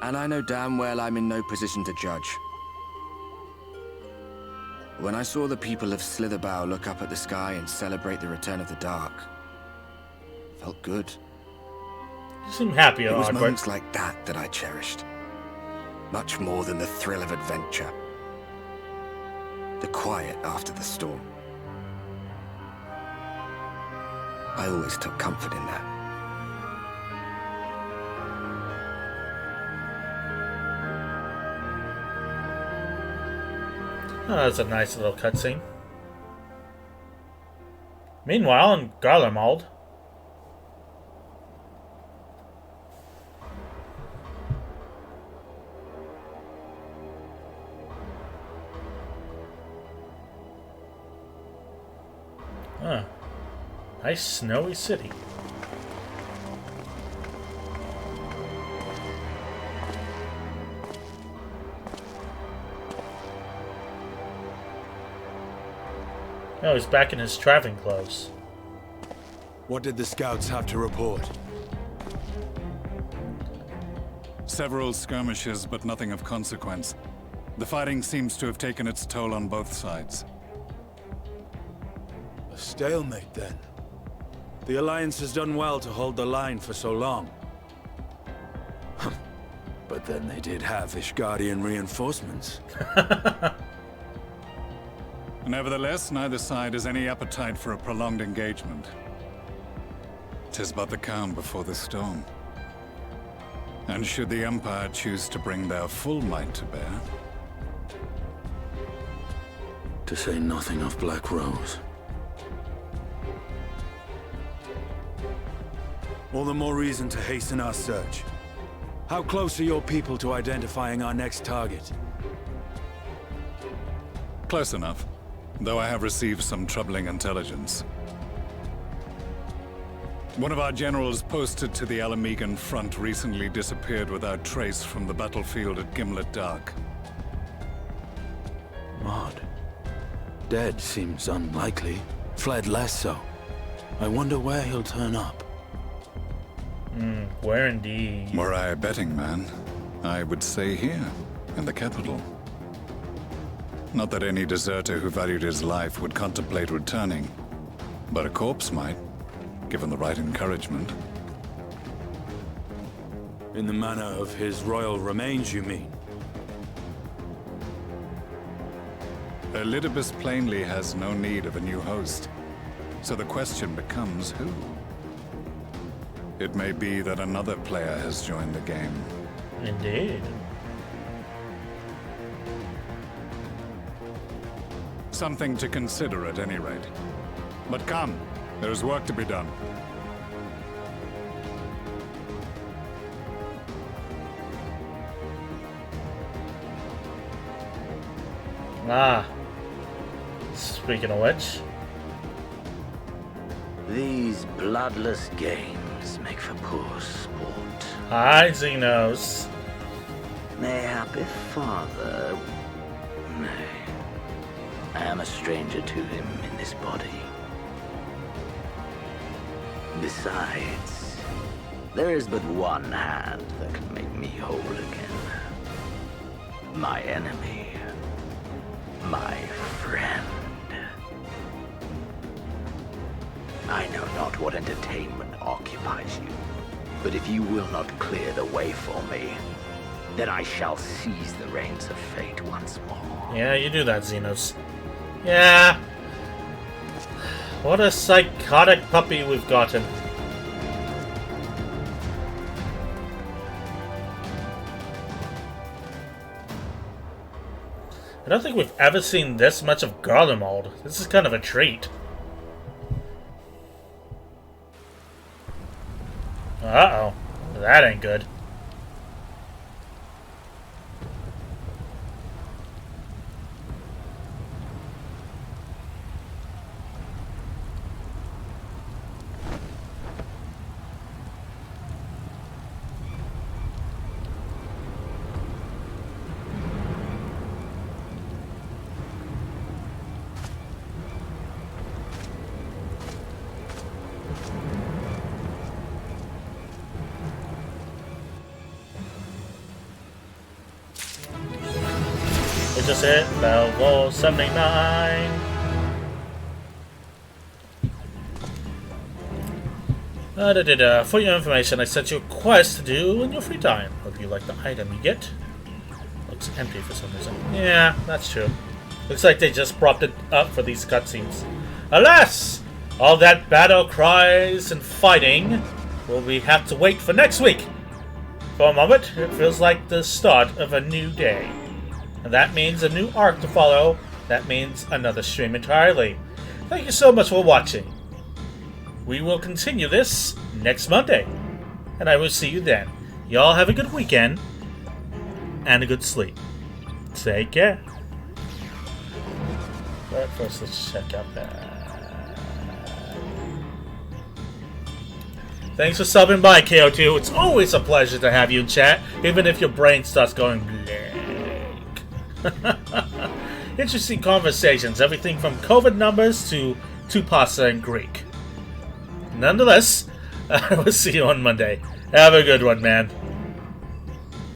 And I know damn well I'm in no position to judge. When I saw the people of Slitherbow look up at the sky and celebrate the return of the dark, felt good. You seem happy, It was Albert. moments like that that I cherished. Much more than the thrill of adventure. The quiet after the storm. I always took comfort in that. Oh, that's a nice little cutscene. Meanwhile, in Garlemald, nice snowy city. Oh, he's back in his traveling clothes. What did the scouts have to report? Several skirmishes, but nothing of consequence. The fighting seems to have taken its toll on both sides. A stalemate, then. The Alliance has done well to hold the line for so long. But then they did have Ishgardian reinforcements. Nevertheless, neither side has any appetite for a prolonged engagement. 'Tis but the calm before the storm. And should the Empire choose to bring their full might to bear... To say nothing of Black Rose. All the more reason to hasten our search. How close are your people to identifying our next target? Close enough, though I have received some troubling intelligence. One of our generals posted to the Alamegan front recently disappeared without trace from the battlefield at Gimlet Dark. Odd. Dead seems unlikely. Fled less so. I wonder where he'll turn up. Where indeed? Were I a betting man, I would say here, in the capital. Not that any deserter who valued his life would contemplate returning, but a corpse might, given the right encouragement. In the manner of his royal remains, you mean? Elidibus plainly has no need of a new host. So the question becomes who? It may be that another player has joined the game. Indeed. Something to consider at any rate. But come, there's work to be done. Ah. Speaking of which. These bloodless games make for poor sport. Hi, Xenos. Mayhap if father... Nay. I am a stranger to him in this body. Besides, there is but one hand that can make me whole again. My enemy. My friend. I know not what entertainment occupies you, but if you will not clear the way for me, then I shall seize the reins of fate once more. Yeah, you do that, Xenos. Yeah. What a psychotic puppy we've gotten. I don't think we've ever seen this much of Garlemald. This is kind of a treat. Uh-oh. That ain't good. We just hit level 79. For your information, I sent you a quest to do in your free time. Hope you like the item you get. Looks empty for some reason. Yeah, that's true. Looks like they just propped it up for these cutscenes. Alas! All that battle cries and fighting will we have to wait for next week. For a moment, it feels like the start of a new day. And that means a new arc to follow. That means another stream entirely. Thank you so much for watching. We will continue this next Monday. And I will see you then. Y'all have a good weekend. And a good sleep. Take care. But first, let's check out that. Thanks for stopping by, KO2. It's always a pleasure to have you in chat, even if your brain starts going blank. Interesting conversations, everything from COVID numbers to pasta and Greek. Nonetheless, I will see you on Monday. Have a good one, man.